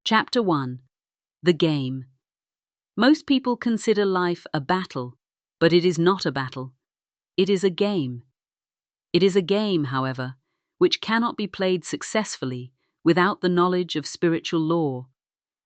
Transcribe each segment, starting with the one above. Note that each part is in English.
Chapter 1. The Game. Most people consider life a battle, but it is not a battle. It is a game. It is a game, however, which cannot be played successfully without the knowledge of spiritual law,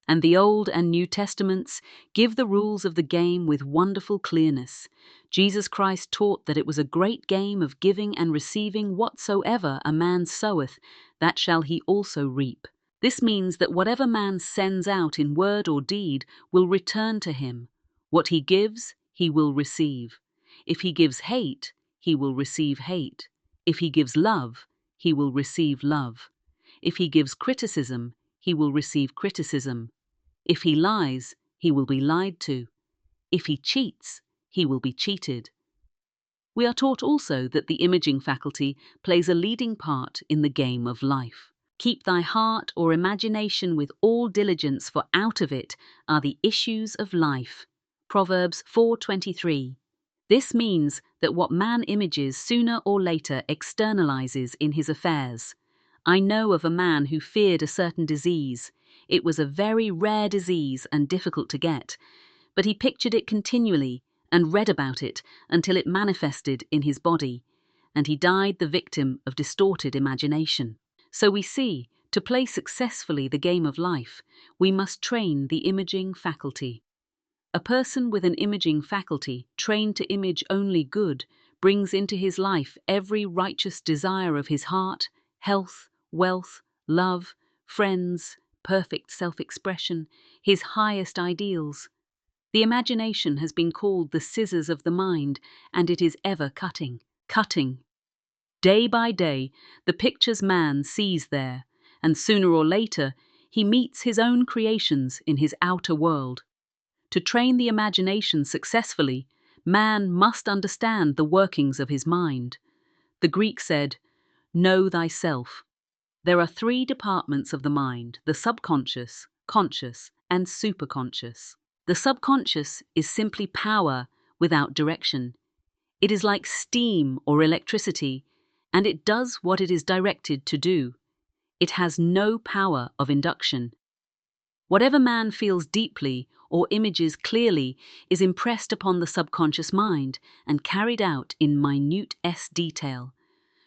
and the Old and New Testaments give the rules of the game with wonderful clearness. Jesus Christ taught that it was a great game of giving and receiving. Whatsoever a man soweth, that shall he also reap. This means that whatever man sends out in word or deed will return to him. What he gives, he will receive. If he gives hate, he will receive hate. If he gives love, he will receive love. If he gives criticism, he will receive criticism. If he lies, he will be lied to. If he cheats, he will be cheated. We are taught also that the imaging faculty plays a leading part in the game of life. Keep thy heart or imagination with all diligence, for out of it are the issues of life. Proverbs 4:23. This means that what man images sooner or later externalizes in his affairs. I know of a man who feared a certain disease. It was a very rare disease and difficult to get, but he pictured it continually and read about it until it manifested in his body, and he died the victim of distorted imagination. So we see, to play successfully the game of life, we must train the imaging faculty. A person with an imaging faculty, trained to image only good, brings into his life every righteous desire of his heart, health, wealth, love, friends, perfect self-expression, his highest ideals. The imagination has been called the scissors of the mind, and it is ever cutting, cutting. Day by day, the pictures man sees there, and sooner or later, he meets his own creations in his outer world. To train the imagination successfully, man must understand the workings of his mind. The Greek said, "Know thyself." There are three departments of the mind: the subconscious, conscious, and superconscious. The subconscious is simply power without direction. It is like steam or electricity, and it does what it is directed to do. It has no power of induction. Whatever man feels deeply or images clearly is impressed upon the subconscious mind and carried out in minute detail.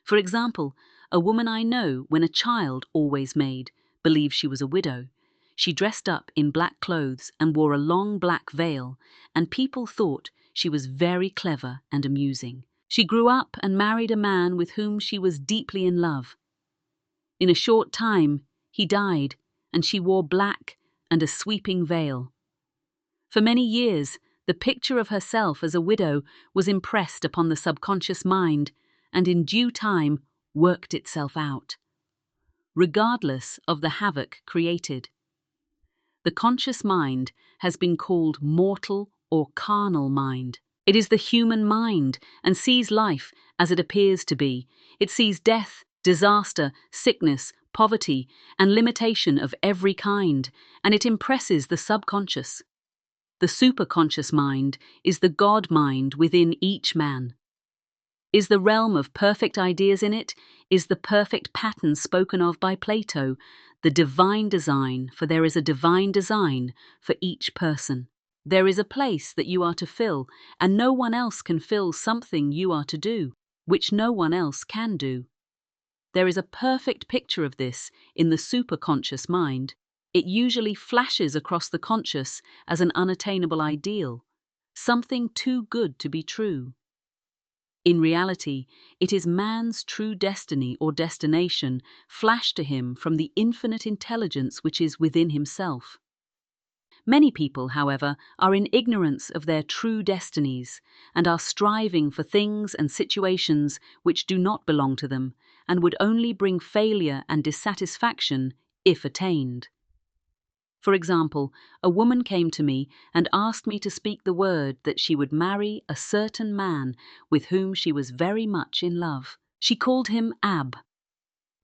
For example, a woman I know, when a child always made, believed she was a widow. She dressed up in black clothes and wore a long black veil, and people thought she was very clever and amusing. She grew up and married a man with whom she was deeply in love. In a short time, he died, and she wore black and a sweeping veil. For many years, the picture of herself as a widow was impressed upon the subconscious mind, and in due time worked itself out, regardless of the havoc created. The conscious mind has been called mortal or carnal mind. It is the human mind and sees life as it appears to be. It sees death, disaster, sickness, poverty, and limitation of every kind, and it impresses the subconscious. The superconscious mind is the God mind within each man. Is the realm of perfect ideas in it? Is the perfect pattern spoken of by Plato the divine design? For there is a divine design for each person. There is a place that you are to fill, and no one else can fill something you are to do, which no one else can do. There is a perfect picture of this in the superconscious mind. It usually flashes across the conscious as an unattainable ideal, something too good to be true. In reality, it is man's true destiny or destination flashed to him from the infinite intelligence which is within himself. Many people, however, are in ignorance of their true destinies and are striving for things and situations which do not belong to them and would only bring failure and dissatisfaction if attained. For example, a woman came to me and asked me to speak the word that she would marry a certain man with whom she was very much in love. She called him Ab.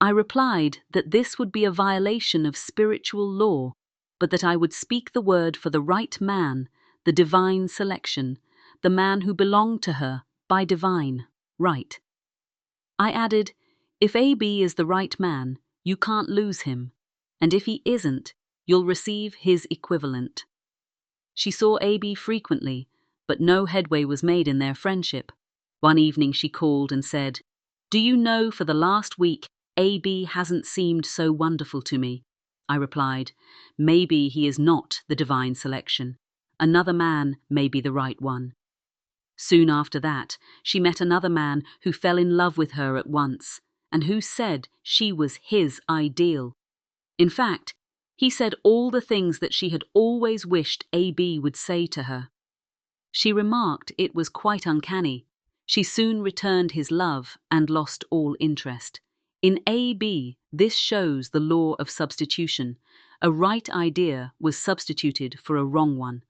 I replied that this would be a violation of spiritual law, but that I would speak the word for the right man, the divine selection, the man who belonged to her by divine right. I added, if AB is the right man, you can't lose him, and if he isn't, you'll receive his equivalent. She saw AB frequently, but no headway was made in their friendship. One evening she called and said, "Do you know, for the last week, AB hasn't seemed so wonderful to me?" I replied, "Maybe he is not the divine selection. Another man may be the right one." Soon after that, she met another man who fell in love with her at once, and who said she was his ideal. In fact, he said all the things that she had always wished AB would say to her. She remarked it was quite uncanny. She soon returned his love and lost all interest. In AB, this shows the law of substitution. A right idea was substituted for a wrong one.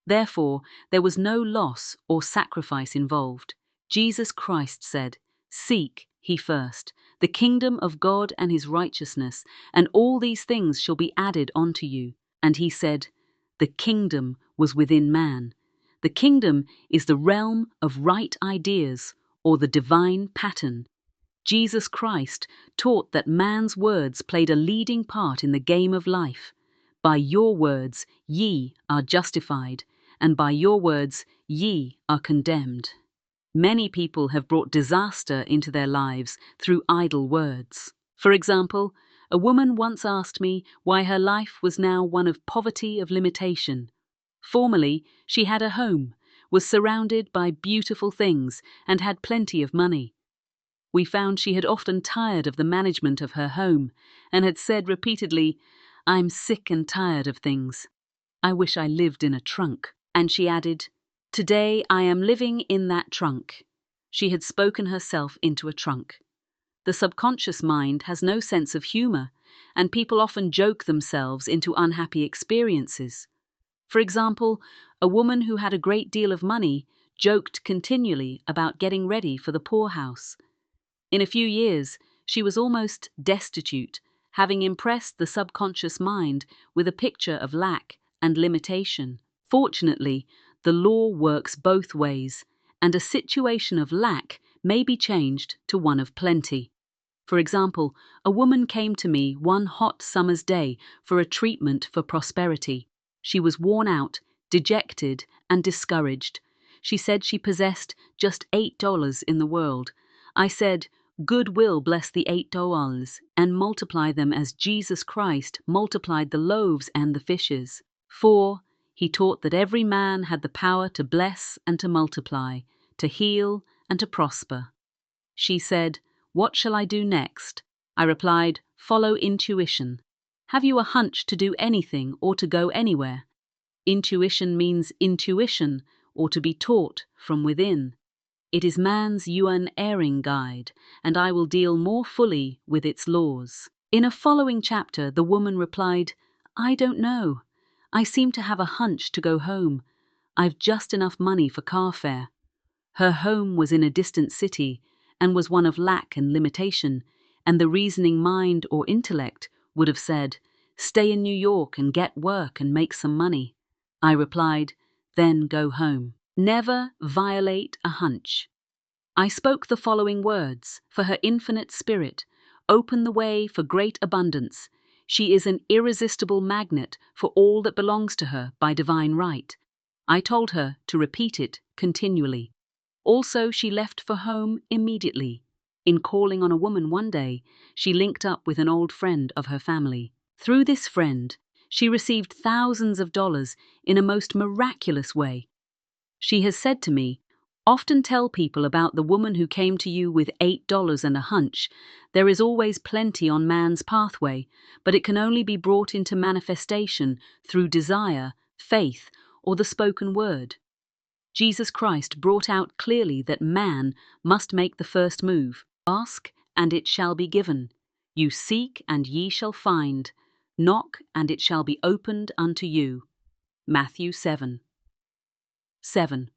Therefore, there was no loss or sacrifice involved. Jesus Christ said, "Seek ye first the kingdom of God and his righteousness, and all these things shall be added unto you." And he said, the kingdom was within man. The kingdom is the realm of right ideas, or the divine pattern. Jesus Christ taught that man's words played a leading part in the game of life. By your words ye are justified, and by your words ye are condemned. Many people have brought disaster into their lives through idle words. For example, a woman once asked me why her life was now one of poverty of limitation. Formerly, she had a home, was surrounded by beautiful things, and had plenty of money. We found she had often tired of the management of her home, and had said repeatedly, "I'm sick and tired of things. I wish I lived in a trunk." And she added, "Today I am living in that trunk." She had spoken herself into a trunk. The subconscious mind has no sense of humor, and people often joke themselves into unhappy experiences. For example, a woman who had a great deal of money joked continually about getting ready for the poorhouse. In a few years, she was almost destitute, having impressed the subconscious mind with a picture of lack and limitation. Fortunately, the law works both ways, and a situation of lack may be changed to one of plenty. For example, a woman came to me one hot summer's day for a treatment for prosperity. She was worn out, dejected, and discouraged. She said she possessed just $8 in the world. I said, "Good will bless the $8 and multiply them as Jesus Christ multiplied the loaves and the fishes." For he taught that every man had the power to bless and to multiply, to heal and to prosper. She said, "What shall I do next?" I replied, "Follow intuition. Have you a hunch to do anything or to go anywhere?" Intuition means intuition, or to be taught from within. It is man's unerring guide, and I will deal more fully with its laws. In a following chapter, the woman replied, "I don't know. I seem to have a hunch to go home. I've just enough money for car fare." Her home was in a distant city and was one of lack and limitation, and the reasoning mind or intellect would have said, "Stay in New York and get work and make some money." I replied, "Then go home. Never violate a hunch." I spoke the following words: "For her infinite spirit, open the way for great abundance. She is an irresistible magnet for all that belongs to her by divine right." I told her to repeat it continually. Also, she left for home immediately. In calling on a woman one day, she linked up with an old friend of her family. Through this friend, she received thousands of dollars in a most miraculous way. She has said to me, "Often tell people about the woman who came to you with $8 and a hunch. There is always plenty on man's pathway, but it can only be brought into manifestation through desire, faith, or the spoken word." Jesus Christ brought out clearly that man must make the first move. Ask, and it shall be given. You seek, and ye shall find. Knock, and it shall be opened unto you. Matthew 7. 7.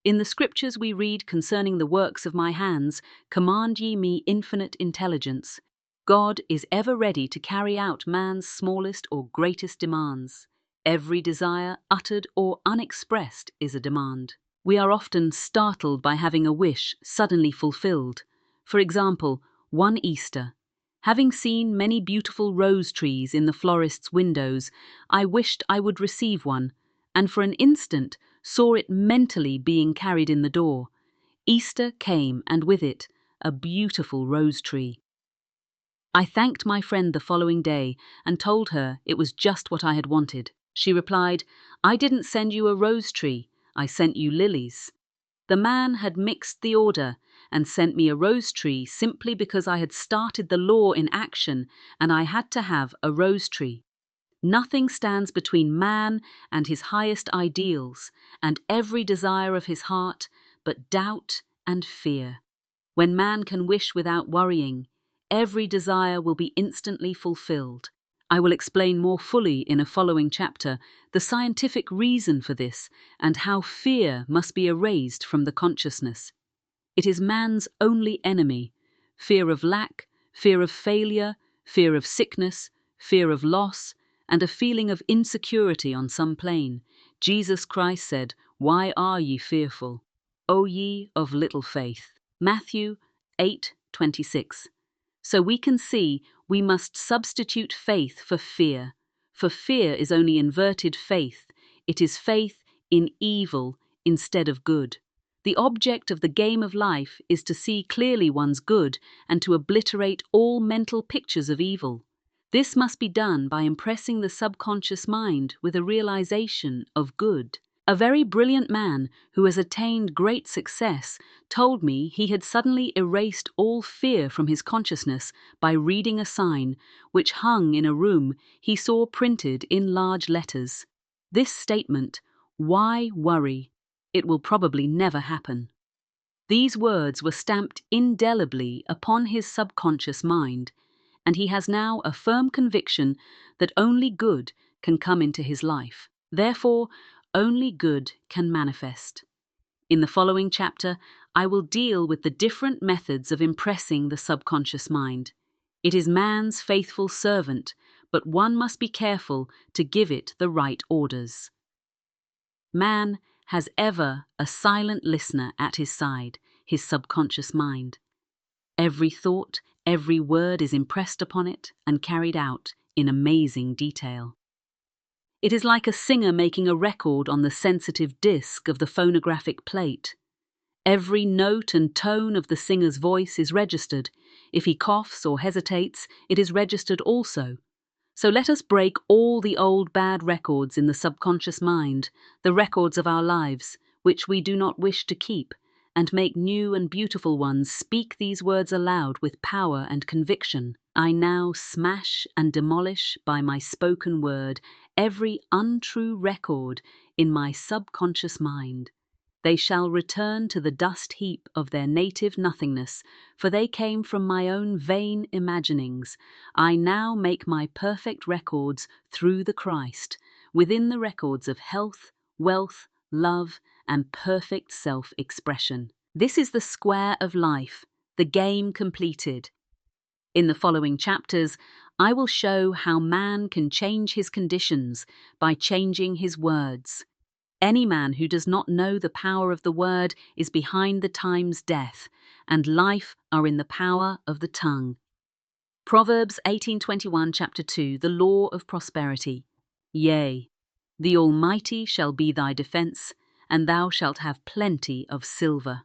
In the scriptures we read concerning the works of my hands, command ye me infinite intelligence. God is ever ready to carry out man's smallest or greatest demands. Every desire, uttered or unexpressed, is a demand. We are often startled by having a wish suddenly fulfilled. For example, one Easter, Having seen many beautiful rose trees in the florist's windows, I wished I would receive one, and for an instant saw it mentally being carried in the door. Easter came, and with it, a beautiful rose tree. I thanked my friend the following day and told her it was just what I had wanted. She replied, "I didn't send you a rose tree, I sent you lilies." The man had mixed the order and sent me a rose tree simply because I had started the law in action and I had to have a rose tree. Nothing stands between man and his highest ideals and every desire of his heart but doubt and fear. When man can wish without worrying, every desire will be instantly fulfilled. I will explain more fully in a following chapter the scientific reason for this and how fear must be erased from the consciousness. It is man's only enemy: fear of lack, fear of failure, fear of sickness, fear of loss, and a feeling of insecurity on some plane. Jesus Christ said, "Why are ye fearful, O ye of little faith?" Matthew 8:26. So we can see we must substitute faith for fear is only inverted faith. It is faith in evil instead of good. The object of the game of life is to see clearly one's good and to obliterate all mental pictures of evil. This must be done by impressing the subconscious mind with a realization of good. A very brilliant man who has attained great success told me he had suddenly erased all fear from his consciousness by reading a sign which hung in a room he saw printed in large letters. This statement, "Why worry? It will probably never happen." These words were stamped indelibly upon his subconscious mind, and he has now a firm conviction that only good can come into his life. Therefore, only good can manifest. In the following chapter, I will deal with the different methods of impressing the subconscious mind. It is man's faithful servant, but one must be careful to give it the right orders. Man has ever a silent listener at his side, his subconscious mind. Every thought, every word is impressed upon it and carried out in amazing detail. It is like a singer making a record on the sensitive disc of the phonographic plate. Every note and tone of the singer's voice is registered. If he coughs or hesitates, it is registered also. So let us break all the old bad records in the subconscious mind, the records of our lives, which we do not wish to keep, and make new and beautiful ones speak these words aloud with power and conviction. I now smash and demolish by my spoken word every untrue record in my subconscious mind. They shall return to the dust heap of their native nothingness, for they came from my own vain imaginings. I now make my perfect records through the Christ, within the records of health, wealth, love, and perfect self-expression. This is the square of life, the game completed. In the following chapters, I will show how man can change his conditions by changing his words. Any man who does not know the power of the word is behind the time's death, and life are in the power of the tongue. Proverbs 18:21, chapter 2, the law of prosperity. Yea, the Almighty shall be thy defense, and thou shalt have plenty of silver.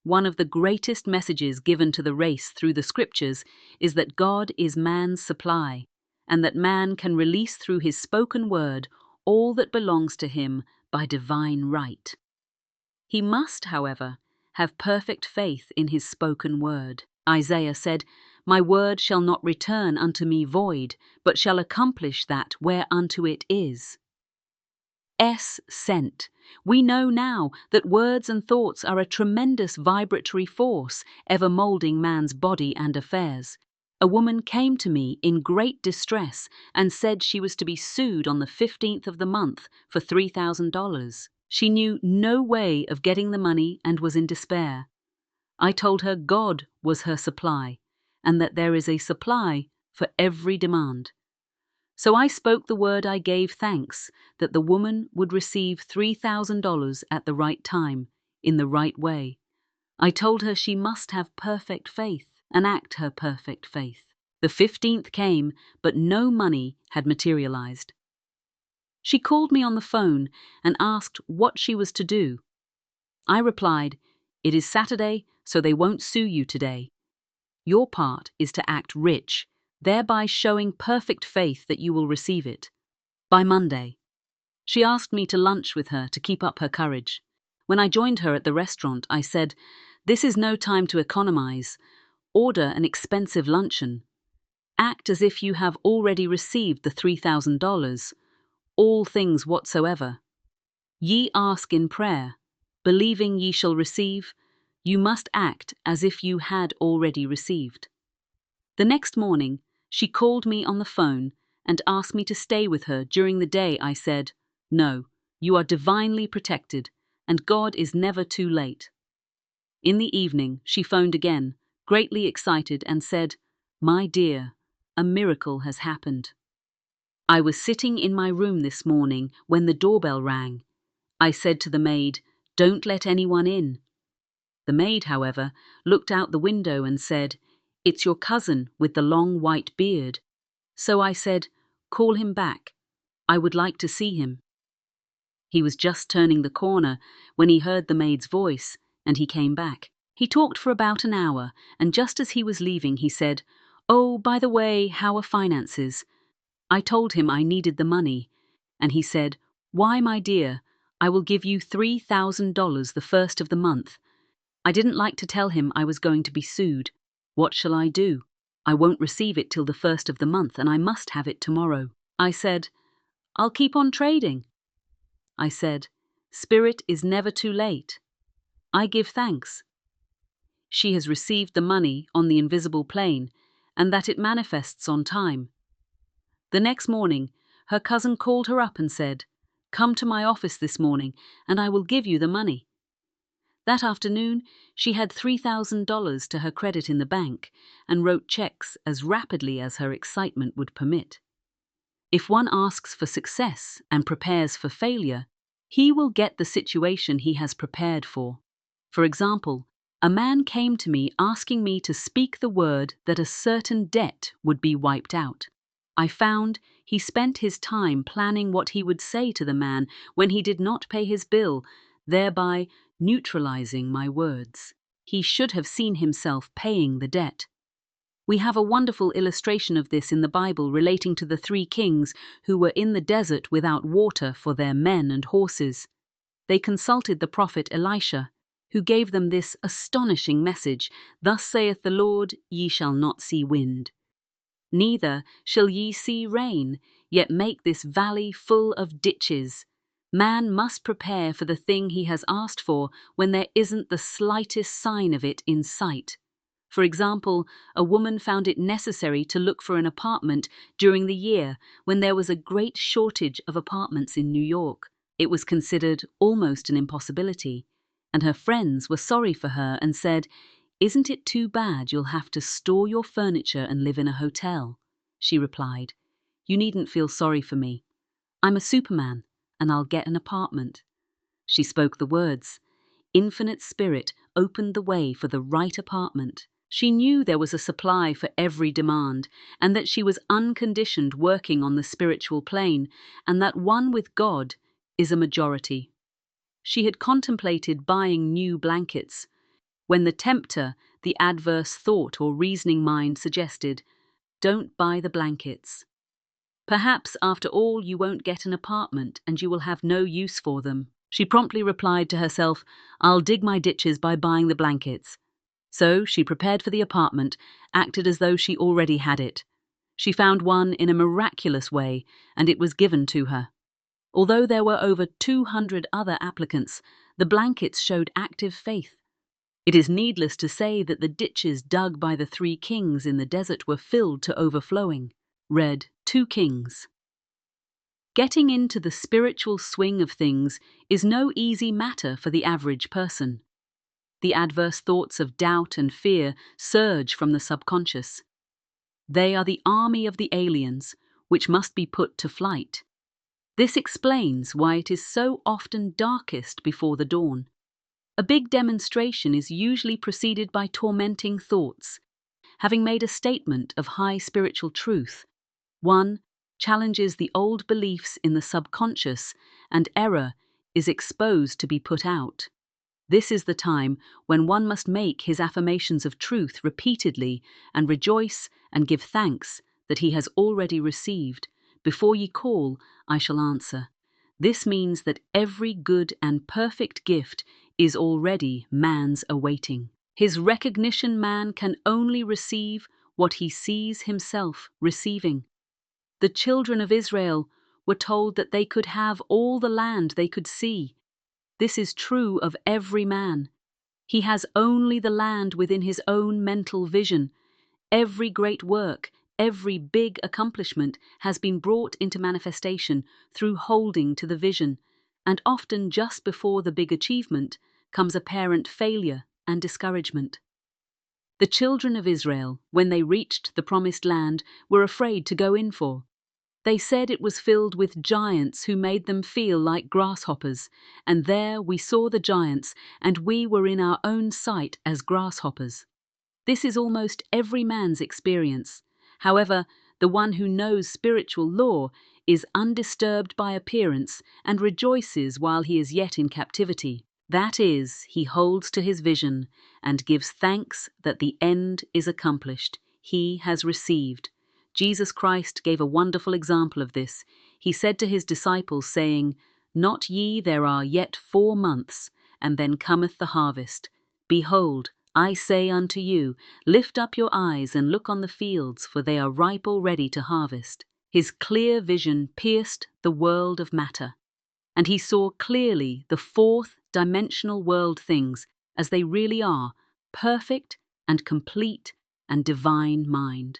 One of the greatest messages given to the race through the scriptures is that God is man's supply, and that man can release through his spoken word all that belongs to him by divine right. He must, however, have perfect faith in his spoken word. Isaiah said, "My word shall not return unto me void, but shall accomplish that whereunto it is." Sent. We know now that words and thoughts are a tremendous vibratory force, ever moulding man's body and affairs. A woman came to me in great distress and said she was to be sued on the 15th of the month for $3,000. She knew no way of getting the money and was in despair. I told her God was her supply, and that there is a supply for every demand. So I spoke the word. I gave thanks that the woman would receive $3,000 at the right time, in the right way. I told her she must have perfect faith. and act her perfect faith. The 15th came, but no money had materialized. She called me on the phone and asked what she was to do. I replied, "It is Saturday, so they won't sue you today. Your part is to act rich, thereby showing perfect faith that you will receive it by Monday." She asked me to lunch with her to keep up her courage. When I joined her at the restaurant, I said, "This is no time to economize. Order an expensive luncheon. Act as if you have already received the $3,000, all things whatsoever. Ye ask in prayer, believing ye shall receive. You must act as if you had already received." The next morning, she called me on the phone and asked me to stay with her during the day. I said, "No, you are divinely protected, and God is never too late." In the evening, she phoned again, greatly excited, and said, "My dear, a miracle has happened. I was sitting in my room this morning when the doorbell rang. I said to the maid, 'Don't let anyone in.' The maid, however, looked out the window and said, 'It's your cousin with the long white beard.' So I said, 'Call him back. I would like to see him.' He was just turning the corner when he heard the maid's voice, and he came back. He talked for about an hour, and just as he was leaving, he said, 'Oh, by the way, how are finances?' I told him I needed the money, and he said, 'Why, my dear, I will give you $3,000 the first of the month.' I didn't like to tell him I was going to be sued. What shall I do? I won't receive it till the first of the month, and I must have it tomorrow. I said, 'I'll keep on trading.' I said, 'Spirit is never too late. I give thanks. She has received the money on the invisible plane, and that it manifests on time.' The next morning, her cousin called her up and said, 'Come to my office this morning, and I will give you the money.' That afternoon, she had $3,000 to her credit in the bank and wrote checks as rapidly as her excitement would permit. If one asks for success and prepares for failure, he will get the situation he has prepared for. For example, a man came to me asking me to speak the word that a certain debt would be wiped out. I found he spent his time planning what he would say to the man when he did not pay his bill, thereby neutralizing my words. He should have seen himself paying the debt. We have a wonderful illustration of this in the Bible relating to the 3 kings who were in the desert without water for their men and horses. They consulted the prophet Elisha, who gave them this astonishing message, "Thus saith the Lord, ye shall not see wind, neither shall ye see rain, yet make this valley full of ditches." Man must prepare for the thing he has asked for when there isn't the slightest sign of it in sight. For example, a woman found it necessary to look for an apartment during the year when there was a great shortage of apartments in New York. It was considered almost an impossibility, and her friends were sorry for her and said, "Isn't it too bad you'll have to store your furniture and live in a hotel?" She replied, "You needn't feel sorry for me. I'm a Superman, and I'll get an apartment." She spoke the words. Infinite Spirit opened the way for the right apartment. She knew there was a supply for every demand, and that she was unconditioned working on the spiritual plane, and that one with God is a majority. She had contemplated buying new blankets, when the tempter, the adverse thought or reasoning mind, suggested, "Don't buy the blankets. Perhaps, after all, you won't get an apartment and you will have no use for them." She promptly replied to herself, "I'll dig my ditches by buying the blankets." So she prepared for the apartment, acted as though she already had it. She found one in a miraculous way, and it was given to her. Although there were over 200 other applicants, the blankets showed active faith. It is needless to say that the ditches dug by the 3 kings in the desert were filled to overflowing. Read 2 Kings. Getting into the spiritual swing of things is no easy matter for the average person. The adverse thoughts of doubt and fear surge from the subconscious. They are the army of the aliens, which must be put to flight. This explains why it is so often darkest before the dawn. A big demonstration is usually preceded by tormenting thoughts. having made a statement of high spiritual truth. One challenges the old beliefs in the subconscious, and error is exposed to be put out. This is the time when one must make his affirmations of truth repeatedly and rejoice and give thanks that he has already received. Before ye call, I shall answer. This means that every good and perfect gift is already man's awaiting. His recognition man can only receive what he sees himself receiving. The children of Israel were told that they could have all the land they could see. This is true of every man. He has only the land within his own mental vision. Every great work, every big accomplishment has been brought into manifestation through holding to the vision, and often just before the big achievement comes apparent failure and discouragement. The children of Israel, when they reached the promised land, were afraid to go in for. They said it was filled with giants who made them feel like grasshoppers, and there we saw the giants, and we were in our own sight as grasshoppers. This is almost every man's experience. However, the one who knows spiritual law is undisturbed by appearance and rejoices while he is yet in captivity. That is, he holds to his vision and gives thanks that the end is accomplished. He has received. Jesus Christ gave a wonderful example of this. He said to his disciples, saying, Not ye, there are yet 4 months, and then cometh the harvest. Behold, I say unto you, lift up your eyes and look on the fields, for they are ripe already to harvest. His clear vision pierced the world of matter, and he saw clearly the fourth-dimensional world things as they really are, perfect and complete and divine mind.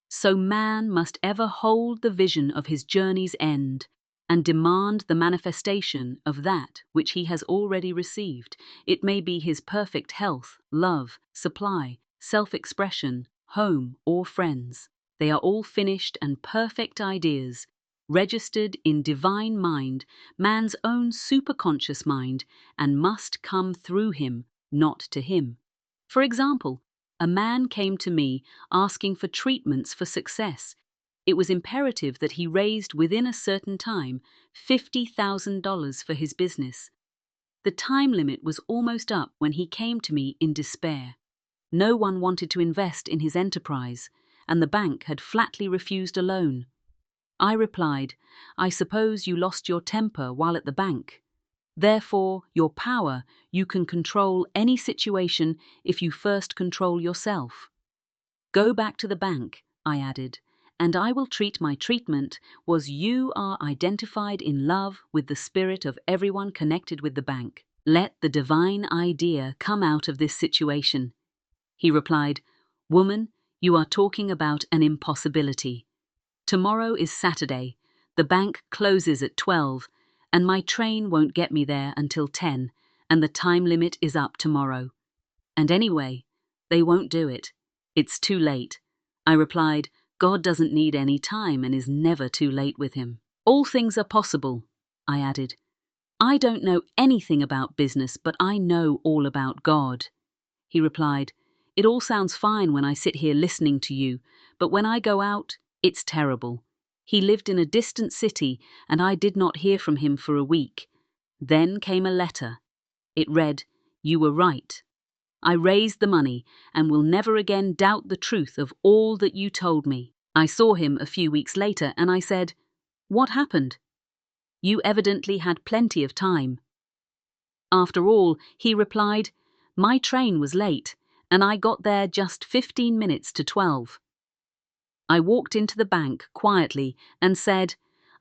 So man must ever hold the vision of his journey's end and demand the manifestation of that which he has already received. It may be his perfect health, love, supply, self-expression, home, or friends. They are all finished and perfect ideas, registered in divine mind, man's own superconscious mind, and must come through him, not to him. For example, a man came to me asking for treatments for success. It was imperative that he raised within a certain time $50,000 for his business. The time limit was almost up when he came to me in despair. No one wanted to invest in his enterprise, and the bank had flatly refused a loan. I replied, I suppose you lost your temper while at the bank. Therefore, your power, you can control any situation if you first control yourself. Go back to the bank, I added, and I will treat my treatment was you are identified in love with the spirit of everyone connected with the bank. Let the divine idea come out of this situation. He replied, Woman, you are talking about an impossibility. Tomorrow is Saturday, the bank closes at 12, and my train won't get me there until 10, and the time limit is up tomorrow. And anyway, they won't do it. It's too late. I replied, God doesn't need any time and is never too late with him. All things are possible, I added. I don't know anything about business, but I know all about God. He replied, It all sounds fine when I sit here listening to you, but when I go out, it's terrible. He lived in a distant city, and I did not hear from him for a week. Then came a letter. It read, You were right. I raised the money and will never again doubt the truth of all that you told me. I saw him a few weeks later and I said, What happened? You evidently had plenty of time. After all, he replied, My train was late and I got there just 15 minutes to 12. I walked into the bank quietly and said,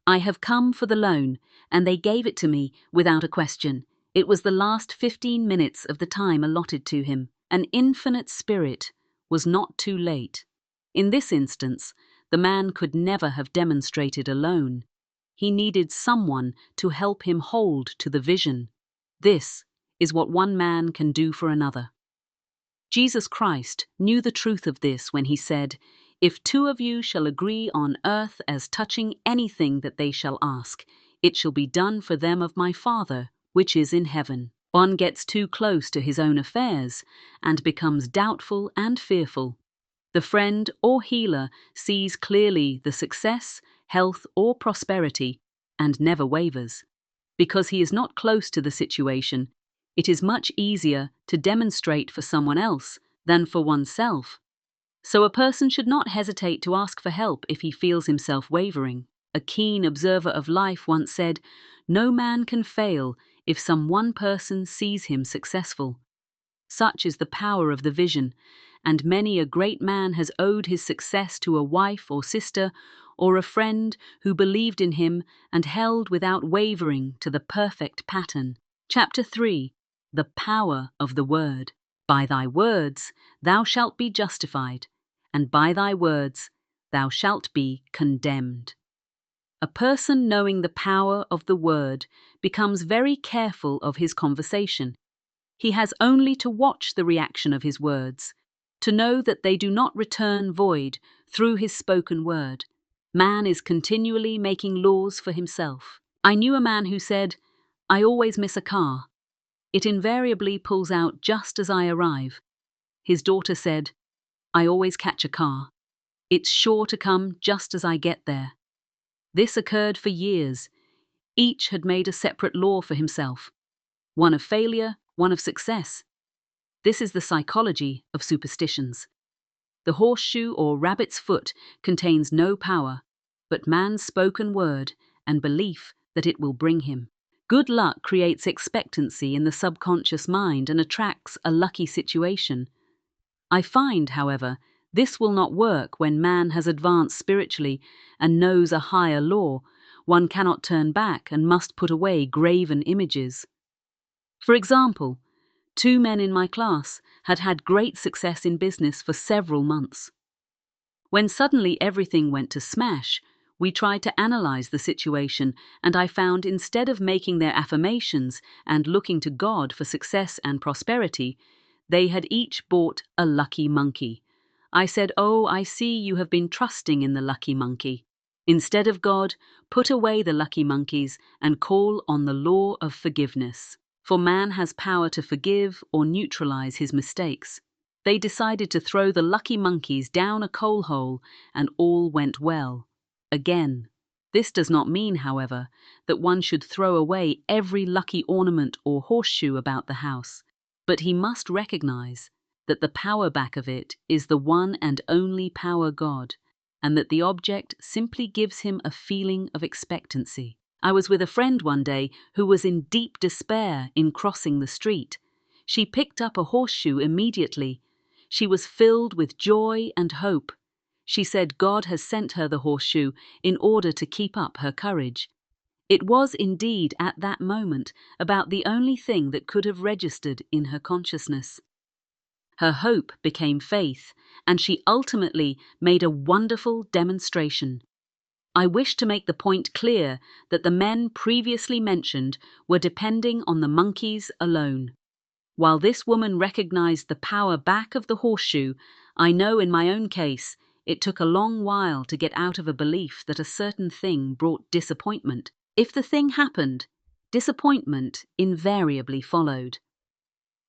I have come for the loan, and they gave it to me without a question. It was the last 15 minutes of the time allotted to him. An infinite spirit was not too late. In this instance, the man could never have demonstrated alone. He needed someone to help him hold to the vision. This is what one man can do for another. Jesus Christ knew the truth of this when he said, If 2 of you shall agree on earth as touching anything that they shall ask, it shall be done for them of my Father, which is in heaven. One gets too close to his own affairs and becomes doubtful and fearful. The friend or healer sees clearly the success, health, or prosperity and never wavers. Because he is not close to the situation, it is much easier to demonstrate for someone else than for oneself. So a person should not hesitate to ask for help if he feels himself wavering. A keen observer of life once said, "No man can fail if some one person sees him successful." Such is the power of the vision, and many a great man has owed his success to a wife or sister or a friend who believed in him and held without wavering to the perfect pattern. Chapter 3. The Power of the Word. By thy words thou shalt be justified, and by thy words thou shalt be condemned. A person knowing the power of the word becomes very careful of his conversation. He has only to watch the reaction of his words, to know that they do not return void through his spoken word. Man is continually making laws for himself. I knew a man who said, "I always miss a car. It invariably pulls out just as I arrive." His daughter said, "I always catch a car. It's sure to come just as I get there." This occurred for years. Each had made a separate law for himself, one of failure, one of success. This is the psychology of superstitions. The horseshoe or rabbit's foot contains no power, but man's spoken word and belief that it will bring him. Good luck creates expectancy in the subconscious mind and attracts a lucky situation. I find, however, this will not work when man has advanced spiritually and knows a higher law. One cannot turn back and must put away graven images. For example, 2 men in my class had had great success in business for several months. When suddenly everything went to smash, we tried to analyze the situation, and I found instead of making their affirmations and looking to God for success and prosperity, they had each bought a lucky monkey. I said, "Oh, I see you have been trusting in the lucky monkey. Instead of God, put away the lucky monkeys and call on the law of forgiveness." For man has power to forgive or neutralize his mistakes. They decided to throw the lucky monkeys down a coal hole, and all went well. Again, this does not mean, however, that one should throw away every lucky ornament or horseshoe about the house, but he must recognize that the power back of it is the one and only power God, and that the object simply gives him a feeling of expectancy. I was with a friend one day who was in deep despair in crossing the street. She picked up a horseshoe immediately. She was filled with joy and hope. She said God has sent her the horseshoe in order to keep up her courage. It was indeed at that moment about the only thing that could have registered in her consciousness. Her hope became faith, and she ultimately made a wonderful demonstration. I wish to make the point clear that the men previously mentioned were depending on the monkeys alone. While this woman recognized the power back of the horseshoe, I know in my own case it took a long while to get out of a belief that a certain thing brought disappointment. If the thing happened, disappointment invariably followed.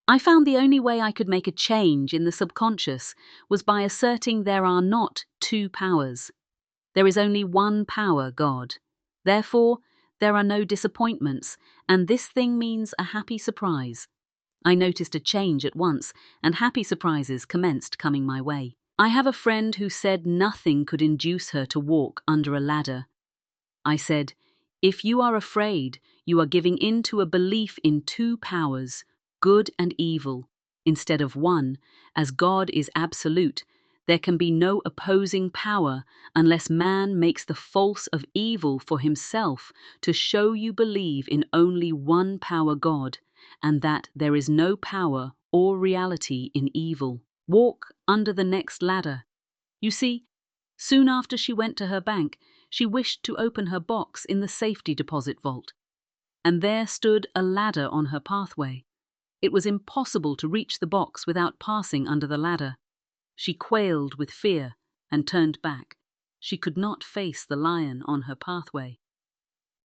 I found the only way I could make a change in the subconscious was by asserting there are not 2 powers. There is only one power, God. Therefore, there are no disappointments, and this thing means a happy surprise. I noticed a change at once, and happy surprises commenced coming my way. I have a friend who said nothing could induce her to walk under a ladder. I said, "If you are afraid, you are giving in to a belief in 2 powers, good and evil, instead of one, as God is absolute. There can be no opposing power unless man makes the false of evil for himself to show you believe in only one power God, and that there is no power or reality in evil. Walk under the next ladder." You see, soon after she went to her bank, she wished to open her box in the safety deposit vault, and there stood a ladder on her pathway. It was impossible to reach the box without passing under the ladder. She quailed with fear and turned back. She could not face the lion on her pathway.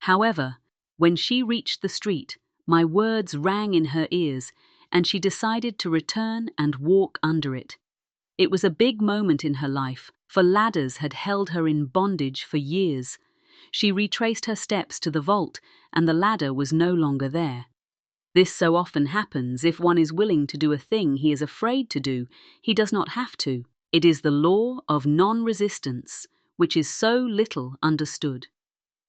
However, when she reached the street, my words rang in her ears, and she decided to return and walk under it. It was a big moment in her life, for ladders had held her in bondage for years. She retraced her steps to the vault, and the ladder was no longer there. This so often happens. If one is willing to do a thing he is afraid to do, he does not have to. It is the law of non-resistance, which is so little understood.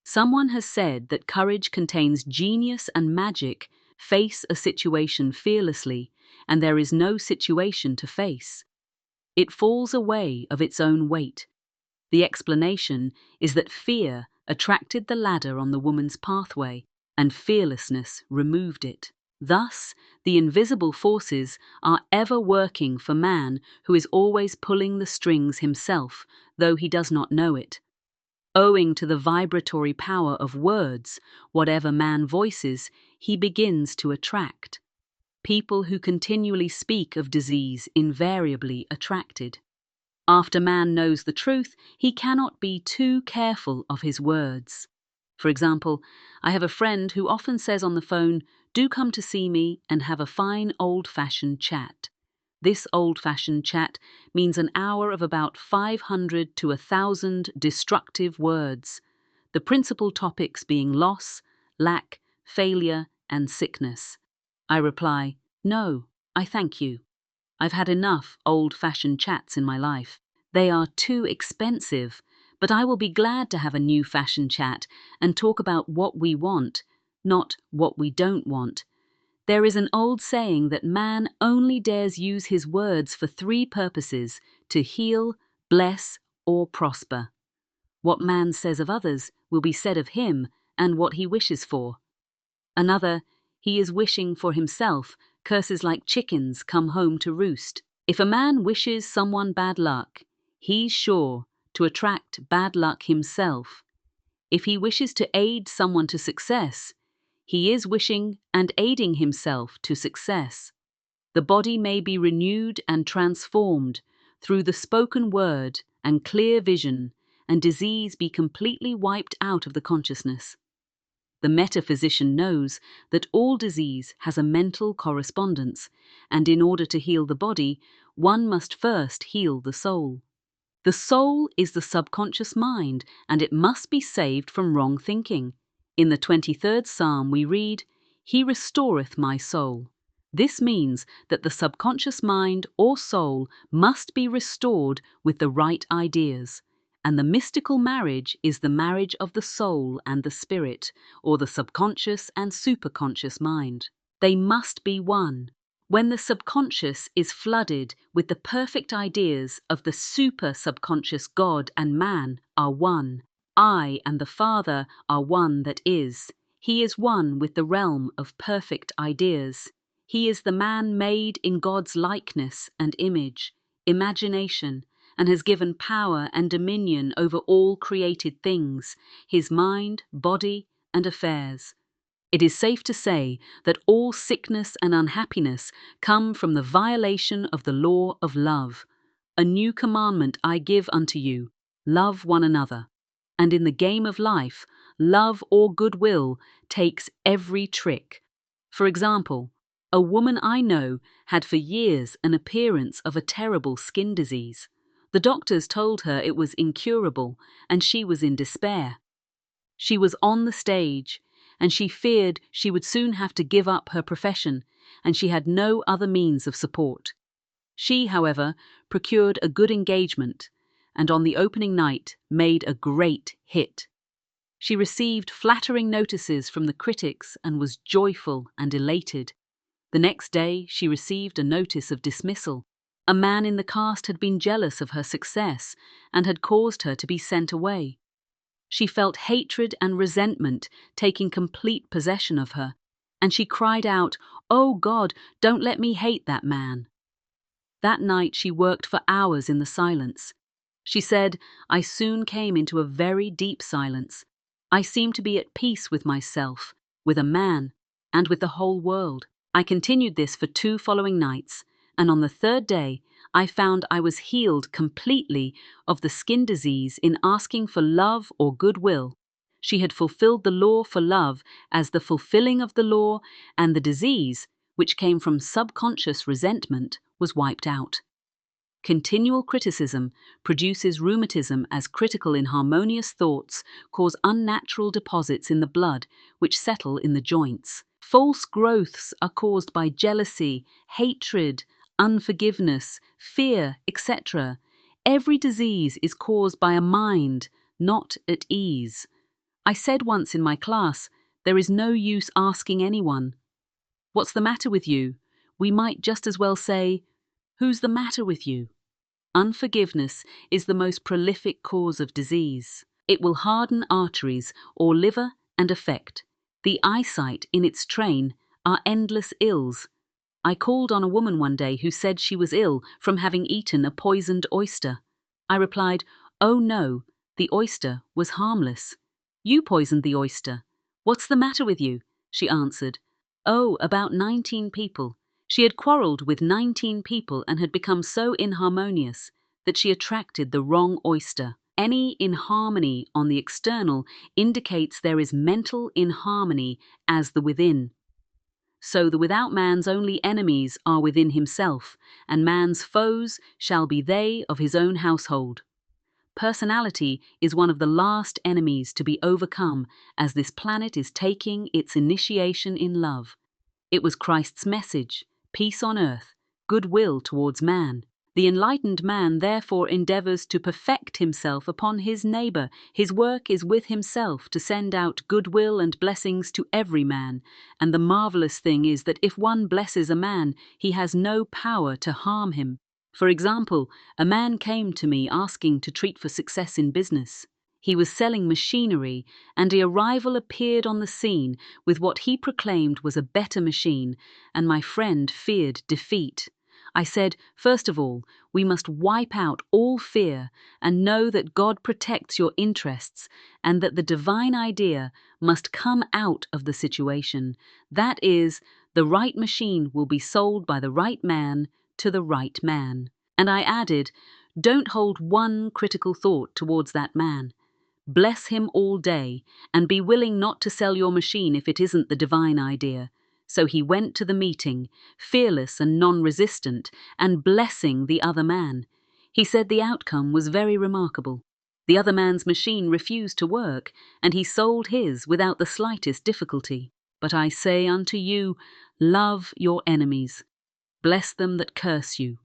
Someone has said that courage contains genius and magic. Face a situation fearlessly, and there is no situation to face. It falls away of its own weight. The explanation is that fear attracted the ladder on the woman's pathway, and fearlessness removed it. Thus, the invisible forces are ever working for man, who is always pulling the strings himself, though he does not know it. Owing to the vibratory power of words, whatever man voices, he begins to attract. People who continually speak of disease invariably attracted. After man knows the truth, he cannot be too careful of his words. For example, I have a friend who often says on the phone, "Do come to see me and have a fine old-fashioned chat." This old-fashioned chat means an hour of about 500 to 1,000 destructive words, the principal topics being loss, lack, failure, and sickness. I reply, "No, I thank you. I've had enough old-fashioned chats in my life. They are too expensive, but I will be glad to have a new-fashioned chat and talk about what we want, not what we don't want." There is an old saying that man only dares use his words for 3 purposes: to heal, bless, or prosper. What man says of others will be said of him and what he wishes for. Another, he is wishing for himself, curses like chickens come home to roost. If a man wishes someone bad luck, he's sure to attract bad luck himself. If he wishes to aid someone to success, he is wishing and aiding himself to success. The body may be renewed and transformed through the spoken word and clear vision, and disease be completely wiped out of the consciousness. The metaphysician knows that all disease has a mental correspondence, and in order to heal the body, one must first heal the soul. The soul is the subconscious mind, and it must be saved from wrong thinking. In the 23rd Psalm we read, "He restoreth my soul." This means that the subconscious mind or soul must be restored with the right ideas. And the mystical marriage is the marriage of the soul and the spirit, or the subconscious and superconscious mind. They must be one. When the subconscious is flooded with the perfect ideas of the super subconscious, God and man are one. I and the Father are one that is. He is one with the realm of perfect ideas. He is the man made in God's likeness and image, imagination, and has given power and dominion over all created things, his mind, body, and affairs. It is safe to say that all sickness and unhappiness come from the violation of the law of love. A new commandment I give unto you, love one another. And in the game of life, love or goodwill takes every trick. For example, a woman I know had for years an appearance of a terrible skin disease. The doctors told her it was incurable, and she was in despair. She was on the stage, and she feared she would soon have to give up her profession, and she had no other means of support. She, however, procured a good engagement, and on the opening night made a great hit. She received flattering notices from the critics and was joyful and elated. The next day she received a notice of dismissal. A man in the cast had been jealous of her success and had caused her to be sent away. She felt hatred and resentment taking complete possession of her, and she cried out, "Oh God, don't let me hate that man." That night she worked for hours in the silence. She said, "I soon came into a very deep silence. I seemed to be at peace with myself, with a man, and with the whole world. I continued this for 2 following nights, and on the 3rd day I found I was healed completely of the skin disease in asking for love or goodwill. She had fulfilled the law for love as the fulfilling of the law, and the disease, which came from subconscious resentment, was wiped out." Continual criticism produces rheumatism, as critical inharmonious thoughts cause unnatural deposits in the blood which settle in the joints. False growths are caused by jealousy, hatred, unforgiveness, fear, etc. Every disease is caused by a mind not at ease. I said once in my class, there is no use asking anyone, "What's the matter with you?" We might just as well say, "Who's the matter with you?" Unforgiveness is the most prolific cause of disease. It will harden arteries or liver and affect the eyesight in its train are endless ills. I called on a woman one day who said she was ill from having eaten a poisoned oyster. I replied, "Oh no, the oyster was harmless. You poisoned the oyster. What's the matter with you?" She answered, "Oh, about 19 people." She had quarreled with 19 people and had become so inharmonious that she attracted the wrong oyster. Any inharmony on the external indicates there is mental inharmony as the within. So the without man's only enemies are within himself, and man's foes shall be they of his own household. Personality is one of the last enemies to be overcome as this planet is taking its initiation in love. It was Christ's message, peace on earth, goodwill towards man. The enlightened man therefore endeavors to perfect himself upon his neighbor. His work is with himself to send out goodwill and blessings to every man. And the marvelous thing is that if one blesses a man, he has no power to harm him. For example, a man came to me asking to treat for success in business. He was selling machinery, and a rival appeared on the scene with what he proclaimed was a better machine, and my friend feared defeat. I said, first of all, we must wipe out all fear and know that God protects your interests and that the divine idea must come out of the situation. That is, the right machine will be sold by the right man to the right man. And I added, don't hold one critical thought towards that man. Bless him all day, and be willing not to sell your machine if it isn't the divine idea. So he went to the meeting, fearless and non-resistant, and blessing the other man. He said the outcome was very remarkable. The other man's machine refused to work, and he sold his without the slightest difficulty. But I say unto you, love your enemies. Bless them that curse you.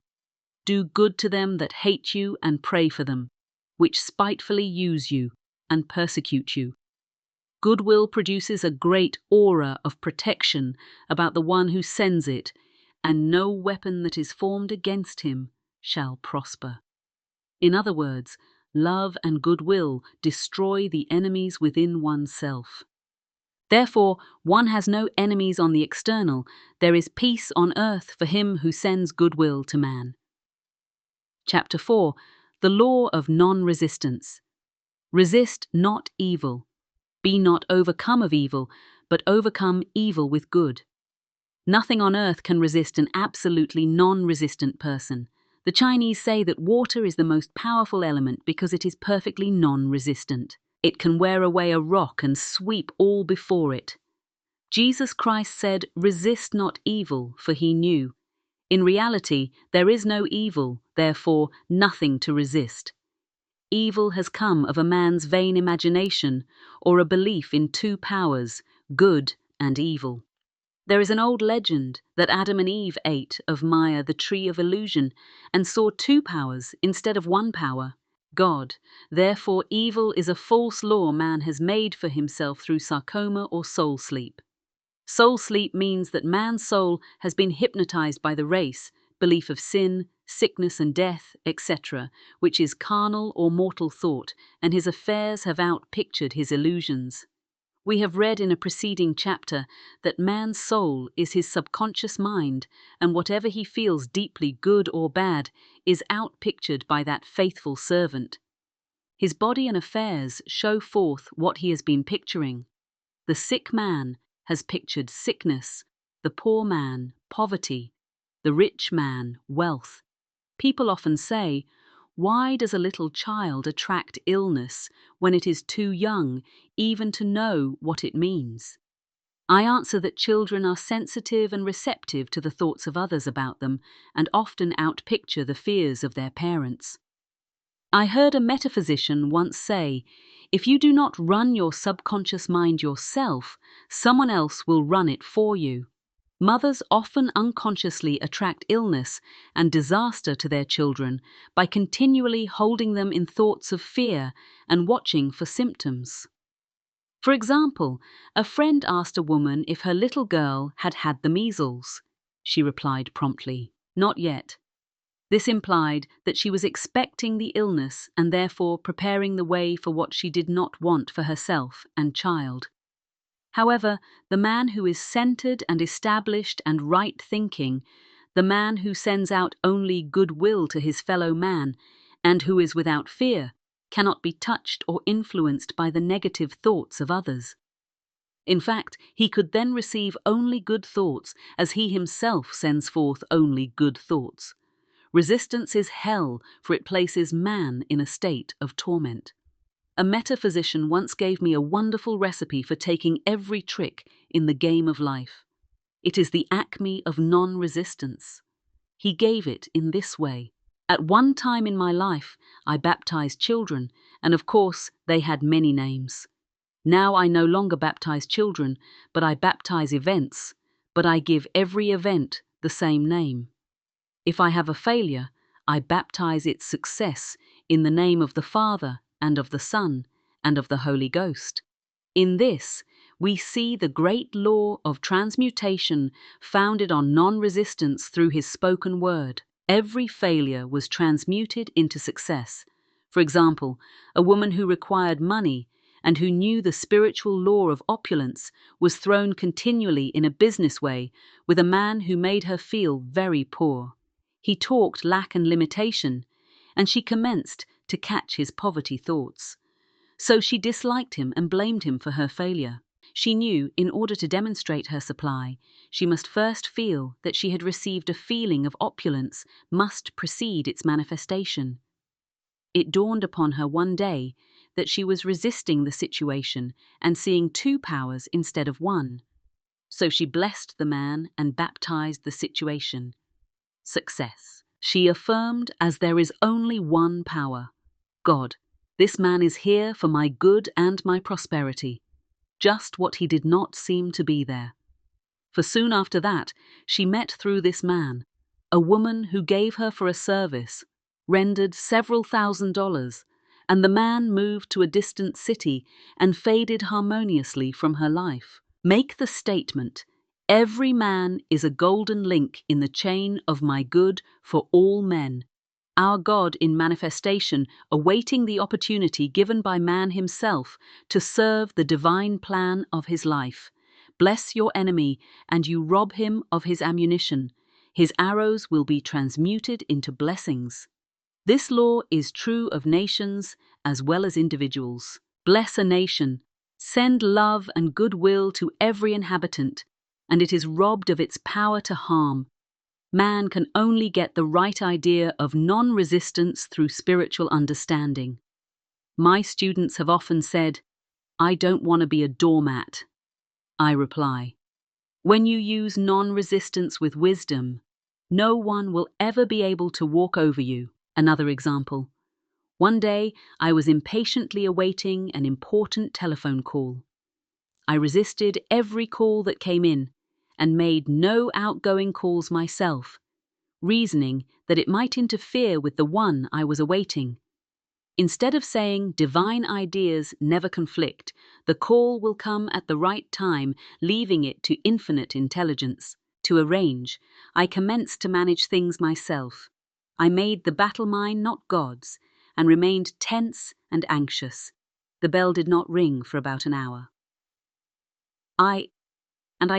Do good to them that hate you, and pray for them, which spitefully use you and persecute you. Goodwill produces a great aura of protection about the one who sends it, and no weapon that is formed against him shall prosper. In other words, love and goodwill destroy the enemies within oneself. Therefore, one has no enemies on the external. There is peace on earth for him who sends goodwill to man. Chapter 4. The Law of Non-Resistance. Resist not evil. Be not overcome of evil, but overcome evil with good. Nothing on earth can resist an absolutely non-resistant person. The Chinese say that water is the most powerful element because it is perfectly non-resistant. It can wear away a rock and sweep all before it. Jesus Christ said, "Resist not evil," for he knew. In reality, there is no evil, therefore nothing to resist. Evil has come of a man's vain imagination or a belief in two powers, good and evil. There is an old legend that Adam and Eve ate of Maya, the tree of illusion, and saw two powers instead of one power, God. Therefore, evil is a false law man has made for himself through sarcoma or soul sleep. Soul sleep means that man's soul has been hypnotized by the race, belief of sin, sickness and death, etc., which is carnal or mortal thought, and his affairs have outpictured his illusions. We have read in a preceding chapter that man's soul is his subconscious mind, and whatever he feels deeply good or bad is outpictured by that faithful servant. His body and affairs show forth what he has been picturing. The sick man has pictured sickness, the poor man, poverty, the rich man, wealth. People often say, why does a little child attract illness when it is too young even to know what it means? I answer that children are sensitive and receptive to the thoughts of others about them and often outpicture the fears of their parents. I heard a metaphysician once say, if you do not run your subconscious mind yourself, someone else will run it for you. Mothers often unconsciously attract illness and disaster to their children by continually holding them in thoughts of fear and watching for symptoms. For example, a friend asked a woman if her little girl had had the measles. She replied promptly, "Not yet." This implied that she was expecting the illness and therefore preparing the way for what she did not want for herself and child. However, the man who is centered and established and right-thinking, the man who sends out only goodwill to his fellow man, and who is without fear, cannot be touched or influenced by the negative thoughts of others. In fact, he could then receive only good thoughts, as he himself sends forth only good thoughts. Resistance is hell, for it places man in a state of torment. A metaphysician once gave me a wonderful recipe for taking every trick in the game of life. It is the acme of non-resistance. He gave it in this way. At one time in my life, I baptized children, and of course, they had many names. Now I no longer baptize children, but I baptize events, but I give every event the same name. If I have a failure, I baptize its success in the name of the Father and of the Son and of the Holy Ghost. In this, we see the great law of transmutation founded on non-resistance through his spoken word. Every failure was transmuted into success. For example, a woman who required money and who knew the spiritual law of opulence was thrown continually in a business way with a man who made her feel very poor. He talked lack and limitation, and she commenced to catch his poverty thoughts. So she disliked him and blamed him for her failure. She knew, in order to demonstrate her supply, she must first feel that she had received a feeling of opulence must precede its manifestation. It dawned upon her one day that she was resisting the situation and seeing two powers instead of one. So she blessed the man and baptized the situation. Success. She affirmed, as there is only one power, God, this man is here for my good and my prosperity. Just what he did not seem to be there. For soon after that, she met through this man, a woman who gave her for a service, rendered several $1,000s, and the man moved to a distant city and faded harmoniously from her life. Make the statement, every man is a golden link in the chain of my good for all men. Our God in manifestation, awaiting the opportunity given by man himself to serve the divine plan of his life. Bless your enemy, and you rob him of his ammunition. His arrows will be transmuted into blessings. This law is true of nations as well as individuals. Bless a nation. Send love and goodwill to every inhabitant, and it is robbed of its power to harm. Man can only get the right idea of non-resistance through spiritual understanding. My students have often said, "I don't want to be a doormat." I reply, when you use non-resistance with wisdom, no one will ever be able to walk over you. Another example. One day, I was impatiently awaiting an important telephone call. I resisted every call that came in and made no outgoing calls myself, reasoning that it might interfere with the one I was awaiting. Instead of saying divine ideas never conflict, the call will come at the right time, leaving it to infinite intelligence to arrange, I commenced to manage things myself. I made the battle mine, not God's, and remained tense and anxious. The bell did not ring for about an hour. I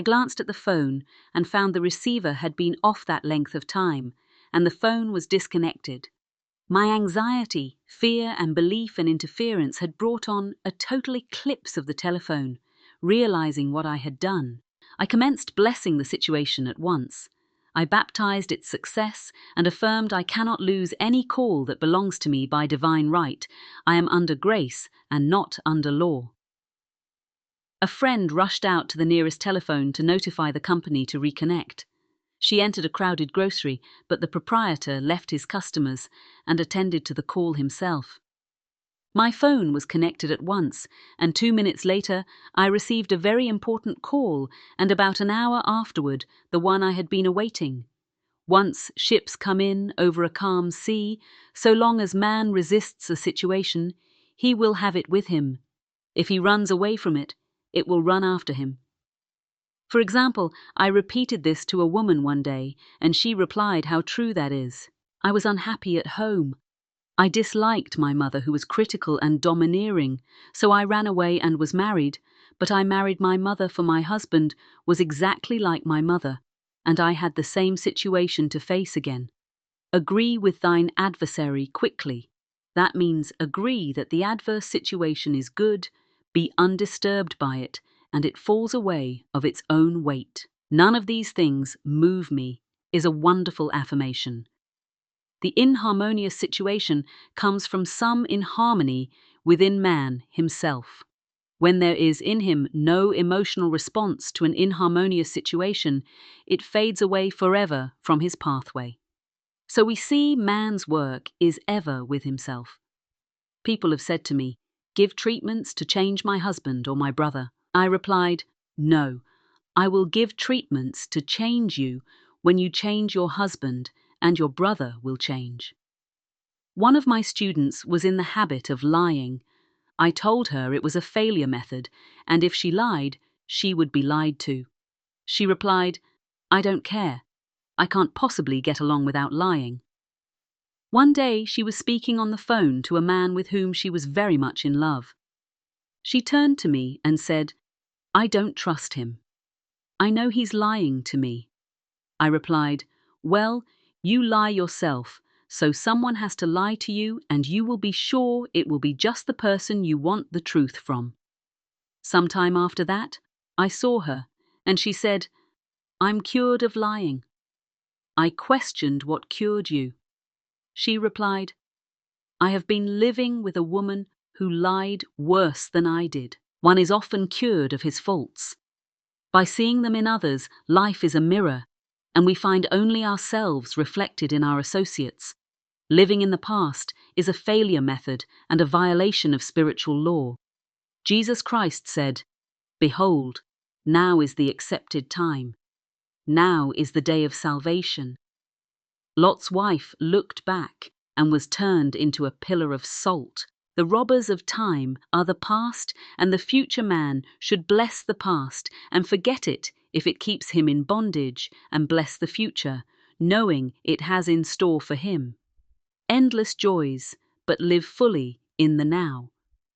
glanced at the phone and found the receiver had been off that length of time, and the phone was disconnected. My anxiety, fear, and belief in interference had brought on a total eclipse of the telephone. Realizing what I had done, I commenced blessing the situation at once. I baptized its success and affirmed I cannot lose any call that belongs to me by divine right. I am under grace and not under law. A friend rushed out to the nearest telephone to notify the company to reconnect. She entered a crowded grocery, but the proprietor left his customers and attended to the call himself. My phone was connected at once, and 2 minutes later I received a very important call, and about an hour afterward the one I had been awaiting. Once ships come in over a calm sea, so long as man resists a situation, he will have it with him. If he runs away from it, it will run after him. For example, I repeated this to a woman one day, and she replied how true that is. I was unhappy at home. I disliked my mother, who was critical and domineering, so I ran away and was married, but I married my mother, for my husband was exactly like my mother, and I had the same situation to face again. Agree with thine adversary quickly. That means agree that the adverse situation is good, be undisturbed by it, and it falls away of its own weight. None of these things move me is a wonderful affirmation. The inharmonious situation comes from some inharmony within man himself. When there is in him no emotional response to an inharmonious situation, it fades away forever from his pathway. So we see man's work is ever with himself. People have said to me, "Give treatments to change my husband or my brother." I replied, "No, I will give treatments to change you when you change your husband, and your brother will change." One of my students was in the habit of lying. I told her it was a failure method, and if she lied, she would be lied to. She replied, "I don't care. I can't possibly get along without lying." One day she was speaking on the phone to a man with whom she was very much in love. She turned to me and said, "I don't trust him. I know he's lying to me." I replied, "Well, you lie yourself, so someone has to lie to you, and you will be sure it will be just the person you want the truth from." Some time after that, I saw her, and she said, "I'm cured of lying." I questioned what cured you. She replied, "I have been living with a woman who lied worse than I did." One is often cured of his faults. By seeing them in others, life is a mirror, and we find only ourselves reflected in our associates. Living in the past is a failure method and a violation of spiritual law. Jesus Christ said, "Behold, now is the accepted time. Now is the day of salvation." Lot's wife looked back and was turned into a pillar of salt. The robbers of time are the past, and the future man should bless the past and forget it if it keeps him in bondage, and bless the future, knowing it has in store for him endless joys, but live fully in the now.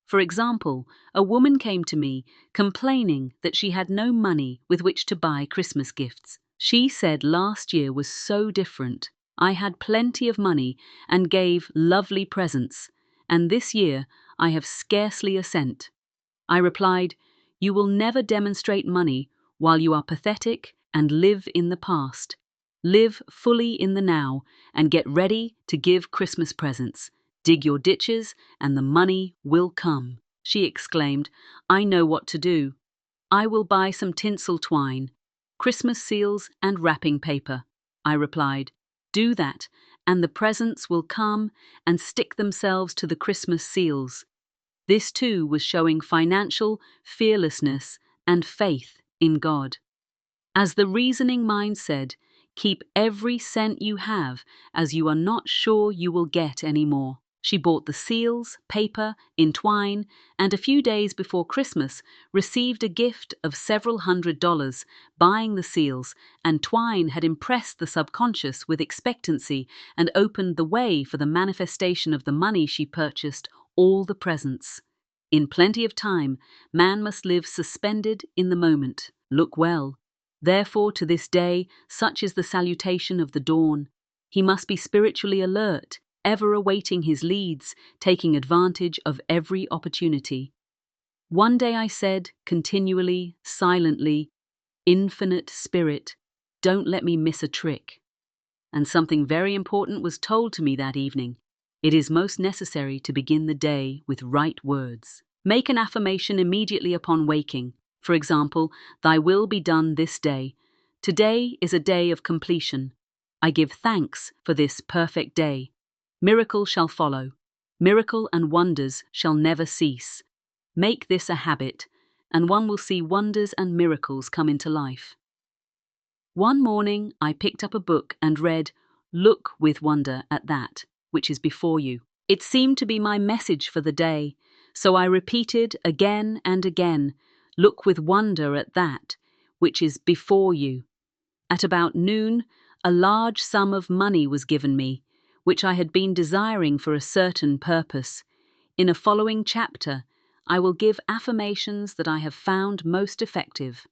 For example, a woman came to me complaining that she had no money with which to buy Christmas gifts. She said last year was so different. I had plenty of money and gave lovely presents, and this year I have scarcely a cent. I replied, "You will never demonstrate money while you are pathetic and live in the past. Live fully in the now and get ready to give Christmas presents. Dig your ditches and the money will come." She exclaimed, "I know what to do. I will buy some tinsel twine, Christmas seals and wrapping paper." I replied, "Do that, and the presents will come and stick themselves to the Christmas seals." This too was showing financial fearlessness and faith in God. As the reasoning mind said, "Keep every cent you have, as you are not sure you will get any more." She bought the seals, paper, in twine, and a few days before Christmas received a gift of several $100s. Buying the seals and twine had impressed the subconscious with expectancy and opened the way for the manifestation of the money she purchased all the presents. In plenty of time, man must live suspended in the moment. Look well. Therefore, to this day, such is the salutation of the dawn. He must be spiritually alert, ever awaiting his leads, taking advantage of every opportunity. One day I said, continually, silently, "Infinite Spirit, don't let me miss a trick." And something very important was told to me that evening. It is most necessary to begin the day with right words. Make an affirmation immediately upon waking. For example, "Thy will be done this day. Today is a day of completion. I give thanks for this perfect day. Miracle shall follow. Miracle and wonders shall never cease. Make this a habit, and one will see wonders and miracles come into life." One morning, I picked up a book and read, "Look with wonder at that which is before you." It seemed to be my message for the day, so I repeated again and again, "Look with wonder at that which is before you." At about noon, a large sum of money was given me, which I had been desiring for a certain purpose. In a following chapter, I will give affirmations that I have found most effective.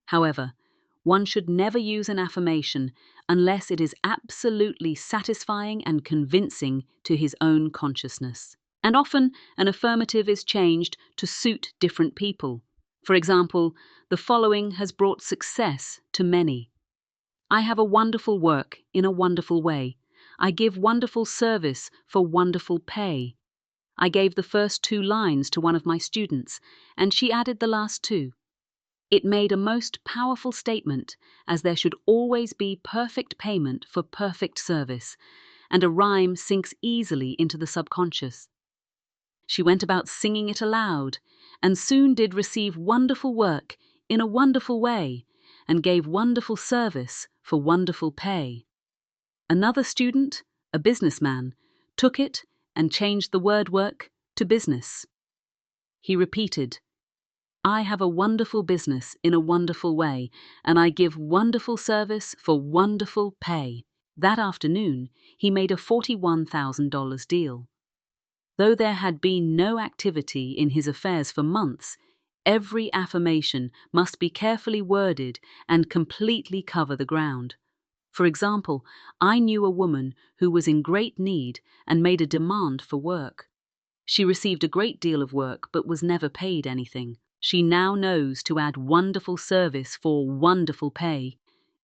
However, one should never use an affirmation unless it is absolutely satisfying and convincing to his own consciousness. And often, an affirmative is changed to suit different people. For example, the following has brought success to many. "I have a wonderful work in a wonderful way. I give wonderful service for wonderful pay." I gave the first 2 lines to one of my students, and she added the last 2. It made a most powerful statement, as there should always be perfect payment for perfect service, and a rhyme sinks easily into the subconscious. She went about singing it aloud, and soon did receive wonderful work in a wonderful way, and gave wonderful service for wonderful pay. Another student, a businessman, took it and changed the word work to business. He repeated, "I have a wonderful business in a wonderful way, and I give wonderful service for wonderful pay." That afternoon, he made a $41,000 deal. Though there had been no activity in his affairs for months, every affirmation must be carefully worded and completely cover the ground. For example, I knew a woman who was in great need and made a demand for work. She received a great deal of work but was never paid anything. She now knows to add wonderful service for wonderful pay.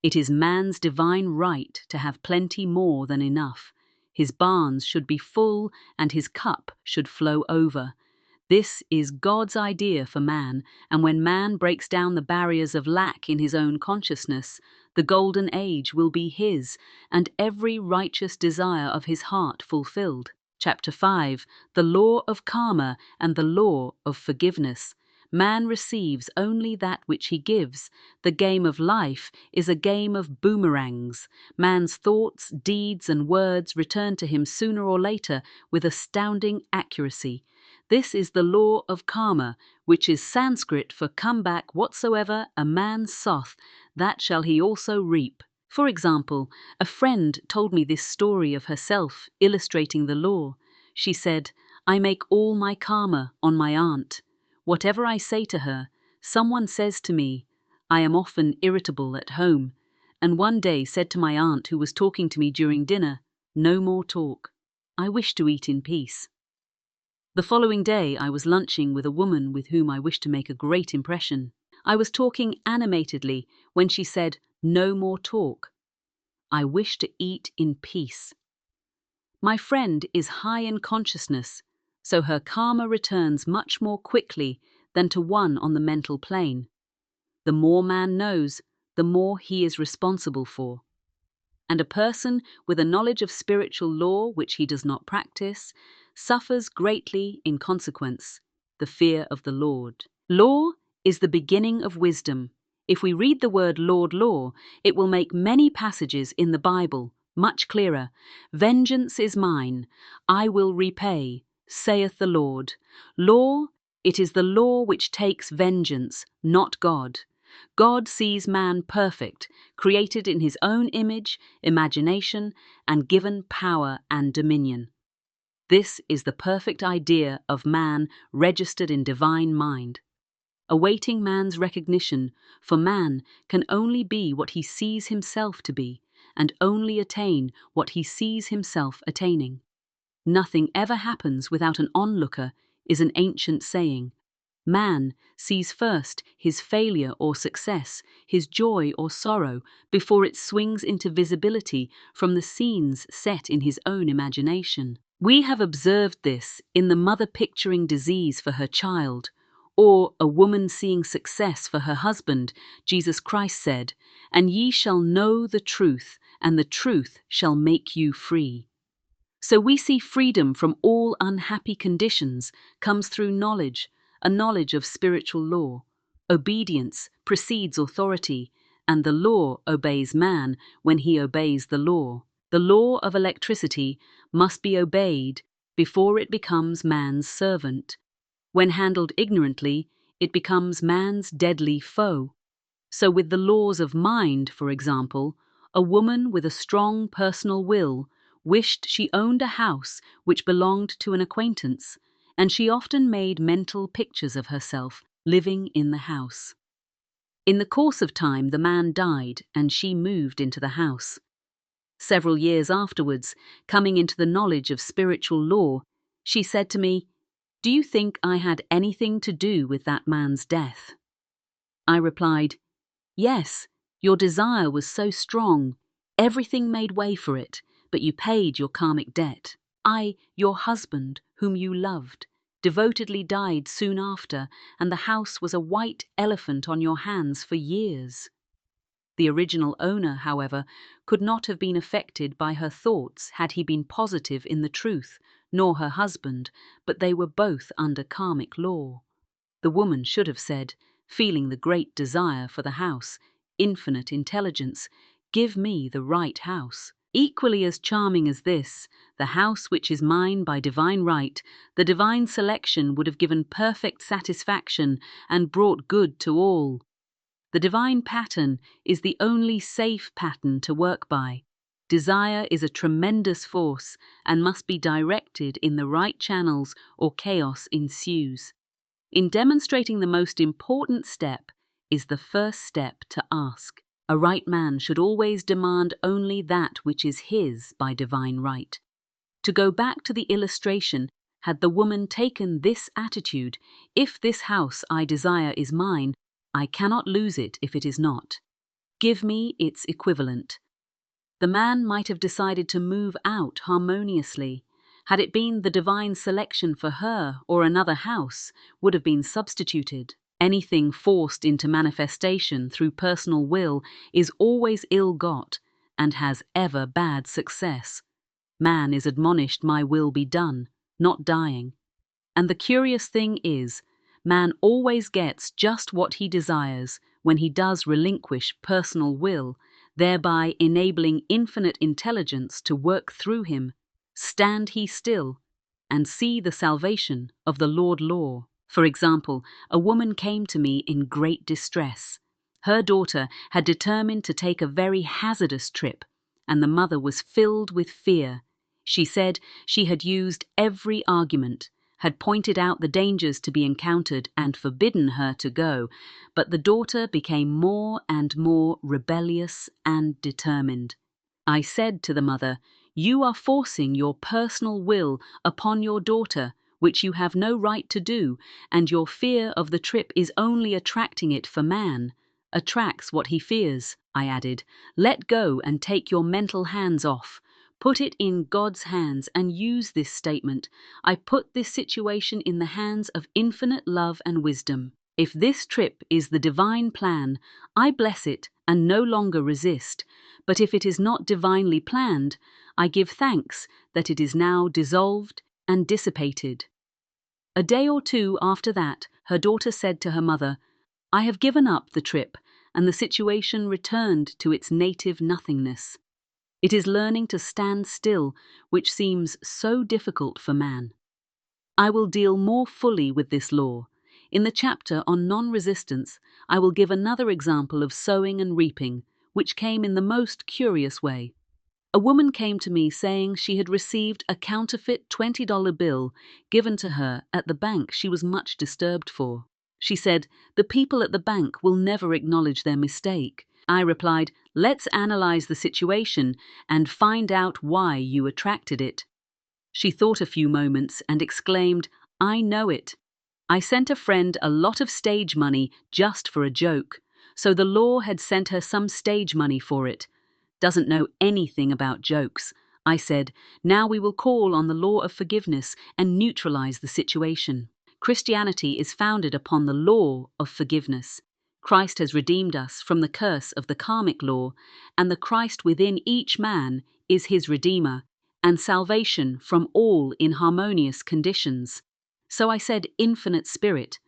It is man's divine right to have plenty more than enough. His barns should be full and his cup should flow over. This is God's idea for man, and when man breaks down the barriers of lack in his own consciousness, the golden age will be his, and every righteous desire of his heart fulfilled. Chapter 5, The Law of Karma and the Law of Forgiveness. Man receives only that which he gives. The game of life is a game of boomerangs. Man's thoughts, deeds, and words return to him sooner or later with astounding accuracy. This is the law of karma, which is Sanskrit for "come back whatsoever a man soth, that shall he also reap." For example, a friend told me this story of herself, illustrating the law. She said, "I make all my karma on my aunt. Whatever I say to her, someone says to me. I am often irritable at home, and one day said to my aunt, who was talking to me during dinner, 'No more talk. I wish to eat in peace.' The following day I was lunching with a woman with whom I wished to make a great impression. I was talking animatedly when she said, 'No more talk. I wish to eat in peace.' My friend is high in consciousness, so her karma returns much more quickly than to one on the mental plane. The more man knows, the more he is responsible for. And a person with a knowledge of spiritual law which he does not practice suffers greatly in consequence, the fear of the Lord. Law is the beginning of wisdom. If we read the word Lord law, it will make many passages in the Bible much clearer. "Vengeance is mine, I will repay, saith the Lord." Law, it is the law which takes vengeance, not God. God sees man perfect, created in his own image, imagination, and given power and dominion. This is the perfect idea of man registered in divine mind. Awaiting man's recognition, for man can only be what he sees himself to be, and only attain what he sees himself attaining. "Nothing ever happens without an onlooker" is an ancient saying. Man sees first his failure or success, his joy or sorrow, before it swings into visibility from the scenes set in his own imagination. We have observed this in the mother picturing disease for her child, Or a woman seeing success for her husband, Jesus Christ said, "And ye shall know the truth, and the truth shall make you free." So we see freedom from all unhappy conditions comes through knowledge, a knowledge of spiritual law. Obedience precedes authority, and the law obeys man when he obeys the law. The law of electricity must be obeyed before it becomes man's servant. When handled ignorantly, it becomes man's deadly foe. So with the laws of mind, for example, a woman with a strong personal will wished she owned a house which belonged to an acquaintance, and she often made mental pictures of herself living in the house. In the course of time, the man died, and she moved into the house. Several years afterwards, coming into the knowledge of spiritual law, she said to me, "Do you think I had anything to do with that man's death?" I replied, "Yes, your desire was so strong. Everything made way for it, but you paid your karmic debt. Your husband, whom you loved, devotedly died soon after, and the house was a white elephant on your hands for years." The original owner, however, could not have been affected by her thoughts had he been positive in the truth, nor her husband, but they were both under karmic law. The woman should have said, feeling the great desire for the house, "Infinite intelligence, give me the right house." Equally as charming as this, the house which is mine by divine right, the divine selection would have given perfect satisfaction and brought good to all. The divine pattern is the only safe pattern to work by. Desire is a tremendous force and must be directed in the right channels or chaos ensues. In demonstrating the most important step is the first step to ask. A right man should always demand only that which is his by divine right. To go back to the illustration, had the woman taken this attitude, "If this house I desire is mine, I cannot lose it if it is not. Give me its equivalent." The man might have decided to move out harmoniously. Had it been the divine selection for her or another house, would have been substituted. Anything forced into manifestation through personal will is always ill-got and has ever bad success. Man is admonished, "My will be done," not dying. And the curious thing is, man always gets just what he desires when he does relinquish personal will, thereby enabling infinite intelligence to work through him. Stand he still and see the salvation of the Lord Law. For example, a woman came to me in great distress. Her daughter had determined to take a very hazardous trip, and the mother was filled with fear. She said she had used every argument, had pointed out the dangers to be encountered and forbidden her to go, but the daughter became more and more rebellious and determined. I said to the mother, "You are forcing your personal will upon your daughter, which you have no right to do, and your fear of the trip is only attracting it for man. Attracts what he fears," I added. "Let go and take your mental hands off. Put it in God's hands and use this statement: I put this situation in the hands of infinite love and wisdom. If this trip is the divine plan, I bless it and no longer resist. But if it is not divinely planned, I give thanks that it is now dissolved and dissipated." A day or two after that, her daughter said to her mother, "I have given up the trip," and the situation returned to its native nothingness. It is learning to stand still, which seems so difficult for man. I will deal more fully with this law. In the chapter on non-resistance, I will give another example of sowing and reaping, which came in the most curious way. A woman came to me saying she had received a counterfeit $20 bill given to her at the bank she was much disturbed for. She said, "The people at the bank will never acknowledge their mistake." I replied, "Let's analyze the situation and find out why you attracted it." She thought a few moments and exclaimed, "I know it. I sent a friend a lot of stage money just for a joke, so the law had sent her some stage money for it. Doesn't know anything about jokes." I said, "Now we will call on the law of forgiveness and neutralize the situation." Christianity is founded upon the law of forgiveness. Christ has redeemed us from the curse of the karmic law, and the Christ within each man is his Redeemer, and salvation from all inharmonious conditions. So I said, Infinite Spirit,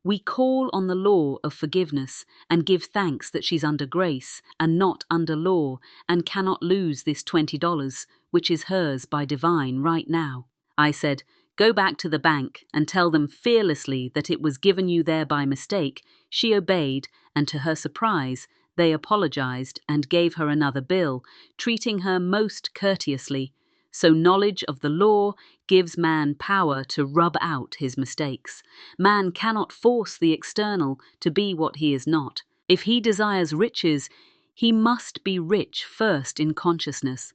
we call on the law of forgiveness and give thanks that she's under grace and not under law and cannot lose this $20, which is hers by divine right now. I said, go back to the bank and tell them fearlessly that it was given you there by mistake. She obeyed, and to her surprise, they apologized and gave her another bill, treating her most courteously. So knowledge of the law gives man power to rub out his mistakes. Man cannot force the external to be what he is not. If he desires riches, he must be rich first in consciousness.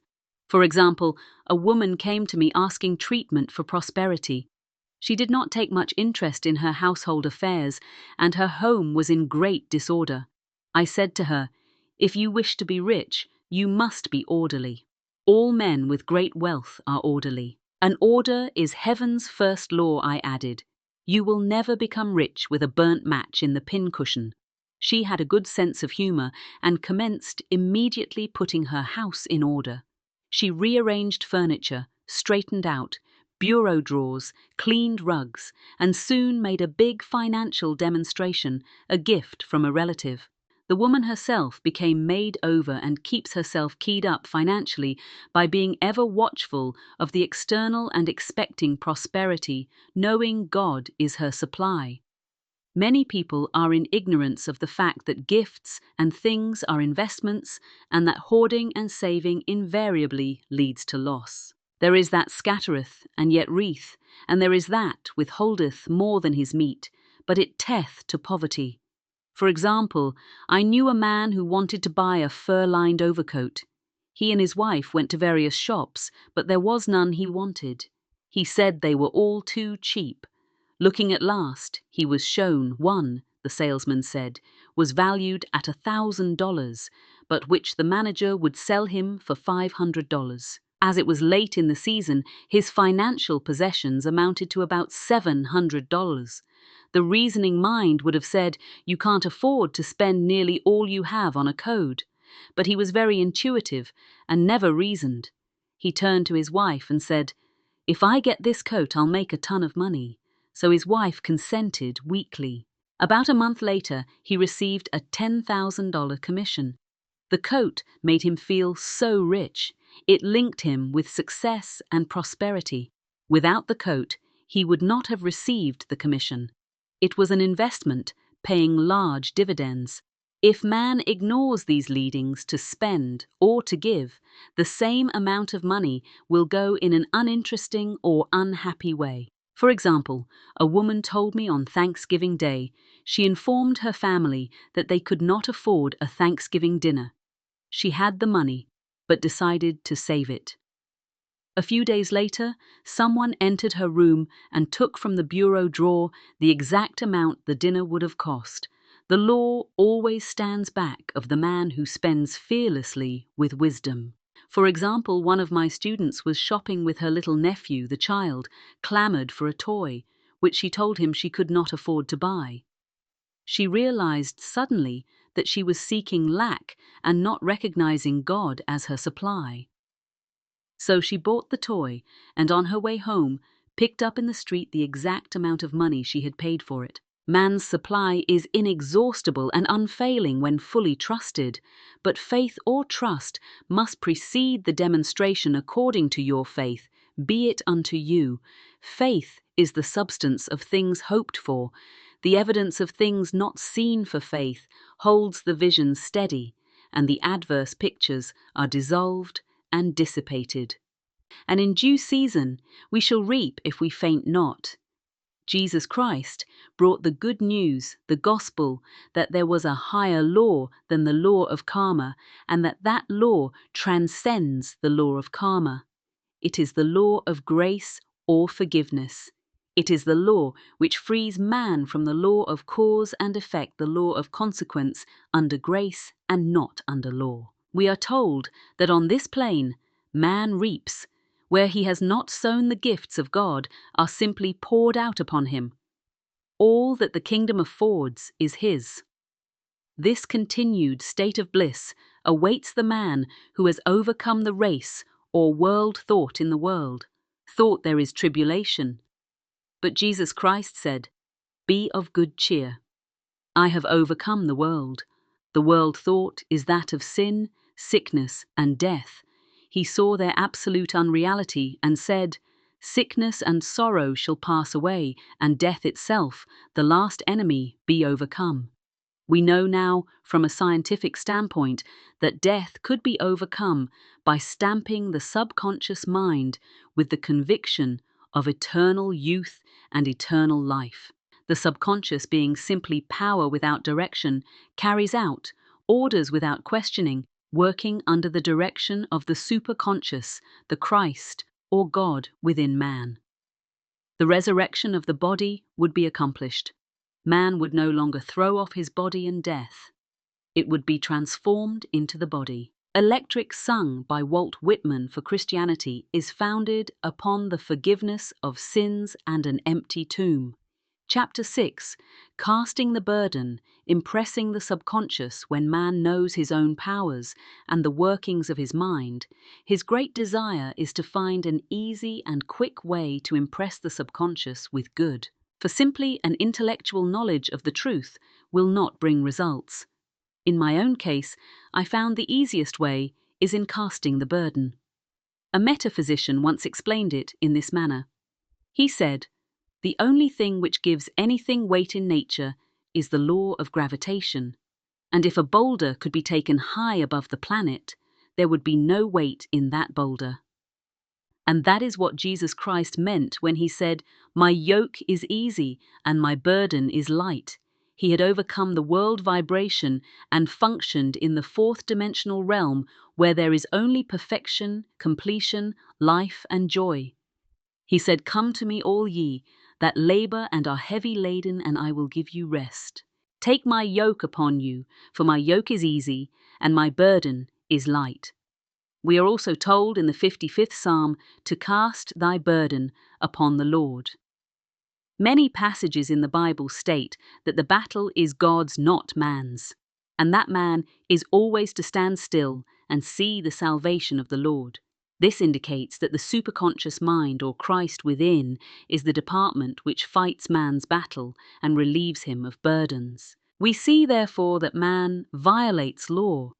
For example, a woman came to me asking treatment for prosperity. She did not take much interest in her household affairs, and her home was in great disorder. I said to her, if you wish to be rich, you must be orderly. All men with great wealth are orderly. An order is heaven's first law, I added. You will never become rich with a burnt match in the pincushion. She had a good sense of humor and commenced immediately putting her house in order. She rearranged furniture, straightened out, bureau drawers, cleaned rugs, and soon made a big financial demonstration, a gift from a relative. The woman herself became made over and keeps herself keyed up financially by being ever watchful of the external and expecting prosperity, knowing God is her supply. Many people are in ignorance of the fact that gifts and things are investments and that hoarding and saving invariably leads to loss. There is that scattereth and yet reeth, and there is that withholdeth more than his meat, but it teth to poverty. For example, I knew a man who wanted to buy a fur-lined overcoat. He and his wife went to various shops, but there was none he wanted. He said they were all too cheap. Looking at last, he was shown one, the salesman said, was valued at $1,000, but which the manager would sell him for $500. As it was late in the season, his financial possessions amounted to about $700. The reasoning mind would have said, you can't afford to spend nearly all you have on a code. But he was very intuitive and never reasoned. He turned to his wife and said, if I get this coat, I'll make a ton of money. So his wife consented weakly. About a month later, he received a $10,000 commission. The coat made him feel so rich. It linked him with success and prosperity. Without the coat, he would not have received the commission. It was an investment, paying large dividends. If man ignores these leadings to spend or to give, the same amount of money will go in an uninteresting or unhappy way. For example, a woman told me on Thanksgiving Day she informed her family that they could not afford a Thanksgiving dinner. She had the money, but decided to save it. A few days later, someone entered her room and took from the bureau drawer the exact amount the dinner would have cost. The law always stands back of the man who spends fearlessly with wisdom. For example, one of my students was shopping with her little nephew. The child clamored for a toy, which she told him she could not afford to buy. She realized suddenly that she was seeking lack and not recognizing God as her supply. So she bought the toy, and on her way home, picked up in the street the exact amount of money she had paid for it. Man's supply is inexhaustible and unfailing when fully trusted, but faith or trust must precede the demonstration according to your faith, be it unto you. Faith is the substance of things hoped for. The evidence of things not seen for faith holds the vision steady, and the adverse pictures are dissolved and dissipated. And in due season we shall reap if we faint not. Jesus Christ brought the good news, the gospel, that there was a higher law than the law of karma, and that law transcends the law of karma. It is the law of grace or forgiveness. It is the law which frees man from the law of cause and effect, the law of consequence, under grace and not under law. We are told that on this plane, man reaps. Where he has not sown, the gifts of God are simply poured out upon him. All that the kingdom affords is his. This continued state of bliss awaits the man who has overcome the race or world thought in the world, thought there is tribulation. But Jesus Christ said, "Be of good cheer. I have overcome the world." The world thought is that of sin, sickness, and death. He saw their absolute unreality and said, "Sickness and sorrow shall pass away, and death itself, the last enemy, be overcome." We know now, from a scientific standpoint, that death could be overcome by stamping the subconscious mind with the conviction of eternal youth and eternal life. The subconscious, being simply power without direction, carries out, orders without questioning, working under the direction of the superconscious, the Christ, or God within man. The resurrection of the body would be accomplished. Man would no longer throw off his body in death. It would be transformed into the body. Electric, sung by Walt Whitman for Christianity, is founded upon the forgiveness of sins and an empty tomb. Chapter 6, Casting the Burden, impressing the subconscious when man knows his own powers and the workings of his mind. His great desire is to find an easy and quick way to impress the subconscious with good. For simply an intellectual knowledge of the truth will not bring results. In my own case, I found the easiest way is in casting the burden. A metaphysician once explained it in this manner. He said, "The only thing which gives anything weight in nature is the law of gravitation, and if a boulder could be taken high above the planet, there would be no weight in that boulder." And that is what Jesus Christ meant when he said, "My yoke is easy and my burden is light." He had overcome the world vibration and functioned in the fourth dimensional realm where there is only perfection, completion, life, and joy. He said, "Come to me, all ye that labor and are heavy laden, and I will give you rest. Take my yoke upon you, for my yoke is easy and my burden is light." We are also told in the 55th Psalm to cast thy burden upon the Lord. Many passages in the Bible state that the battle is God's, not man's, and that man is always to stand still and see the salvation of the Lord. This indicates that the superconscious mind, or Christ within, is the department which fights man's battle and relieves him of burdens. We see, therefore, that man violates law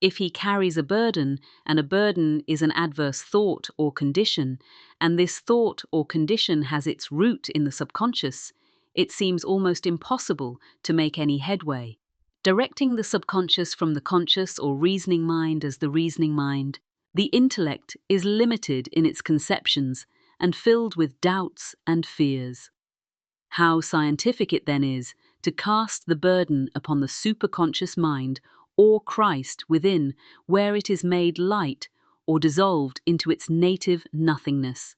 if he carries a burden, and a burden is an adverse thought or condition, and this thought or condition has its root in the subconscious. It seems almost impossible to make any headway. Directing the subconscious from the conscious or reasoning mind as the reasoning mind, the intellect is limited in its conceptions and filled with doubts and fears. How scientific it then is to cast the burden upon the superconscious mind or Christ within, where it is made light or dissolved into its native nothingness.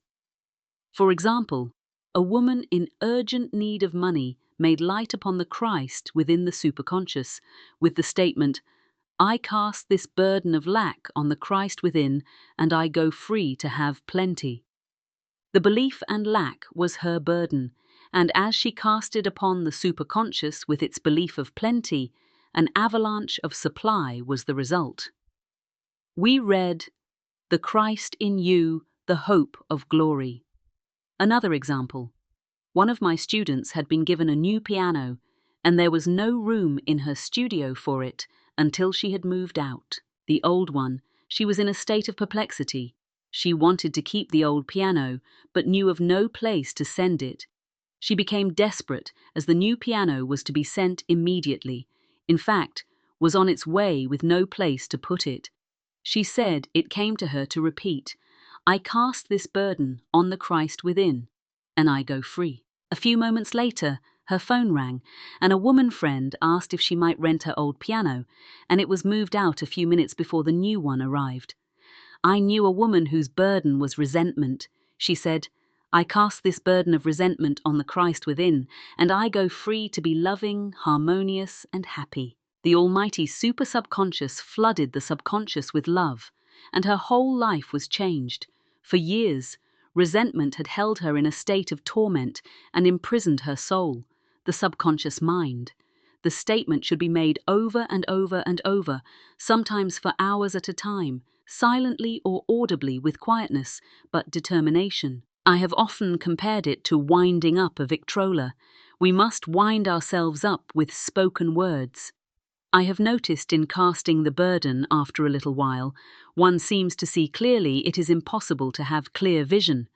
For example, a woman in urgent need of money made light upon the Christ within the superconscious with the statement, "I cast this burden of lack on the Christ within, and I go free to have plenty." The belief and lack was her burden, and as she cast it upon the superconscious with its belief of plenty, an avalanche of supply was the result. We read, "The Christ in you, the hope of glory." Another example. One of my students had been given a new piano, and there was no room in her studio for it until she had moved out. The old one, she was in a state of perplexity. She wanted to keep the old piano, but knew of no place to send it. She became desperate as the new piano was to be sent immediately. In fact, was on its way with no place to put it. She said it came to her to repeat, "I cast this burden on the Christ within, and I go free." A few moments later, her phone rang, and a woman friend asked if she might rent her old piano, and it was moved out a few minutes before the new one arrived. I knew a woman whose burden was resentment. She said, "I cast this burden of resentment on the Christ within, and I go free to be loving, harmonious, and happy." The almighty super subconscious flooded the subconscious with love, and her whole life was changed. For years, resentment had held her in a state of torment and imprisoned her soul. the subconscious mind. The statement should be made over and over and over, sometimes for hours at a time, silently or audibly with quietness, but determination. I have often compared it to winding up a Victrola. We must wind ourselves up with spoken words. I have noticed in casting the burden after a little while, one seems to see clearly it is impossible to have clear vision.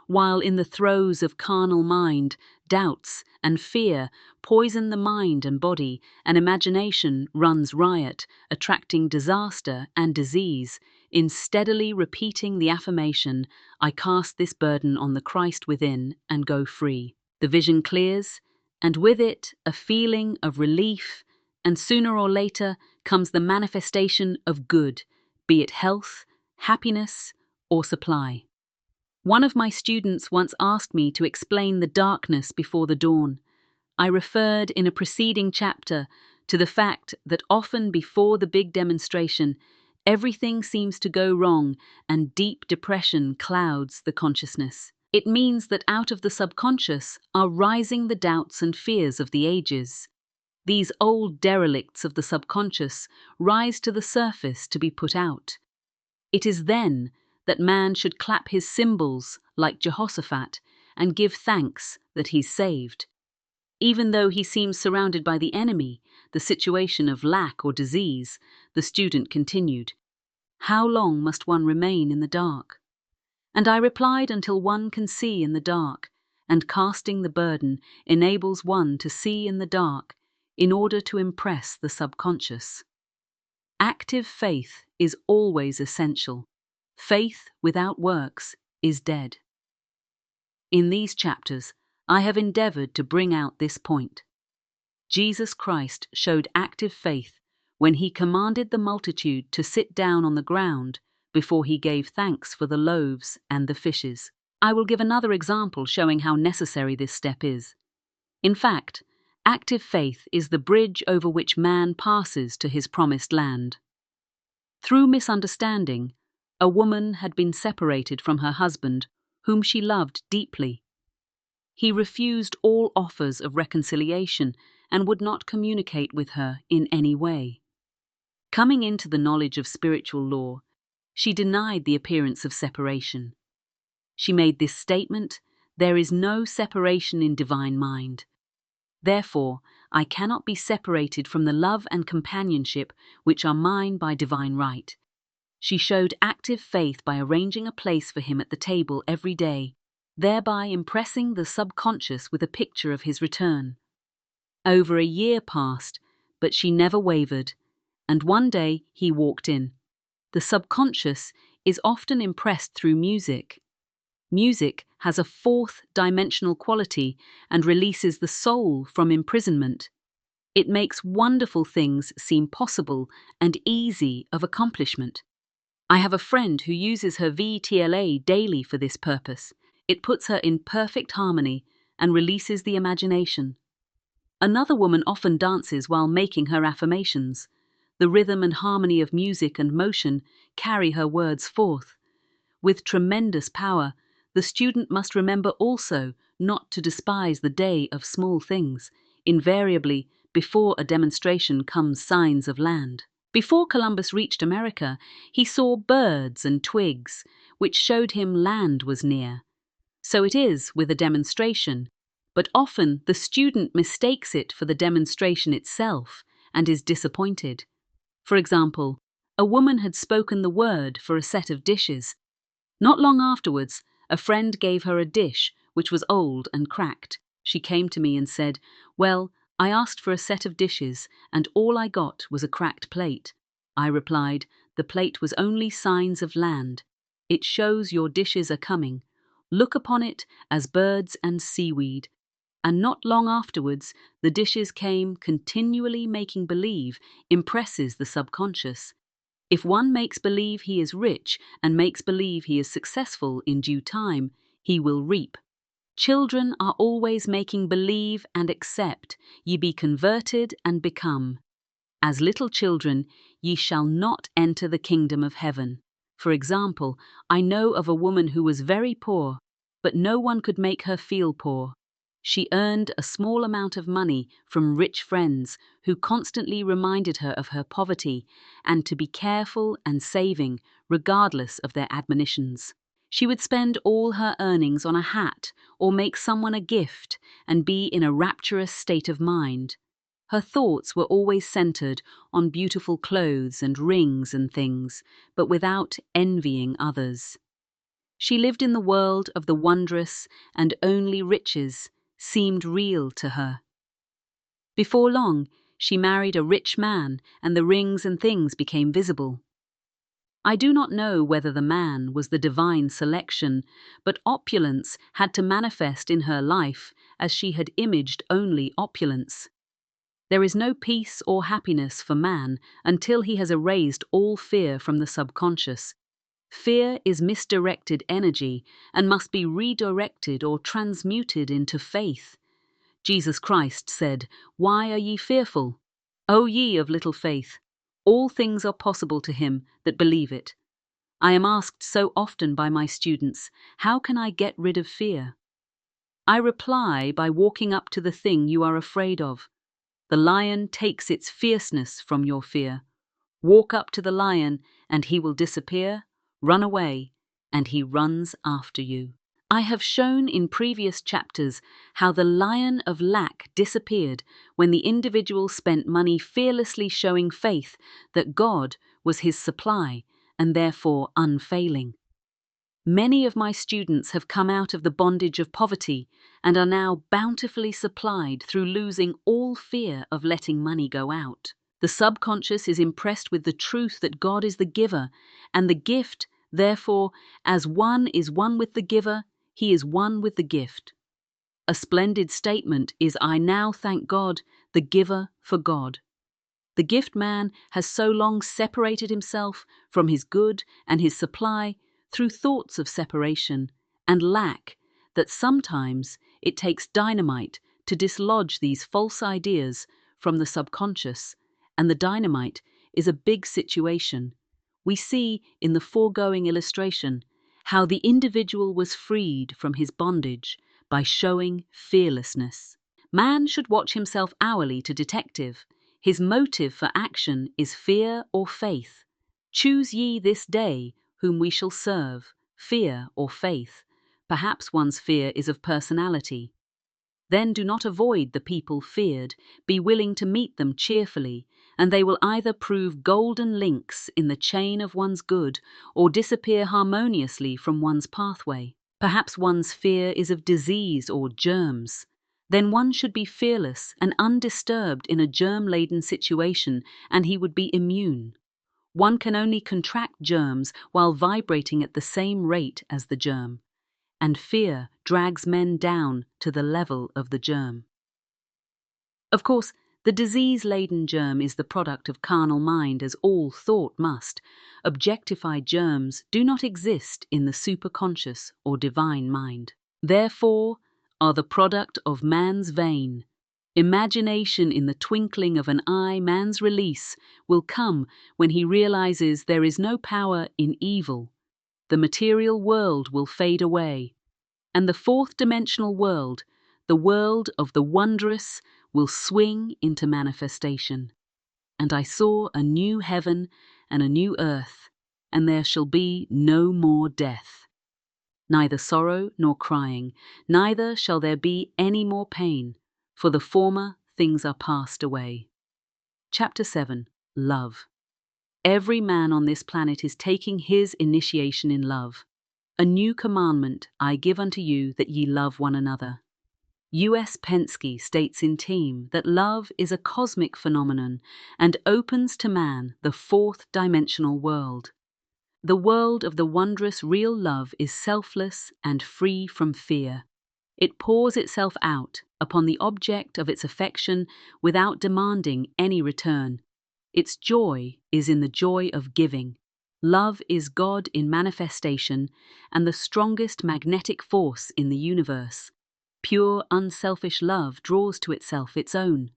While in the throes of carnal mind, doubts and fear poison the mind and body, and imagination runs riot, attracting disaster and disease. In steadily repeating the affirmation, I cast this burden on the Christ within and go free. The vision clears, and with it a feeling of relief, and sooner or later comes the manifestation of good, be it health, happiness, or supply. One of my students once asked me to explain the darkness before the dawn. I referred in a preceding chapter to the fact that often before the big demonstration, everything seems to go wrong and deep depression clouds the consciousness. It means that out of the subconscious are rising the doubts and fears of the ages. These old derelicts of the subconscious rise to the surface to be put out. It is then that man should clap his cymbals like Jehoshaphat and give thanks that he's saved. Even though he seems surrounded by the enemy, the situation of lack or disease, the student continued, "How long must one remain in the dark?" And I replied, until one can see in the dark, and casting the burden enables one to see in the dark in order to impress the subconscious. Active faith is always essential. Faith without works is dead. In these chapters, I have endeavored to bring out this point. Jesus Christ showed active faith when he commanded the multitude to sit down on the ground before he gave thanks for the loaves and the fishes. I will give another example showing how necessary this step is. In fact, active faith is the bridge over which man passes to his promised land. Through misunderstanding, a woman had been separated from her husband, whom she loved deeply. He refused all offers of reconciliation and would not communicate with her in any way. Coming into the knowledge of spiritual law, she denied the appearance of separation. She made this statement, "There is no separation in divine mind. Therefore, I cannot be separated from the love and companionship which are mine by divine right." She showed active faith by arranging a place for him at the table every day, thereby impressing the subconscious with a picture of his return. Over a year passed, but she never wavered, and one day he walked in. The subconscious is often impressed through music. Music has a fourth-dimensional quality and releases the soul from imprisonment. It makes wonderful things seem possible and easy of accomplishment. I have a friend who uses her VTLA daily for this purpose. It puts her in perfect harmony and releases the imagination. Another woman often dances while making her affirmations. The rhythm and harmony of music and motion carry her words forth. With tremendous power, the student must remember also not to despise the day of small things. Invariably, before a demonstration comes signs of land. Before Columbus reached America, he saw birds and twigs, which showed him land was near. So it is with a demonstration, but often the student mistakes it for the demonstration itself and is disappointed. For example, a woman had spoken the word for a set of dishes. Not long afterwards, a friend gave her a dish which was old and cracked. She came to me and said, "Well, I asked for a set of dishes, and all I got was a cracked plate." I replied, "The plate was only signs of land. It shows your dishes are coming. Look upon it as birds and seaweed." And not long afterwards, the dishes came. Continually making believe impresses the subconscious. If one makes believe he is rich and makes believe he is successful in due time, he will reap. Children are always making believe and accept, ye be converted and become. As little children, ye shall not enter the kingdom of heaven. For example, I know of a woman who was very poor, but no one could make her feel poor. She earned a small amount of money from rich friends who constantly reminded her of her poverty and to be careful and saving regardless of their admonitions. She would spend all her earnings on a hat or make someone a gift and be in a rapturous state of mind. Her thoughts were always centered on beautiful clothes and rings and things, but without envying others. She lived in the world of the wondrous, and only riches seemed real to her. Before long, she married a rich man, and the rings and things became visible. I do not know whether the man was the divine selection, but opulence had to manifest in her life as she had imaged only opulence. There is no peace or happiness for man until he has erased all fear from the subconscious. Fear is misdirected energy and must be redirected or transmuted into faith. Jesus Christ said, "Why are ye fearful? O ye of little faith! All things are possible to him that believe it." I am asked so often by my students, how can I get rid of fear? I reply by walking up to the thing you are afraid of. The lion takes its fierceness from your fear. Walk up to the lion and he will disappear, run away, and he runs after you. I have shown in previous chapters how the lion of lack disappeared when the individual spent money fearlessly showing faith that God was his supply and therefore unfailing. Many of my students have come out of the bondage of poverty and are now bountifully supplied through losing all fear of letting money go out. The subconscious is impressed with the truth that God is the giver, and the gift, therefore, as one is one with the giver, he is one with the gift. A splendid statement is, "I now thank God, the giver, for God." The gift man has so long separated himself from his good and his supply through thoughts of separation and lack that sometimes it takes dynamite to dislodge these false ideas from the subconscious, and the dynamite is a big situation. We see in the foregoing illustration how the individual was freed from his bondage by showing fearlessness. Man should watch himself hourly to detective. His motive for action is fear or faith. Choose ye this day whom we shall serve, fear or faith. Perhaps one's fear is of personality. Then do not avoid the people feared, be willing to meet them cheerfully, and they will either prove golden links in the chain of one's good or disappear harmoniously from one's pathway. Perhaps one's fear is of disease or germs. Then one should be fearless and undisturbed in a germ-laden situation, and he would be immune. One can only contract germs while vibrating at the same rate as the germ, and fear drags men down to the level of the germ. Of course, the disease-laden germ is the product of carnal mind, as all thought must. Objectified germs do not exist in the superconscious or divine mind. Therefore, are the product of man's vein. Imagination in the twinkling of an eye, man's release will come when he realizes there is no power in evil. The material world will fade away, and the fourth dimensional world, the world of the wondrous, will swing into manifestation. And I saw a new heaven and a new earth, and there shall be no more death. Neither sorrow nor crying, neither shall there be any more pain, for the former things are passed away. Chapter 7. Love. Every man on this planet is taking his initiation in love. A new commandment I give unto you, that ye love one another. U.S. Penske states in Team that love is a cosmic phenomenon and opens to man the fourth dimensional world. The world of the wondrous real love is selfless and free from fear. It pours itself out upon the object of its affection without demanding any return. Its joy is in the joy of giving. Love is God in manifestation and the strongest magnetic force in the universe. Pure, unselfish love draws to itself its own.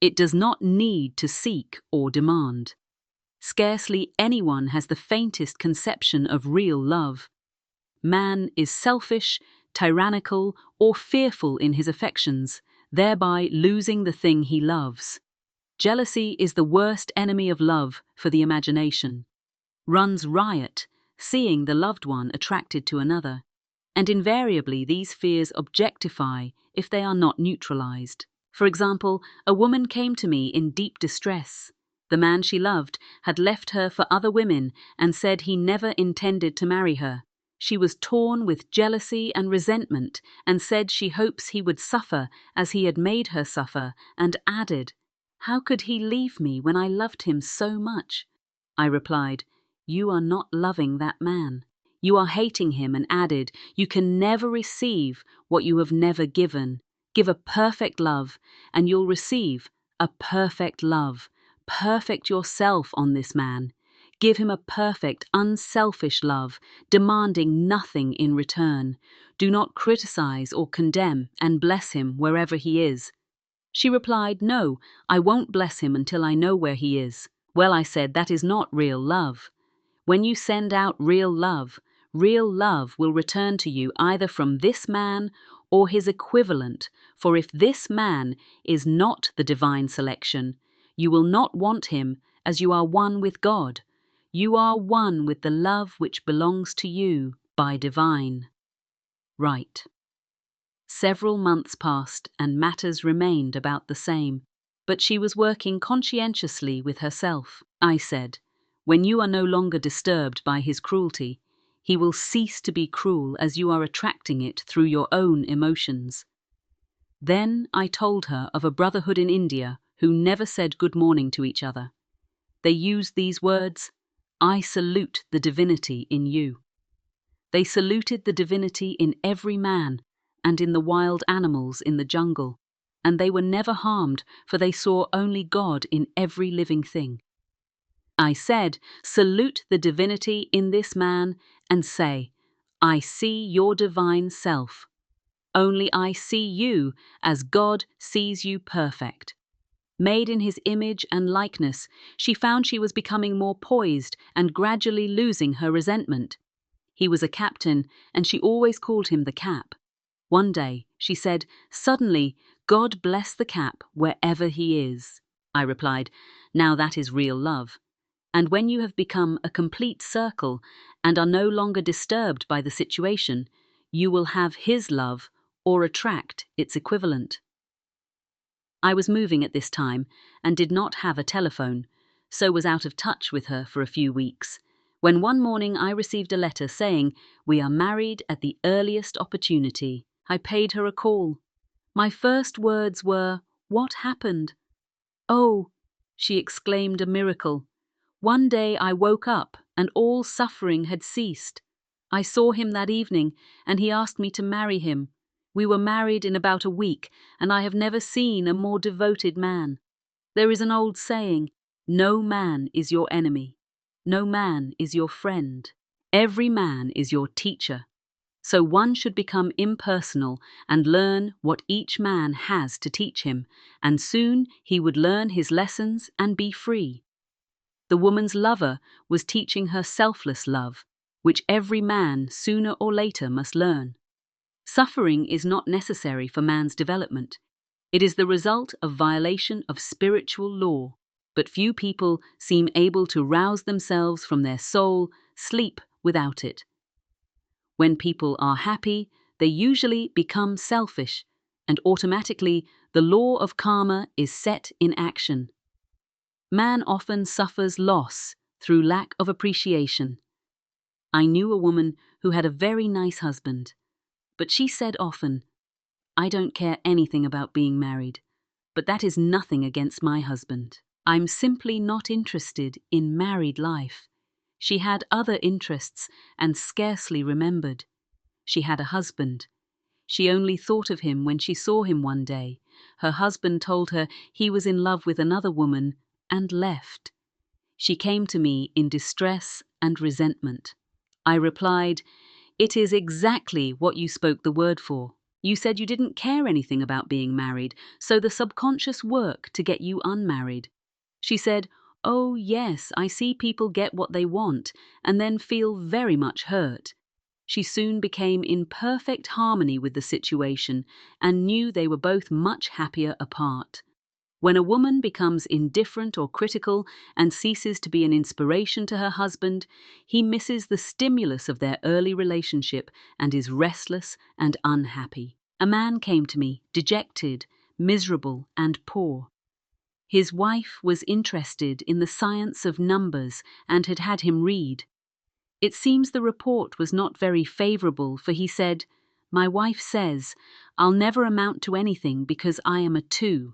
It does not need to seek or demand. Scarcely anyone has the faintest conception of real love. Man is selfish, tyrannical, or fearful in his affections, thereby losing the thing he loves. Jealousy is the worst enemy of love for the imagination. Runs riot, seeing the loved one attracted to another, and invariably these fears objectify if they are not neutralized. For example, a woman came to me in deep distress. The man she loved had left her for other women and said he never intended to marry her. She was torn with jealousy and resentment and said she hopes he would suffer as he had made her suffer, and added, "How could he leave me when I loved him so much?" I replied, "You are not loving that man. You are hating him," and added, "You can never receive what you have never given. Give a perfect love, and you'll receive a perfect love. Perfect yourself on this man. Give him a perfect, unselfish love, demanding nothing in return. Do not criticize or condemn, and bless him wherever he is." She replied, "No, I won't bless him until I know where he is." Well, I said, that is not real love. When you send out real love will return to you either from this man or his equivalent, for if this man is not the divine selection, you will not want him, as you are one with God. You are one with the love which belongs to you by divine right. Several months passed and matters remained about the same, but she was working conscientiously with herself. I said, "When you are no longer disturbed by his cruelty, he will cease to be cruel as you are attracting it through your own emotions." Then I told her of a brotherhood in India who never said good morning to each other. They used these words, "I salute the divinity in you." They saluted the divinity in every man and in the wild animals in the jungle, and they were never harmed, for they saw only God in every living thing. I said, "Salute the divinity in this man and say, 'I see your divine self. Only I see you as God sees you perfect.'" Made in his image and likeness, she found she was becoming more poised and gradually losing her resentment. He was a captain, and she always called him the Cap. One day, she said, "Suddenly, God bless the Cap wherever he is." I replied, "Now that is real love. And when you have become a complete circle and are no longer disturbed by the situation, you will have his love or attract its equivalent." I was moving at this time and did not have a telephone, so was out of touch with her for a few weeks, when one morning I received a letter saying, "We are married at the earliest opportunity." I paid her a call. My first words were, "What happened?" "Oh," she exclaimed, "a miracle. One day I woke up and all suffering had ceased. I saw him that evening and he asked me to marry him. We were married in about a week, and I have never seen a more devoted man. There is an old saying, 'No man is your enemy. No man is your friend. Every man is your teacher.' So one should become impersonal and learn what each man has to teach him, and soon he would learn his lessons and be free." The woman's lover was teaching her selfless love, which every man sooner or later must learn. Suffering is not necessary for man's development. It is the result of violation of spiritual law, but few people seem able to rouse themselves from their soul sleep without it. When people are happy, they usually become selfish, and automatically the law of karma is set in action. Man often suffers loss through lack of appreciation. I knew a woman who had a very nice husband, but she said often, "I don't care anything about being married, but that is nothing against my husband. I'm simply not interested in married life." She had other interests and scarcely remembered. She had a husband. She only thought of him when she saw him one day. Her husband told her he was in love with another woman and left. She came to me in distress and resentment. I replied, "It is exactly what you spoke the word for. You said you didn't care anything about being married, so the subconscious work to get you unmarried." She said, "Oh yes, I see people get what they want and then feel very much hurt." She soon became in perfect harmony with the situation and knew they were both much happier apart. When a woman becomes indifferent or critical and ceases to be an inspiration to her husband, he misses the stimulus of their early relationship and is restless and unhappy. A man came to me, dejected, miserable, and poor. His wife was interested in the science of numbers and had had him read. It seems the report was not very favorable, for he said, "My wife says, I'll never amount to anything because I am a 2.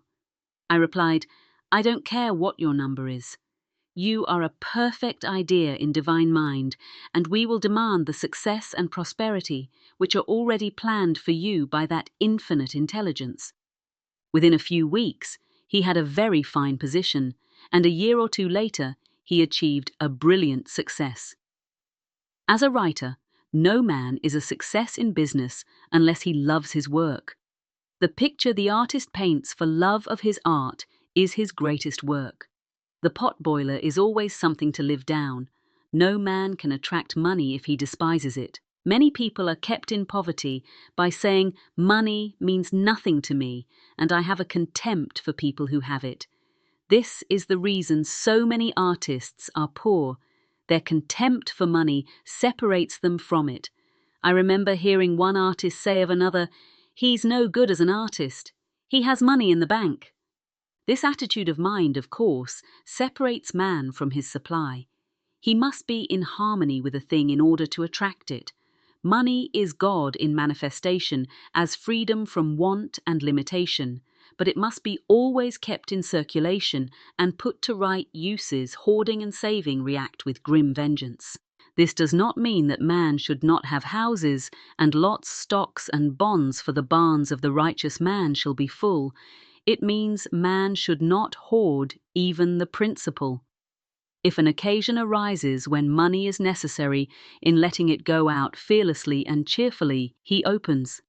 I replied, "I don't care what your number is. You are a perfect idea in divine mind, and we will demand the success and prosperity which are already planned for you by that infinite intelligence." Within a few weeks, he had a very fine position, and a year or two later, he achieved a brilliant success. As a writer, no man is a success in business unless he loves his work. The picture the artist paints for love of his art is his greatest work. The potboiler is always something to live down. No man can attract money if he despises it. Many people are kept in poverty by saying, "Money means nothing to me, and I have a contempt for people who have it." This is the reason so many artists are poor. Their contempt for money separates them from it. I remember hearing one artist say of another, "He's no good as an artist. He has money in the bank." This attitude of mind, of course, separates man from his supply. He must be in harmony with a thing in order to attract it. Money is God in manifestation as freedom from want and limitation, but it must be always kept in circulation and put to right uses. Hoarding and saving react with grim vengeance. This does not mean that man should not have houses and lots, stocks, and bonds, for the barns of the righteous man shall be full. It means man should not hoard even the principal. If an occasion arises when money is necessary, in letting it go out fearlessly and cheerfully, he opens.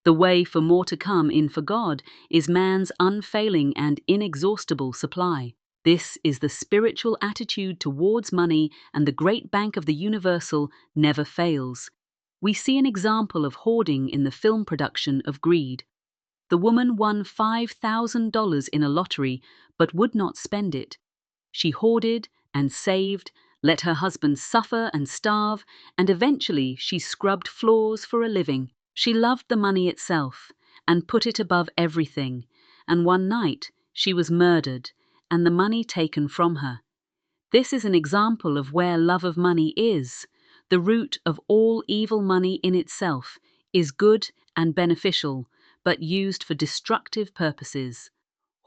The way for more to come in for God is man's unfailing and inexhaustible supply. This is the spiritual attitude towards money, and the great bank of the universal never fails. We see an example of hoarding in the film production of Greed. The woman won $5,000 in a lottery, but would not spend it. She hoarded and saved, let her husband suffer and starve, and eventually she scrubbed floors for a living. She loved the money itself and put it above everything, and one night she was murdered and the money taken from her. This is an example of where love of money is. The root of all evil. Money in itself is good and beneficial, but used for destructive purposes.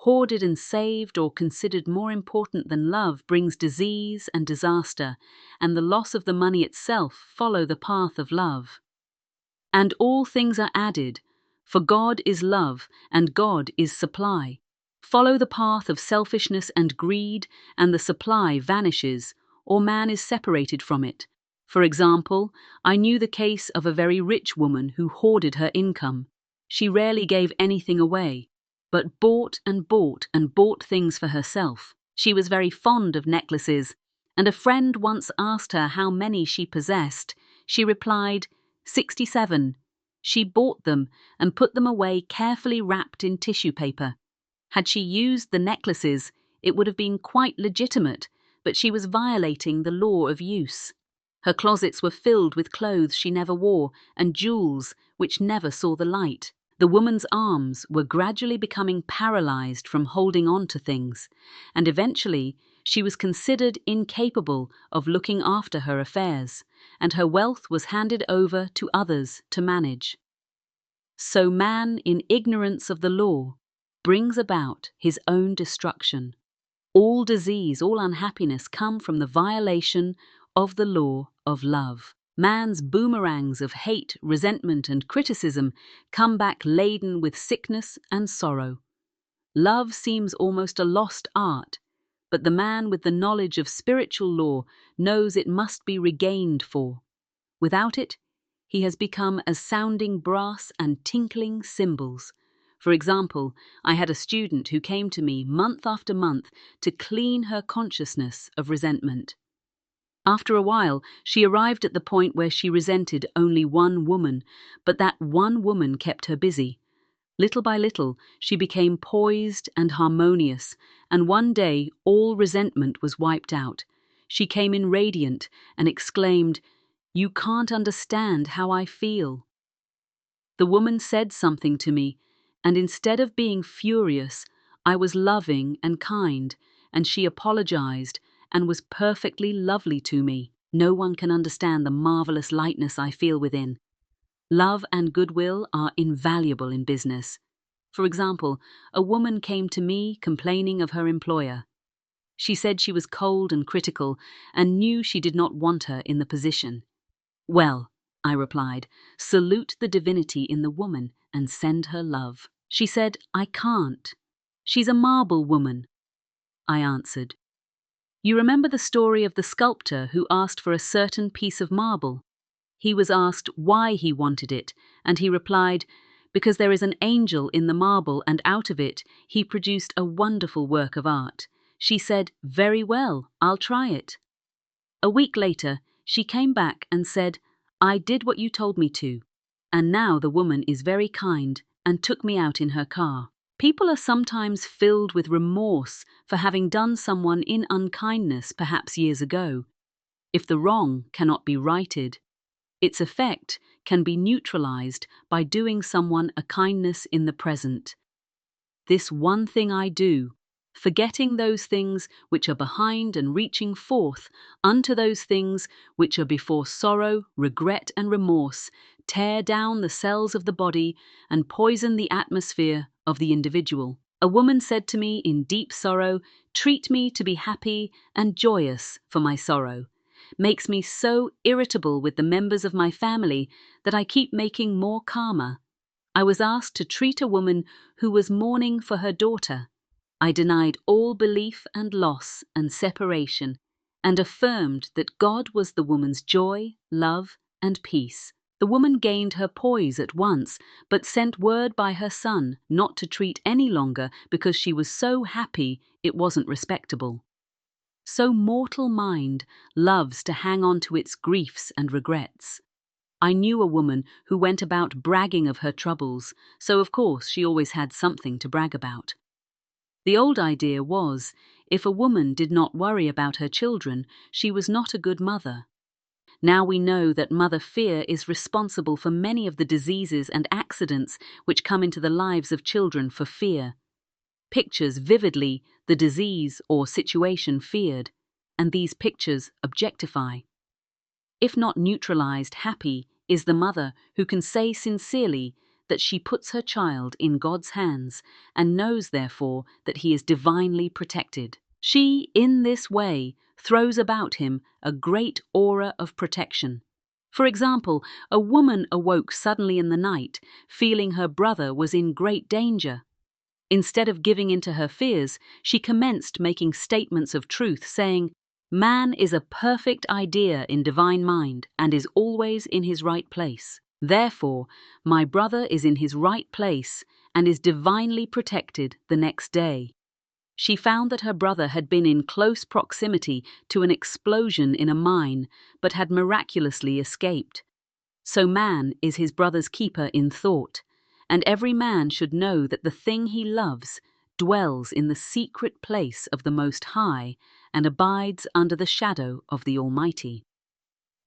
Hoarded and saved, or considered more important than love, brings disease and disaster, and the loss of the money itself follow the path of love. And all things are added, for God is love, and God is supply. Follow the path of selfishness and greed, and the supply vanishes, or man is separated from it. For example, I knew the case of a very rich woman who hoarded her income. She rarely gave anything away, but bought and bought and bought things for herself. She was very fond of necklaces, and a friend once asked her how many she possessed. She replied, 67. She bought them and put them away carefully wrapped in tissue paper. Had she used the necklaces, it would have been quite legitimate, but she was violating the law of use. Her closets were filled with clothes she never wore and jewels which never saw the light. The woman's arms were gradually becoming paralyzed from holding on to things, and eventually she was considered incapable of looking after her affairs, and her wealth was handed over to others to manage. So man, in ignorance of the law, brings about his own destruction. All disease, all unhappiness come from the violation of the law of love. Man's boomerangs of hate, resentment, and criticism come back laden with sickness and sorrow. Love seems almost a lost art, but the man with the knowledge of spiritual law knows it must be regained, for without it, he has become as sounding brass and tinkling cymbals. For example, I had a student who came to me month after month to clean her consciousness of resentment. After a while, she arrived at the point where she resented only one woman, but that one woman kept her busy. Little by little, she became poised and harmonious, and one day all resentment was wiped out. She came in radiant and exclaimed, "You can't understand how I feel." The woman said something to me, and instead of being furious, I was loving and kind, and she apologized and was perfectly lovely to me. No one can understand the marvelous lightness I feel within. Love and goodwill are invaluable in business. For example, a woman came to me complaining of her employer. She said she was cold and critical and knew she did not want her in the position. "Well," I replied, "salute the divinity in the woman and send her love." She said, "I can't. She's a marble woman." I answered, "You remember the story of the sculptor who asked for a certain piece of marble? He was asked why he wanted it, and he replied, 'Because there is an angel in the marble, and out of it he produced a wonderful work of art.' She said, 'Very well, I'll try it.' A week later, she came back and said, 'I did what you told me to.' And now the woman is very kind and took me out in her car. People are sometimes filled with remorse for having done someone in unkindness perhaps years ago. If the wrong cannot be righted, its effect can be neutralized by doing someone a kindness in the present. This one thing I do, forgetting those things which are behind and reaching forth unto those things which are before sorrow, regret, and remorse, tear down the cells of the body and poison the atmosphere of the individual. A woman said to me in deep sorrow, "Treat me to be happy and joyous for my sorrow. Makes me so irritable with the members of my family that I keep making more karma." I was asked to treat a woman who was mourning for her daughter. I denied all belief and loss and separation, and affirmed that God was the woman's joy, love, and peace. The woman gained her poise at once, but sent word by her son not to treat any longer because she was so happy it wasn't respectable. So mortal mind loves to hang on to its griefs and regrets. I knew a woman who went about bragging of her troubles, so of course she always had something to brag about. The old idea was, if a woman did not worry about her children, she was not a good mother. Now we know that mother fear is responsible for many of the diseases and accidents which come into the lives of children for fear. Pictures vividly the disease or situation feared, and these pictures objectify. If not neutralized, happy is the mother who can say sincerely that she puts her child in God's hands and knows therefore that he is divinely protected. She, in this way, throws about him a great aura of protection. For example, a woman awoke suddenly in the night, feeling her brother was in great danger. Instead of giving in to her fears, she commenced making statements of truth, saying, "Man is a perfect idea in divine mind and is always in his right place. Therefore, my brother is in his right place and is divinely protected the next day." She found that her brother had been in close proximity to an explosion in a mine, but had miraculously escaped. So man is his brother's keeper in thought, and every man should know that the thing he loves dwells in the secret place of the Most High and abides under the shadow of the Almighty.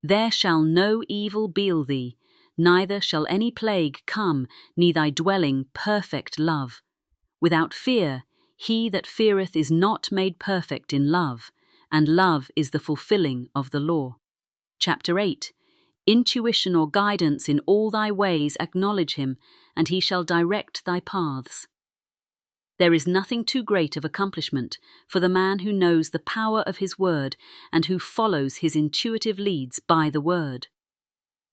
There shall no evil beal thee, neither shall any plague come near thy dwelling, perfect love. Without fear, he that feareth is not made perfect in love, and love is the fulfilling of the law. Chapter 8. Intuition or guidance in all thy ways acknowledge him, and he shall direct thy paths. There is nothing too great of accomplishment for the man who knows the power of his word and who follows his intuitive leads by the word.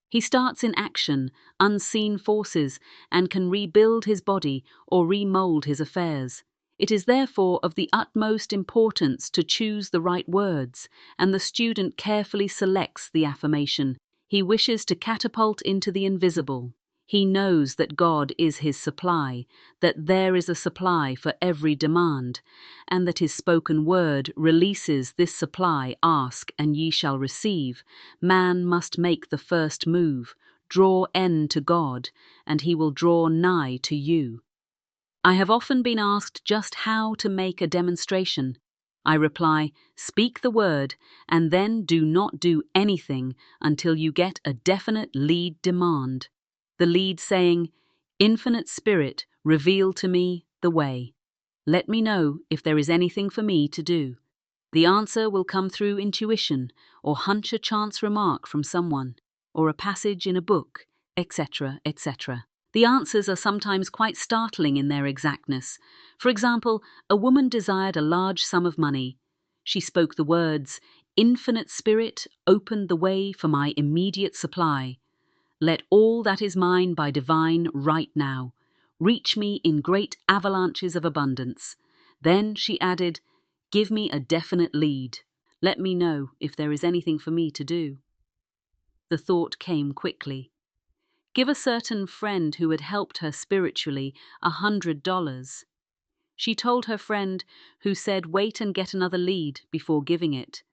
He starts in action, unseen forces, and can rebuild his body or remold his affairs. It is therefore of the utmost importance to choose the right words, and the student carefully selects the affirmation. He wishes to catapult into the invisible. He knows that God is his supply, that there is a supply for every demand, and that his spoken word releases this supply. Ask, and ye shall receive. Man must make the first move. Draw n to God, and he will draw nigh to you. I have often been asked just how to make a demonstration. I reply, speak the word, and then do not do anything until you get a definite lead demand. The lead saying, Infinite Spirit, reveal to me the way. Let me know if there is anything for me to do. The answer will come through intuition, or hunch a chance remark from someone, or a passage in a book, etc., etc. The answers are sometimes quite startling in their exactness. For example, a woman desired a large sum of money. She spoke the words, Infinite Spirit, open the way for my immediate supply. Let all that is mine by divine right now reach me in great avalanches of abundance. Then she added, give me a definite lead. Let me know if there is anything for me to do. The thought came quickly. Give a certain friend who had helped her spiritually $100. She told her friend, who said wait and get another lead before giving it.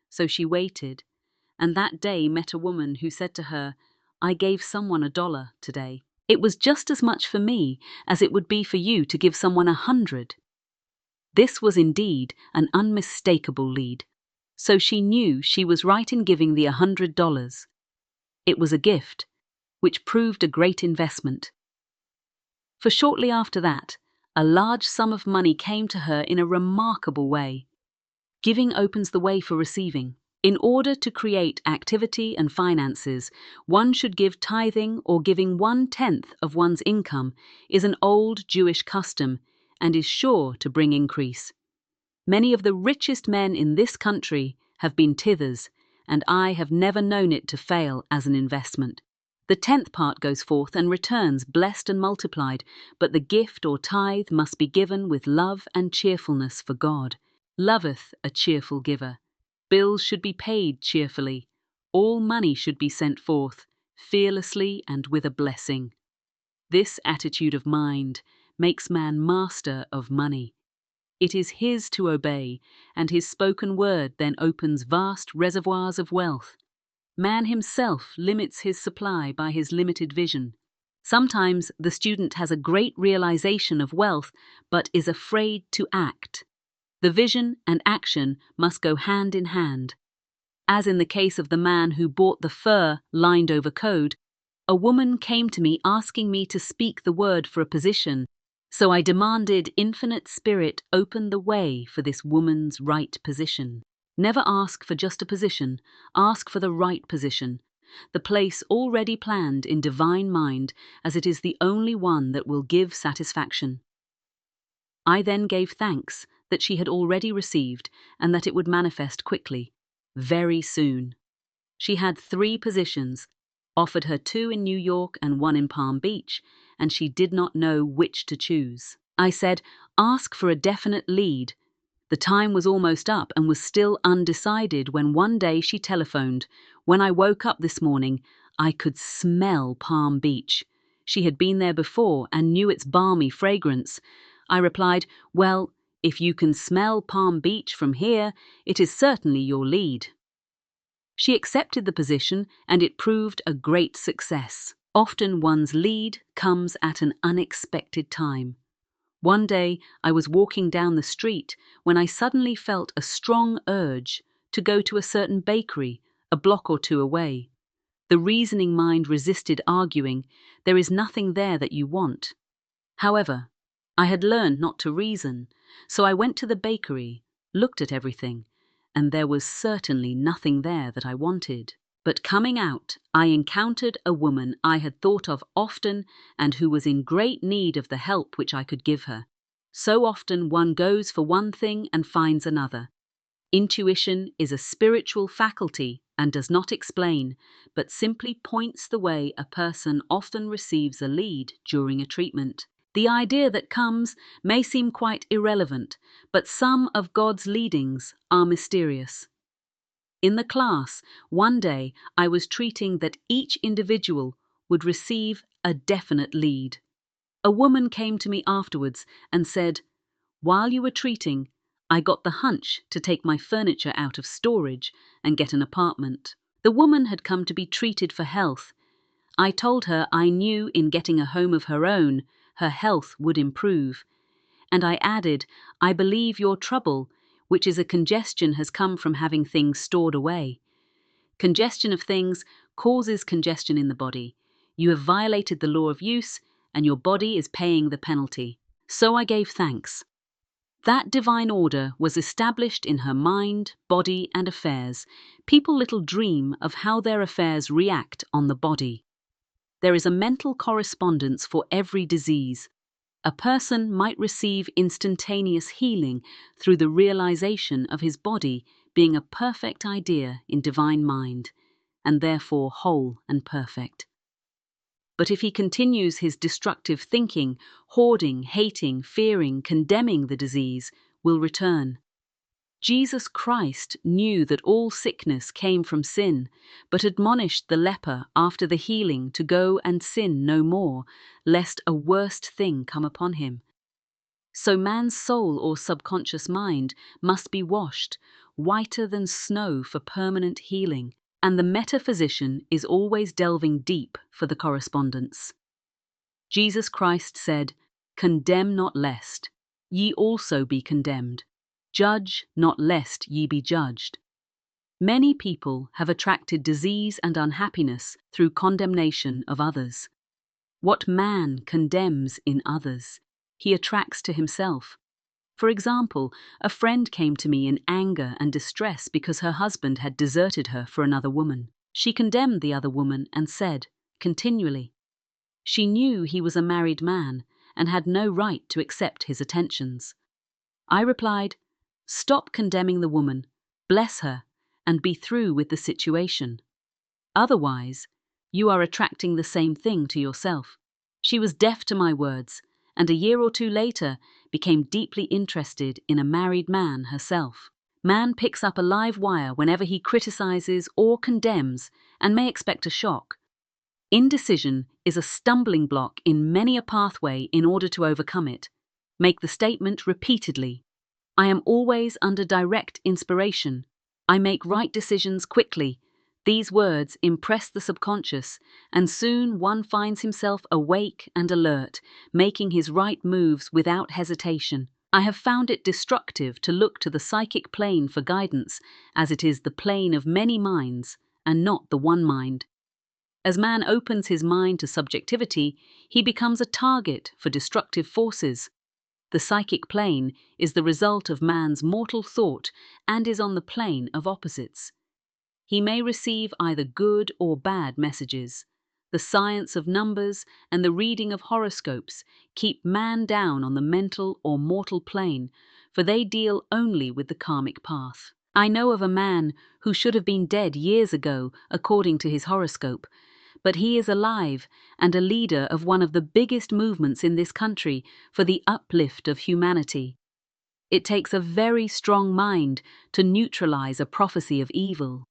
So she waited, and that day met a woman who said to her, I gave someone $1 today. It was just as much for me as it would be for you to give someone 100. This was indeed an unmistakable lead, so she knew she was right in giving the $100. It was a gift, which proved a great investment. For shortly after that, a large sum of money came to her in a remarkable way. Giving opens the way for receiving. In order to create activity and finances, one should give tithing, or giving 1/10 of one's income is an old Jewish custom and is sure to bring increase. Many of the richest men in this country have been tithers, and I have never known it to fail as an investment. The 10th part goes forth and returns blessed and multiplied, but the gift or tithe must be given with love and cheerfulness, for God loveth a cheerful giver. Bills should be paid cheerfully. All money should be sent forth, fearlessly and with a blessing. This attitude of mind makes man master of money. It is his to obey, and his spoken word then opens vast reservoirs of wealth. Man himself limits his supply by his limited vision. Sometimes the student has a great realization of wealth, but is afraid to act. The vision and action must go hand in hand. As in the case of the man who bought the fur-lined overcoat, a woman came to me asking me to speak the word for a position, so I demanded Infinite Spirit open the way for this woman's right position. Never ask for just a position, ask for the right position, the place already planned in divine mind, as it is the only one that will give satisfaction. I then gave thanks that she had already received and that it would manifest quickly, very soon. She had 3 positions, offered her 2 in New York and 1 in Palm Beach, and she did not know which to choose. I said, ask for a definite lead. The time was almost up and was still undecided when one day she telephoned. When I woke up this morning, I could smell Palm Beach. She had been there before and knew its balmy fragrance. I replied, well, if you can smell Palm Beach from here, it is certainly your lead. She accepted the position, and it proved a great success. Often one's lead comes at an unexpected time. One day I was walking down the street when I suddenly felt a strong urge to go to a certain bakery a block or 2 away. The reasoning mind resisted, arguing, there is nothing there that you want. However, I had learned not to reason, so I went to the bakery, looked at everything, and there was certainly nothing there that I wanted. But coming out, I encountered a woman I had thought of often and who was in great need of the help which I could give her. So often one goes for one thing and finds another. Intuition is a spiritual faculty and does not explain, but simply points the way. A person often receives a lead during a treatment. The idea that comes may seem quite irrelevant, but some of God's leadings are mysterious. In the class, one day I was treating that each individual would receive a definite lead. A woman came to me afterwards and said, "While you were treating, I got the hunch to take my furniture out of storage and get an apartment." The woman had come to be treated for health. I told her I knew in getting a home of her own, her health would improve. And I added, "I believe your trouble, which is a congestion, has come from having things stored away. Congestion of things causes congestion in the body. You have violated the law of use, and your body is paying the penalty." So I gave thanks. That divine order was established in her mind, body, and affairs. People little dream of how their affairs react on the body. There is a mental correspondence for every disease. A person might receive instantaneous healing through the realization of his body being a perfect idea in divine mind, and therefore whole and perfect. But if he continues his destructive thinking, hoarding, hating, fearing, condemning, the disease will return. Jesus Christ knew that all sickness came from sin, but admonished the leper after the healing to go and sin no more, lest a worst thing come upon him. So man's soul or subconscious mind must be washed, whiter than snow, for permanent healing, and the metaphysician is always delving deep for the correspondence. Jesus Christ said, "Condemn not lest ye also be condemned. Judge not lest ye be judged." Many people have attracted disease and unhappiness through condemnation of others. What man condemns in others, he attracts to himself. For example, a friend came to me in anger and distress because her husband had deserted her for another woman. She condemned the other woman and said, continually, she knew he was a married man and had no right to accept his attentions. I replied, "Stop condemning the woman, bless her, and be through with the situation. Otherwise, you are attracting the same thing to yourself." She was deaf to my words, and a year or two later became deeply interested in a married man herself. Man picks up a live wire whenever he criticizes or condemns and may expect a shock. Indecision is a stumbling block in many a pathway. In order to overcome it, make the statement repeatedly, "I am always under direct inspiration. I make right decisions quickly." These words impress the subconscious, and soon one finds himself awake and alert, making his right moves without hesitation. I have found it destructive to look to the psychic plane for guidance, as it is the plane of many minds and not the one mind. As man opens his mind to subjectivity, he becomes a target for destructive forces. The psychic plane is the result of man's mortal thought and is on the plane of opposites. He may receive either good or bad messages. The science of numbers and the reading of horoscopes keep man down on the mental or mortal plane, for they deal only with the karmic path. I know of a man who should have been dead years ago, according to his horoscope, but he is alive and a leader of one of the biggest movements in this country for the uplift of humanity. It takes a very strong mind to neutralize a prophecy of evil.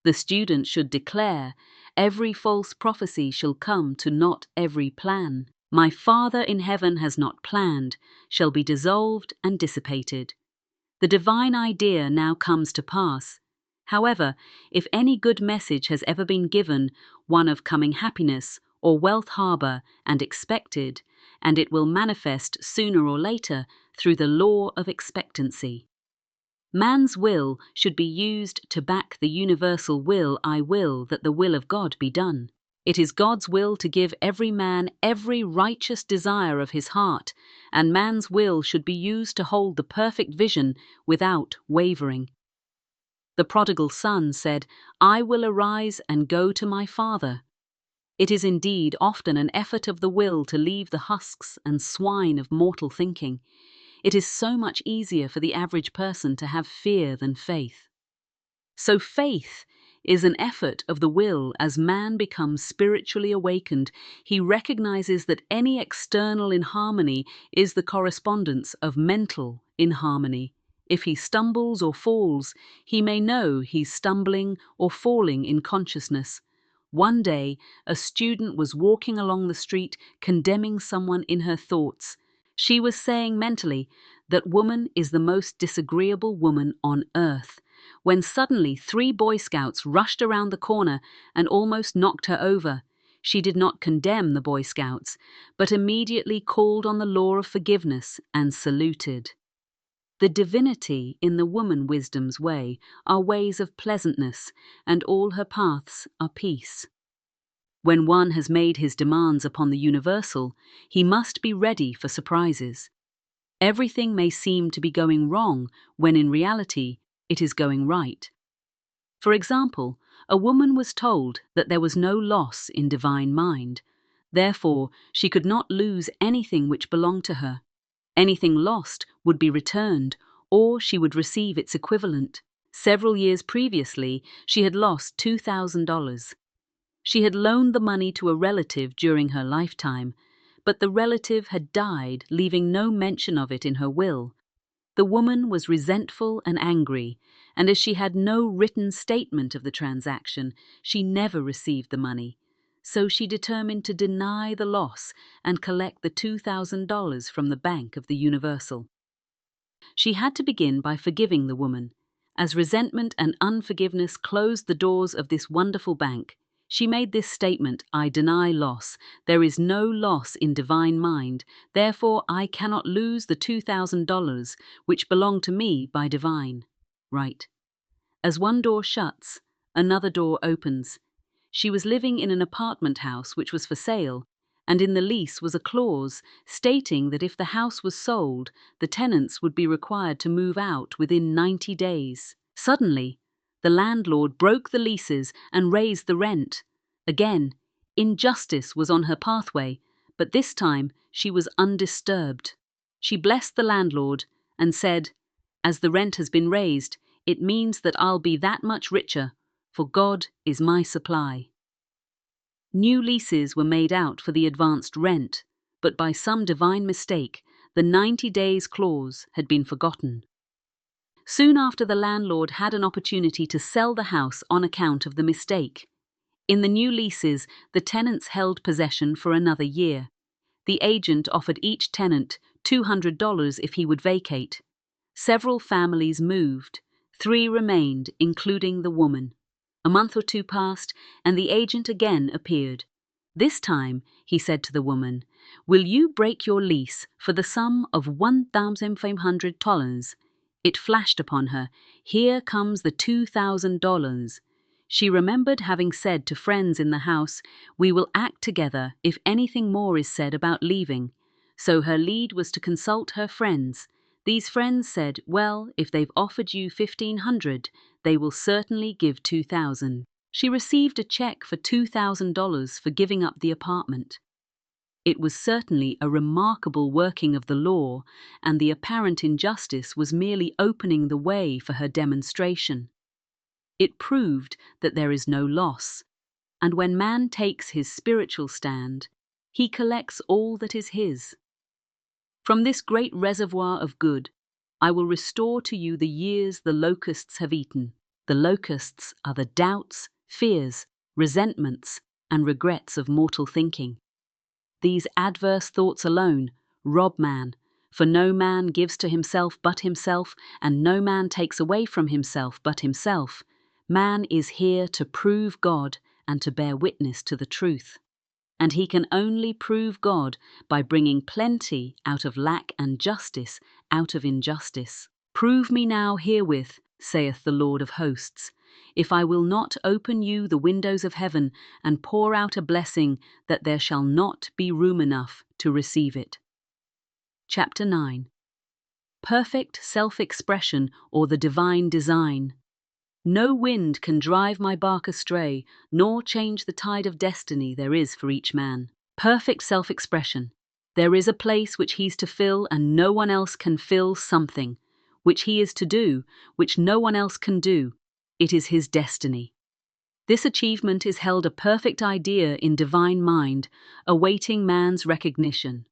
The student should declare, "Every false prophecy shall come to naught, every plan my Father in heaven has not planned shall be dissolved and dissipated." The divine idea now comes to pass. However, if any good message has ever been given, one of coming happiness or wealth harbor and expected, and it will manifest sooner or later through the law of expectancy. Man's will should be used to back the universal will, "I will that the will of God be done." It is God's will to give every man every righteous desire of his heart, and man's will should be used to hold the perfect vision without wavering. The prodigal son said, "I will arise and go to my father." It is indeed often an effort of the will to leave the husks and swine of mortal thinking. It is so much easier for the average person to have fear than faith. So faith is an effort of the will. As man becomes spiritually awakened, he recognizes that any external inharmony is the correspondence of mental inharmony. If he stumbles or falls, he may know he's stumbling or falling in consciousness. One day, a student was walking along the street condemning someone in her thoughts. She was saying mentally, "That woman is the most disagreeable woman on earth," when suddenly 3 Boy Scouts rushed around the corner and almost knocked her over. She did not condemn the Boy Scouts, but immediately called on the law of forgiveness and saluted. The divinity in the woman wisdom's way are ways of pleasantness, and all her paths are peace. When one has made his demands upon the universal, he must be ready for surprises. Everything may seem to be going wrong when in reality it is going right. For example, a woman was told that there was no loss in divine mind. Therefore, she could not lose anything which belonged to her. Anything lost would be returned, or she would receive its equivalent. Several years previously, she had lost $2,000. She had loaned the money to a relative during her lifetime, but the relative had died, leaving no mention of it in her will. The woman was resentful and angry, and as she had no written statement of the transaction, she never received the money. So she determined to deny the loss and collect the $2,000 from the Bank of the Universal. She had to begin by forgiving the woman. As resentment and unforgiveness closed the doors of this wonderful bank, she made this statement: "I deny loss. There is no loss in divine mind. Therefore, I cannot lose the $2,000 which belong to me by divine right." As one door shuts, another door opens. She was living in an apartment house which was for sale, and in the lease was a clause stating that if the house was sold, the tenants would be required to move out within 90 days. Suddenly, the landlord broke the leases and raised the rent. Again, injustice was on her pathway, but this time she was undisturbed. She blessed the landlord and said, "As the rent has been raised, it means that I'll be that much richer, for God is my supply." New leases were made out for the advanced rent, but by some divine mistake, the 90 days clause had been forgotten. Soon after, the landlord had an opportunity to sell the house on account of the mistake. In the new leases, the tenants held possession for another year. The agent offered each tenant $200 if he would vacate. Several families moved. 3 remained, including the woman. A month or 2 passed, and the agent again appeared. This time, he said to the woman, "Will you break your lease for the sum of $1,500? It flashed upon her, "Here comes the $2,000. She remembered having said to friends in the house, "We will act together if anything more is said about leaving." So her lead was to consult her friends. These friends said, "Well, if they've offered you $1,500, they will certainly give $2,000. She received a check for $2,000 for giving up the apartment. It was certainly a remarkable working of the law, and the apparent injustice was merely opening the way for her demonstration. It proved that there is no loss, and when man takes his spiritual stand, he collects all that is his. From this great reservoir of good, I will restore to you the years the locusts have eaten. The locusts are the doubts, fears, resentments, and regrets of mortal thinking. These adverse thoughts alone rob man, for no man gives to himself but himself, and no man takes away from himself but himself. Man is here to prove God and to bear witness to the truth. And he can only prove God by bringing plenty out of lack and justice out of injustice. "Prove me now herewith, saith the Lord of hosts, if I will not open you the windows of heaven and pour out a blessing that there shall not be room enough to receive it." Chapter 9. Perfect self-expression, or the divine design. No wind can drive my bark astray, nor change the tide of destiny there is for each man. Perfect self-expression. There is a place which he's to fill, and no one else can fill something, which he is to do, which no one else can do. It is his destiny. This achievement is held a perfect idea in divine mind, awaiting man's recognition.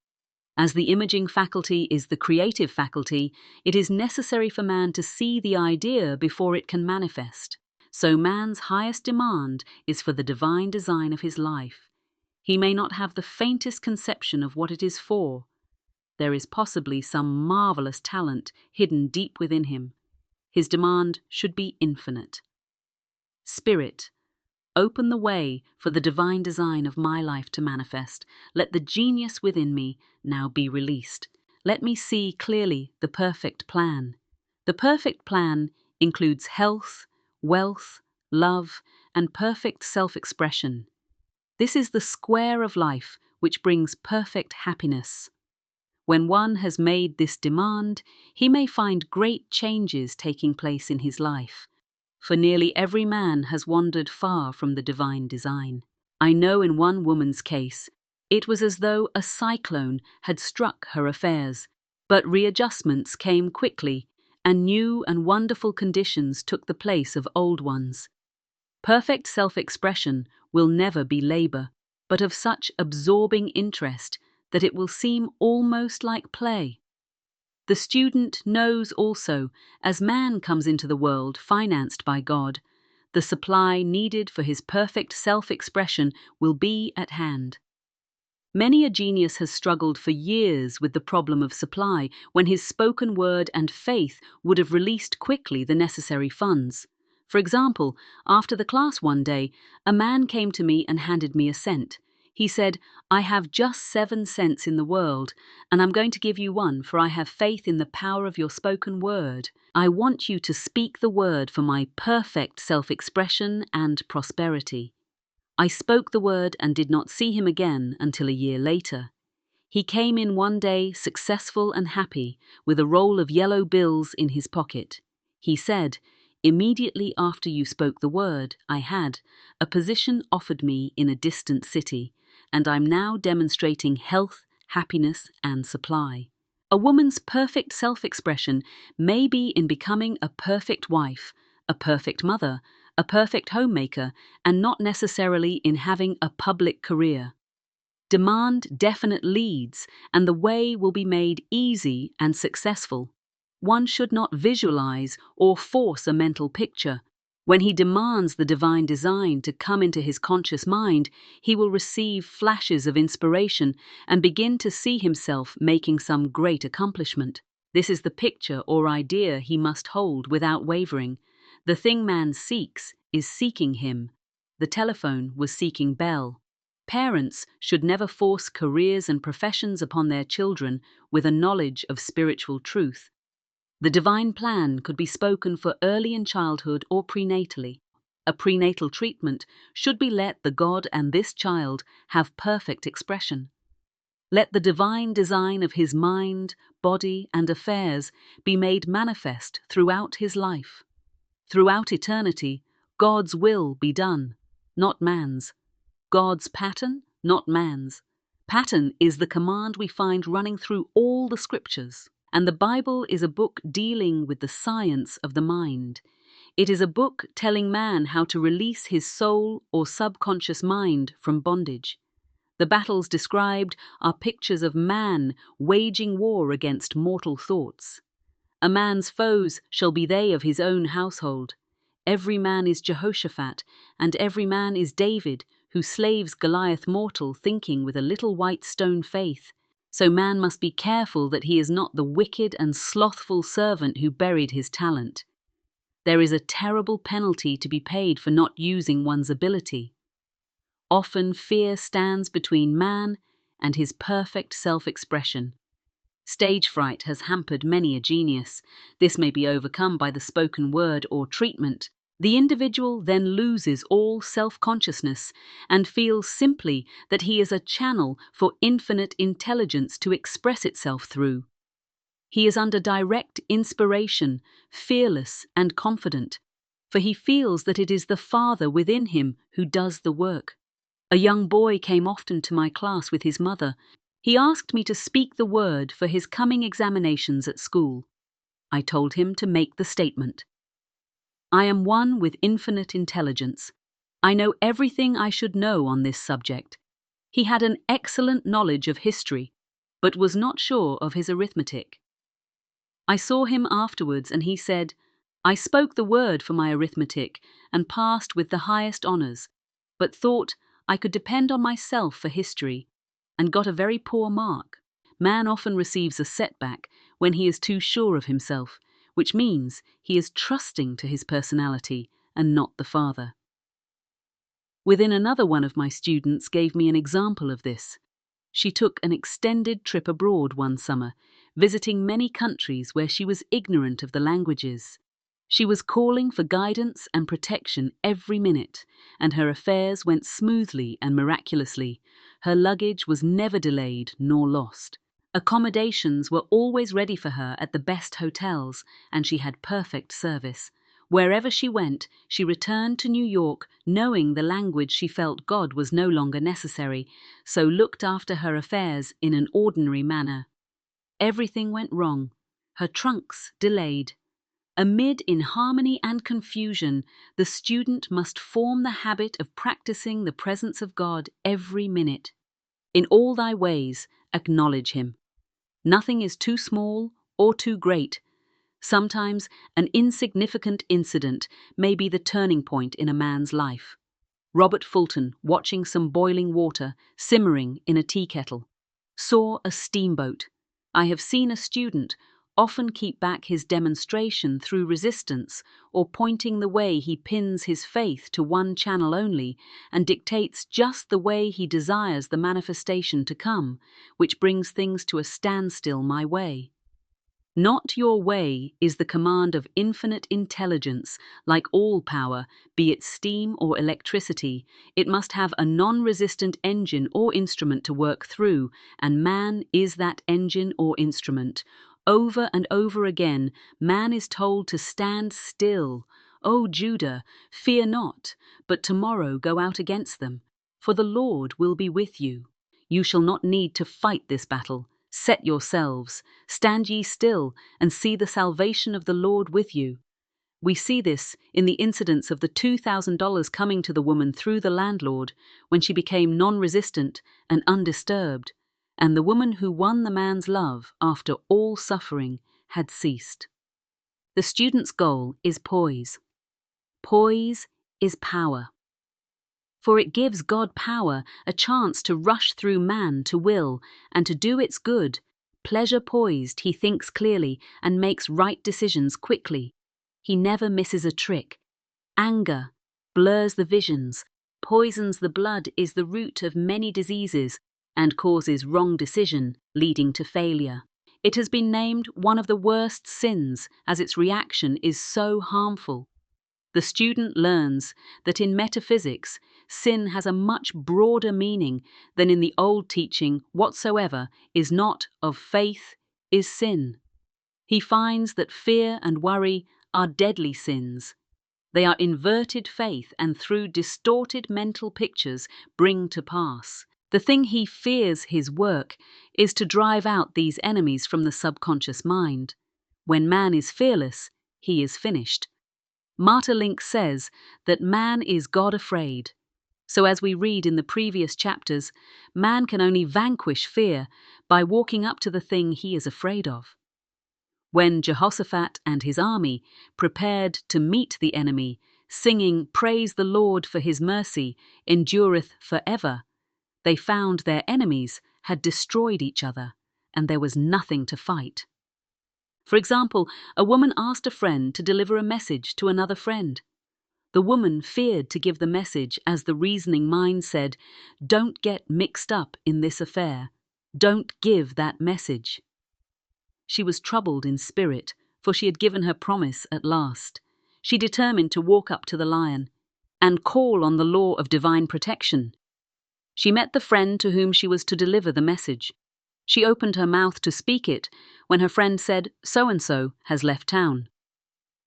As the imaging faculty is the creative faculty, it is necessary for man to see the idea before it can manifest. So man's highest demand is for the divine design of his life. He may not have the faintest conception of what it is for. There is possibly some marvelous talent hidden deep within him. His demand should be infinite. Spirit, open the way for the divine design of my life to manifest. Let the genius within me now be released. Let me see clearly the perfect plan. The perfect plan includes health, wealth, love, and perfect self-expression. This is the square of life which brings perfect happiness. When one has made this demand, he may find great changes taking place in his life. For nearly every man has wandered far from the divine design. I know in one woman's case, it was as though a cyclone had struck her affairs, but readjustments came quickly, and new and wonderful conditions took the place of old ones. Perfect self-expression will never be labor, but of such absorbing interest that it will seem almost like play. The student knows also, as man comes into the world financed by God, the supply needed for his perfect self-expression will be at hand. Many a genius has struggled for years with the problem of supply when his spoken word and faith would have released quickly the necessary funds. For example, after the class one day, a man came to me and handed me a cent. He said, "I have just 7 cents in the world, and I'm going to give you one, for I have faith in the power of your spoken word. I want you to speak the word for my perfect self-expression and prosperity." I spoke the word and did not see him again until a year later. He came in one day successful and happy, with a roll of yellow bills in his pocket. He said, "Immediately after you spoke the word, I had a position offered me in a distant city, and I'm now demonstrating health, happiness, and supply." A woman's perfect self-expression may be in becoming a perfect wife, a perfect mother, a perfect homemaker, and not necessarily in having a public career. Demand definite leads, and the way will be made easy and successful. One should not visualize or force a mental picture. When he demands the divine design to come into his conscious mind, he will receive flashes of inspiration and begin to see himself making some great accomplishment. This is the picture or idea he must hold without wavering. The thing man seeks is seeking him. The telephone was seeking Bell. Parents should never force careers and professions upon their children with a knowledge of spiritual truth. The divine plan could be spoken for early in childhood or prenatally. A prenatal treatment should be let the God and this child have perfect expression. Let the divine design of his mind, body, and affairs be made manifest throughout his life. Throughout eternity, God's will be done, not man's. God's pattern, not man's. Pattern is the command we find running through all the scriptures, and the Bible is a book dealing with the science of the mind. It is a book telling man how to release his soul or subconscious mind from bondage. The battles described are pictures of man waging war against mortal thoughts. A man's foes shall be they of his own household. Every man is Jehoshaphat, and every man is David, who slaves Goliath mortal, thinking with a little white stone faith. So man must be careful that he is not the wicked and slothful servant who buried his talent. There is a terrible penalty to be paid for not using one's ability. Often fear stands between man and his perfect self-expression. Stage fright has hampered many a genius. This may be overcome by the spoken word or treatment. The individual then loses all self-consciousness and feels simply that he is a channel for infinite intelligence to express itself through. He is under direct inspiration, fearless and confident, for he feels that it is the Father within him who does the work. A young boy came often to my class with his mother. He asked me to speak the word for his coming examinations at school. I told him to make the statement. I am one with infinite intelligence. I know everything I should know on this subject. He had an excellent knowledge of history, but was not sure of his arithmetic. I saw him afterwards and he said, I spoke the word for my arithmetic and passed with the highest honours, but thought I could depend on myself for history and got a very poor mark. Man often receives a setback when he is too sure of himself, which means he is trusting to his personality and not the Father. Within another one of my students gave me an example of this. She took an extended trip abroad one summer, visiting many countries where she was ignorant of the languages. She was calling for guidance and protection every minute, and her affairs went smoothly and miraculously. Her luggage was never delayed nor lost. Accommodations were always ready for her at the best hotels, and she had perfect service. Wherever she went, she returned to New York knowing the language she felt God was no longer necessary, so looked after her affairs in an ordinary manner. Everything went wrong. Her trunks delayed. Amid inharmony and confusion, the student must form the habit of practicing the presence of God every minute. In all thy ways, acknowledge Him. Nothing is too small or too great. Sometimes an insignificant incident may be the turning point in a man's life. Robert Fulton, watching some boiling water simmering in a tea kettle, saw a steamboat. I have seen a student often keep back his demonstration through resistance or pointing the way he pins his faith to one channel only and dictates just the way he desires the manifestation to come, which brings things to a standstill my way. Not your way is the command of infinite intelligence. Like all power, be it steam or electricity, it must have a non-resistant engine or instrument to work through, and man is that engine or instrument. Over and over again, man is told to stand still. O Judah, fear not, but tomorrow go out against them, for the Lord will be with you. You shall not need to fight this battle. Set yourselves, stand ye still, and see the salvation of the Lord with you. We see this in the incidents of the $2,000 coming to the woman through the landlord when she became non-resistant and undisturbed, and the woman who won the man's love after all suffering had ceased. The student's goal is poise. Poise is power. For it gives God power a chance to rush through man to will and to do its good. Pleasure poised, he thinks clearly and makes right decisions quickly. He never misses a trick. Anger blurs the visions, poisons the blood, is the root of many diseases, and causes wrong decision, leading to failure. It has been named one of the worst sins, as its reaction is so harmful. The student learns that in metaphysics, sin has a much broader meaning than in the old teaching. Whatsoever is not of faith is sin. He finds that fear and worry are deadly sins. They are inverted faith and through distorted mental pictures bring to pass. The thing he fears his work is to drive out these enemies from the subconscious mind. When man is fearless, he is finished. Marterlink says that man is God-afraid. So as we read in the previous chapters, man can only vanquish fear by walking up to the thing he is afraid of. When Jehoshaphat and his army prepared to meet the enemy, singing, "Praise the Lord, for his mercy endureth forever," they found their enemies had destroyed each other, and there was nothing to fight. For example, a woman asked a friend to deliver a message to another friend. The woman feared to give the message as the reasoning mind said, "Don't get mixed up in this affair. Don't give that message." She was troubled in spirit, for she had given her promise at last. She determined to walk up to the lion and call on the law of divine protection. She met the friend to whom she was to deliver the message. She opened her mouth to speak it when her friend said, "So-and-so has left town."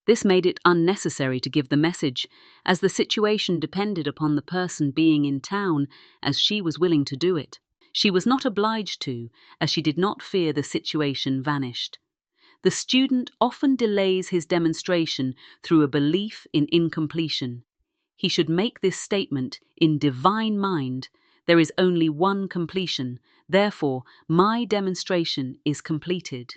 This made it unnecessary to give the message, as the situation depended upon the person being in town, as she was willing to do it. She was not obliged to, as she did not fear the situation vanished. The student often delays his demonstration through a belief in incompletion. He should make this statement in divine mind: there is only one completion, therefore my demonstration is completed.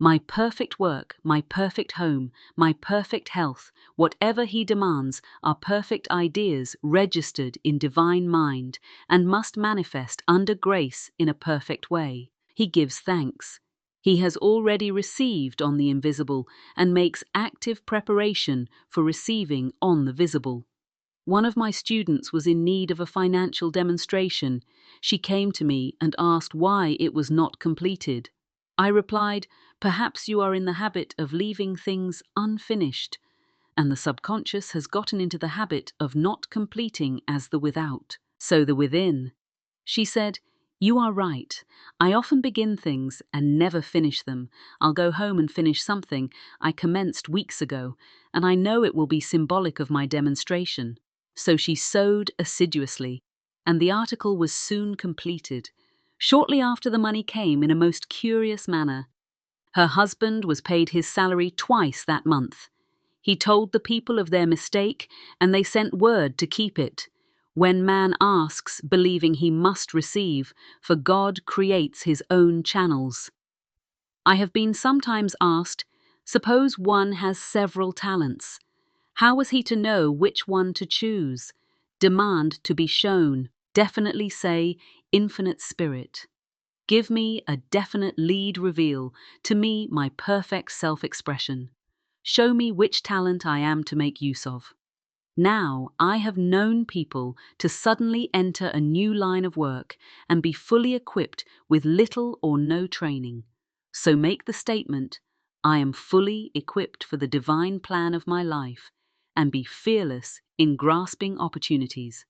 My perfect work, my perfect home, my perfect health, whatever he demands are perfect ideas registered in divine mind and must manifest under grace in a perfect way. He gives thanks. He has already received on the invisible and makes active preparation for receiving on the visible. One of my students was in need of a financial demonstration. She came to me and asked why it was not completed. I replied, "Perhaps you are in the habit of leaving things unfinished, and the subconscious has gotten into the habit of not completing as the without, so the within." She said, "You are right. I often begin things and never finish them. I'll go home and finish something I commenced weeks ago, and I know it will be symbolic of my demonstration." So she sewed assiduously, and the article was soon completed. Shortly after, the money came in a most curious manner. Her husband was paid his salary twice that month. He told the people of their mistake, and they sent word to keep it. When man asks, believing he must receive, for God creates his own channels. I have been sometimes asked, suppose one has several talents. How was he to know which one to choose? Demand to be shown. Definitely say, Infinite Spirit, give me a definite lead reveal, to me my perfect self-expression. Show me which talent I am to make use of. Now I have known people to suddenly enter a new line of work and be fully equipped with little or no training. So make the statement, I am fully equipped for the divine plan of my life, and be fearless in grasping opportunities.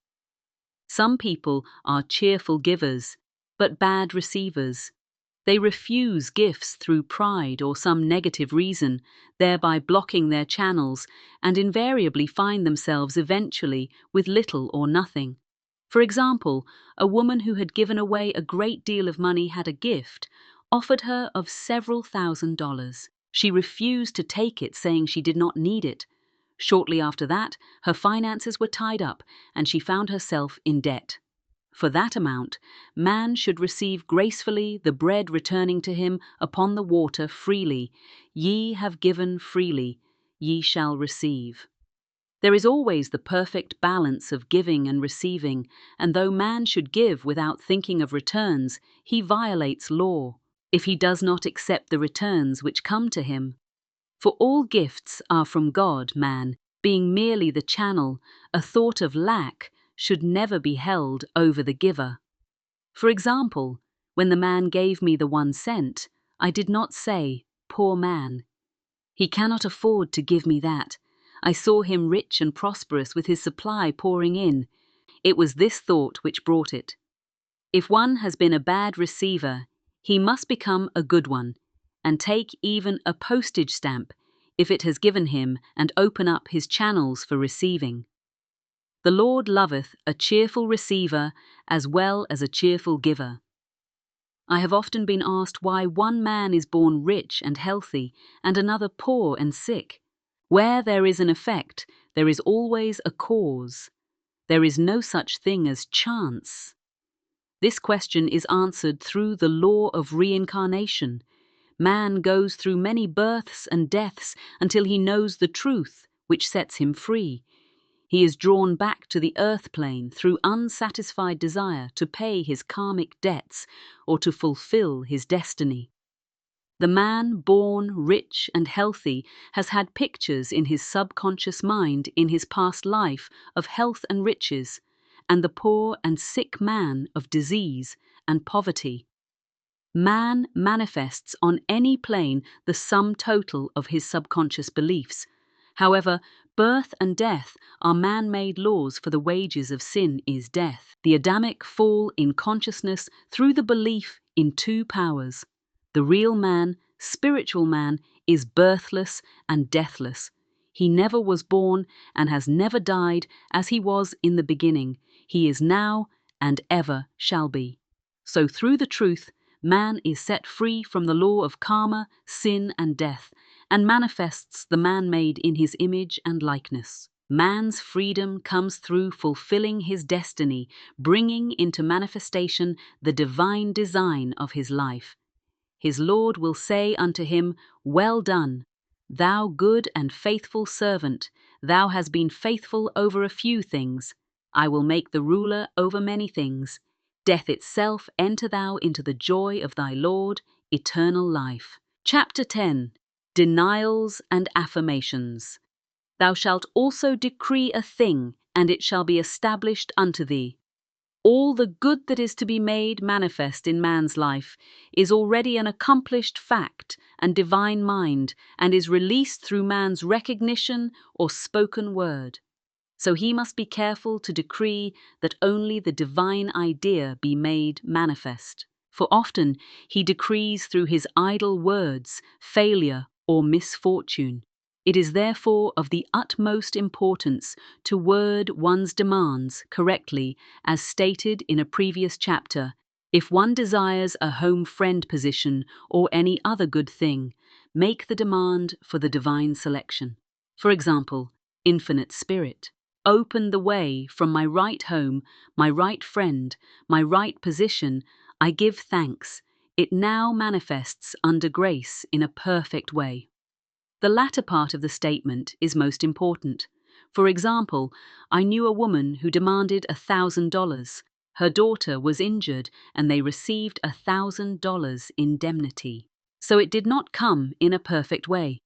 Some people are cheerful givers, but bad receivers. They refuse gifts through pride or some negative reason, thereby blocking their channels, and invariably find themselves eventually with little or nothing. For example, a woman who had given away a great deal of money had a gift offered her of several $1,000s. She refused to take it, saying she did not need it. Shortly after that, her finances were tied up, and she found herself in debt. For that amount, man should receive gracefully the bread returning to him upon the water freely. Ye have given freely, ye shall receive. There is always the perfect balance of giving and receiving, and though man should give without thinking of returns, he violates law if he does not accept the returns which come to him. For all gifts are from God, man, being merely the channel, a thought of lack should never be held over the giver. For example, when the man gave me the 1 cent, I did not say, "Poor man. He cannot afford to give me that. I saw him rich and prosperous with his supply pouring in." It was this thought which brought it. If one has been a bad receiver, he must become a good one, and take even a postage stamp if it has given him, and open up his channels for receiving. The Lord loveth a cheerful receiver as well as a cheerful giver. I have often been asked why one man is born rich and healthy and another poor and sick. Where there is an effect, there is always a cause. There is no such thing as chance. This question is answered through the law of reincarnation. Man goes through many births and deaths until he knows the truth, which sets him free. He is drawn back to the earth plane through unsatisfied desire to pay his karmic debts or to fulfill his destiny. The man born rich and healthy has had pictures in his subconscious mind in his past life of health and riches, and the poor and sick man of disease and poverty. Man manifests on any plane the sum total of his subconscious beliefs. However, birth and death are man-made laws, for the wages of sin is death. The Adamic fall in consciousness through the belief in 2 powers. The real man, spiritual man, is birthless and deathless. He never was born and has never died, as he was in the beginning. He is now and ever shall be. So through the truth, man is set free from the law of karma, sin, and death, and manifests the man made in his image and likeness. Man's freedom comes through fulfilling his destiny, bringing into manifestation the divine design of his life. his Lord will say unto him, Well done, thou good and faithful servant. Thou hast been faithful over a few things. I will make the ruler over many things. Death itself, enter thou into the joy of thy Lord, eternal life. Chapter 10. Denials and Affirmations. Thou shalt also decree a thing, and it shall be established unto thee. All the good that is to be made manifest in man's life is already an accomplished fact and divine mind, and is released through man's recognition or spoken word. So he must be careful to decree that only the divine idea be made manifest. For often he decrees through his idle words failure or misfortune. It is therefore of the utmost importance to word one's demands correctly, as stated in a previous chapter. If one desires a home friend position or any other good thing, make the demand for the divine selection. For example, Infinite Spirit, open the way from my right home, my right friend, my right position. I give thanks. It now manifests under grace in a perfect way. The latter part of the statement is most important. For example, I knew a woman who demanded $1,000. Her daughter was injured and they received $1,000 indemnity. So it did not come in a perfect way.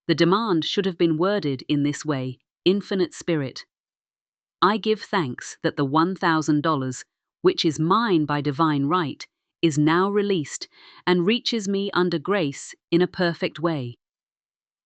The demand should have been worded in this way: Infinite Spirit, I give thanks that the $1,000, which is mine by divine right, is now released and reaches me under grace in a perfect way.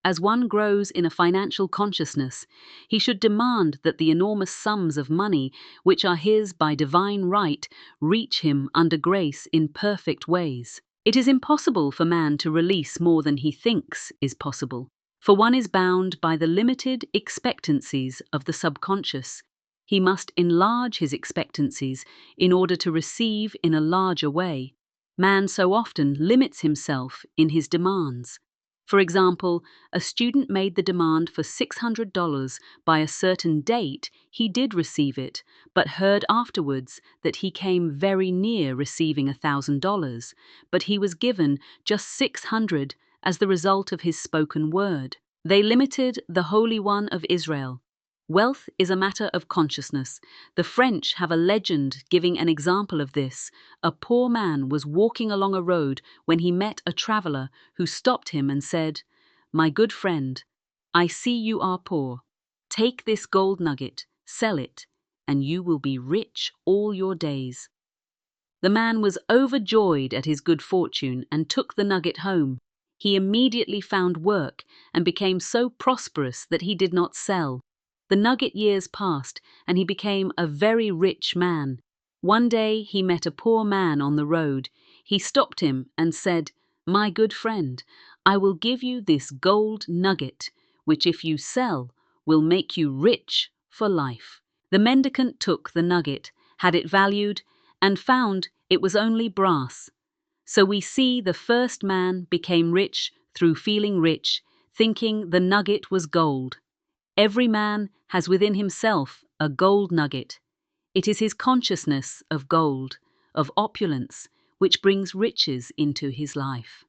As one grows in a financial consciousness, he should demand that the enormous sums of money which are his by divine right reach him under grace in perfect ways. It is impossible for man to release more than he thinks is possible, for one is bound by the limited expectancies of the subconscious. He must enlarge his expectancies in order to receive in a larger way. Man so often limits himself in his demands. For example, a student made the demand for $600 by a certain date. He did receive it, but heard afterwards that he came very near receiving $1,000, but he was given just $600 as the result of his spoken word. They limited the Holy One of Israel. Wealth is a matter of consciousness. The French have a legend giving an example of this. A poor man was walking along a road when he met a traveler who stopped him and said, My good friend, I see you are poor. Take this gold nugget, sell it, and you will be rich all your days. The man was overjoyed at his good fortune and took the nugget home. He immediately found work and became so prosperous that he did not sell. The nugget years passed, and he became a very rich man. One day he met a poor man on the road. He stopped him and said, My good friend, I will give you this gold nugget, which if you sell, will make you rich for life. The mendicant took the nugget, had it valued, and found it was only brass. So we see the first man became rich through feeling rich, thinking the nugget was gold. Every man has within himself a gold nugget. It is his consciousness of gold, of opulence, which brings riches into his life.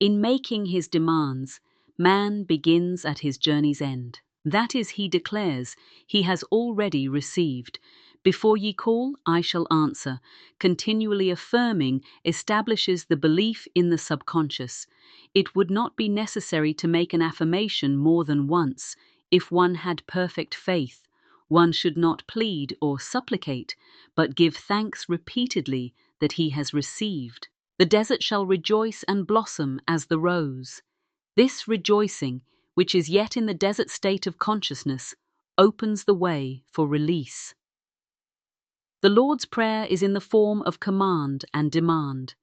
In making his demands, man begins at his journey's end. That is, he declares, he has already received. Before ye call, I shall answer. Continually affirming establishes the belief in the subconscious. It would not be necessary to make an affirmation more than once. If one had perfect faith, one should not plead or supplicate, but give thanks repeatedly that he has received. The desert shall rejoice and blossom as the rose. This rejoicing, which is yet in the desert state of consciousness, opens the way for release. The Lord's Prayer is in the form of command and demand.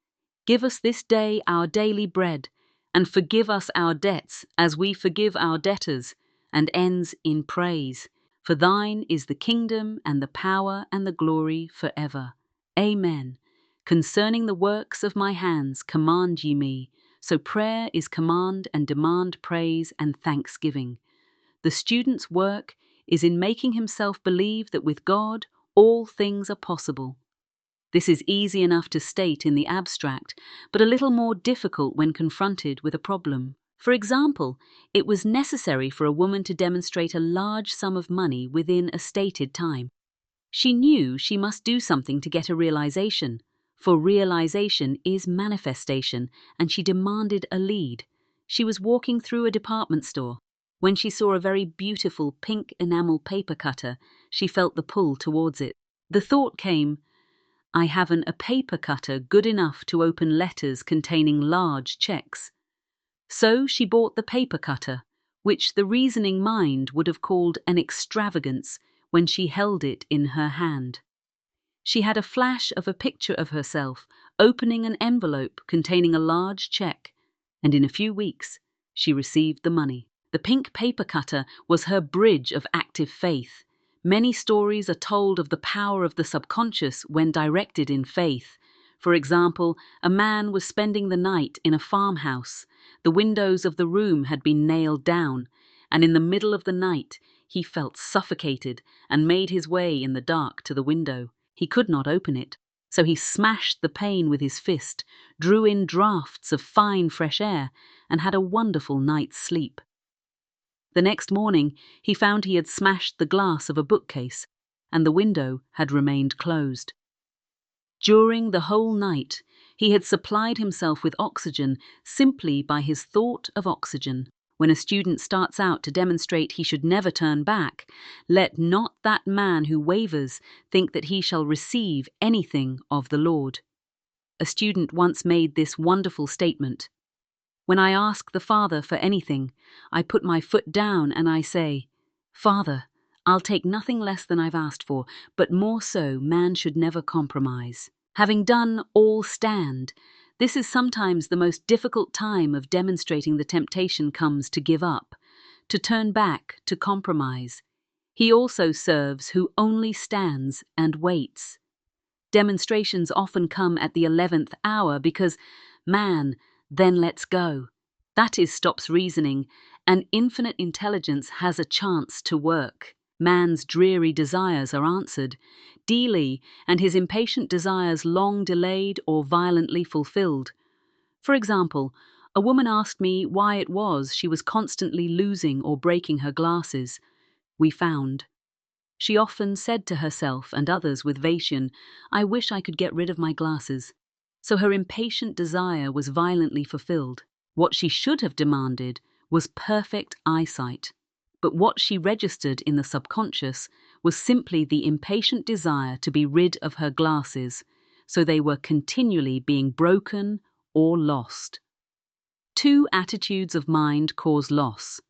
Give us this day our daily bread, and forgive us our debts as we forgive our debtors, and ends in praise. For thine is the kingdom and the power and the glory forever. Amen. Concerning the works of my hands command ye me. So prayer is command and demand praise and thanksgiving. The student's work is in making himself believe that with God all things are possible. This is easy enough to state in the abstract, but a little more difficult when confronted with a problem. For example, it was necessary for a woman to demonstrate a large sum of money within a stated time. She knew she must do something to get a realization, for realization is manifestation, and she demanded a lead. She was walking through a department store. When she saw a very beautiful pink enamel paper cutter, she felt the pull towards it. The thought came, I haven't a paper cutter good enough to open letters containing large checks. So she bought the paper cutter, which the reasoning mind would have called an extravagance when she held it in her hand. She had a flash of a picture of herself opening an envelope containing a large check, and in a few weeks she received the money. The pink paper cutter was her bridge of active faith. Many stories are told of the power of the subconscious when directed in faith. For example, a man was spending the night in a farmhouse. The windows of the room had been nailed down, and in the middle of the night he felt suffocated and made his way in the dark to the window. He could not open it, so he smashed the pane with his fist, drew in draughts of fine fresh air, and had a wonderful night's sleep. The next morning he found he had smashed the glass of a bookcase, and the window had remained closed. During the whole night, he had supplied himself with oxygen simply by his thought of oxygen. When a student starts out to demonstrate he should never turn back, let not that man who wavers think that he shall receive anything of the Lord. A student once made this wonderful statement: when I ask the Father for anything, I put my foot down and I say, Father, I'll take nothing less than I've asked for, but more so, man should never compromise. Having done all stand, this is sometimes the most difficult time of demonstrating the temptation comes to give up, to turn back, to compromise. He also serves who only stands and waits. Demonstrations often come at the 11th hour because man then lets go. That is stops reasoning, and infinite intelligence has a chance to work. Man's dreary desires are answered, daily, and his impatient desires long delayed or violently fulfilled. For example, a woman asked me why it was she was constantly losing or breaking her glasses. We found. She often said to herself and others with Vatian, I wish I could get rid of my glasses. So her impatient desire was violently fulfilled. What she should have demanded was perfect eyesight. But what she registered in the subconscious was simply the impatient desire to be rid of her glasses, so they were continually being broken or lost. Two attitudes of mind cause loss: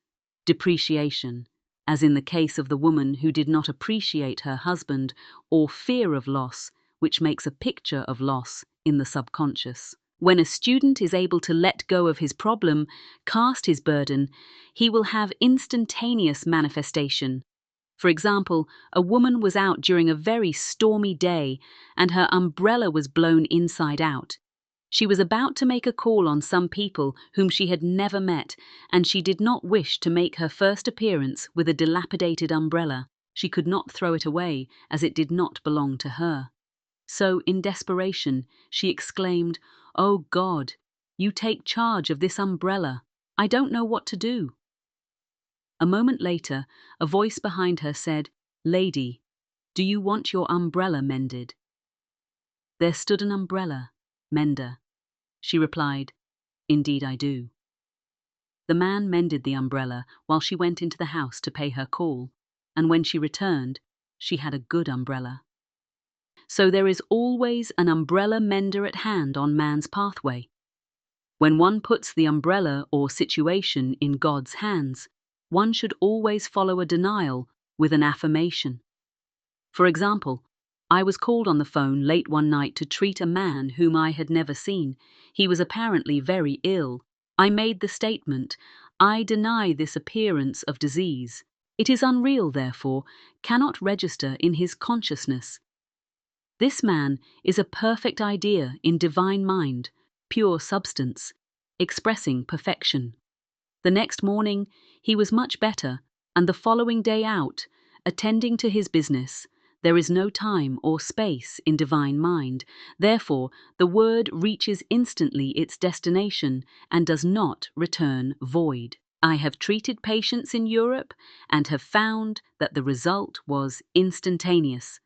depreciation, as in the case of the woman who did not appreciate her husband, or fear of loss, which makes a picture of loss in the subconscious. When a student is able to let go of his problem, cast his burden, he will have instantaneous manifestation. For example, a woman was out during a very stormy day and her umbrella was blown inside out. She was about to make a call on some people whom she had never met, and she did not wish to make her first appearance with a dilapidated umbrella. She could not throw it away, as it did not belong to her. So, in desperation, she exclaimed, "Oh God, you take charge of this umbrella. I don't know what to do." A moment later, a voice behind her said, "Lady, do you want your umbrella mended?" There stood an umbrella mender. She replied, "Indeed I do." The man mended the umbrella while she went into the house to pay her call, and when she returned, she had a good umbrella. So there is always an umbrella mender at hand on man's pathway. When one puts the umbrella or situation in God's hands, one should always follow a denial with an affirmation. For example, I was called on the phone late one night to treat a man whom I had never seen. He was apparently very ill. I made the statement, I deny this appearance of disease. It is unreal, therefore, cannot register in his consciousness. This man is a perfect idea in divine mind, pure substance, expressing perfection. The next morning he was much better, and the following day out, attending to his business, There is no time or space in divine mind. Therefore, the word reaches instantly its destination and does not return void. I have treated patients in Europe and have found that the result was instantaneous.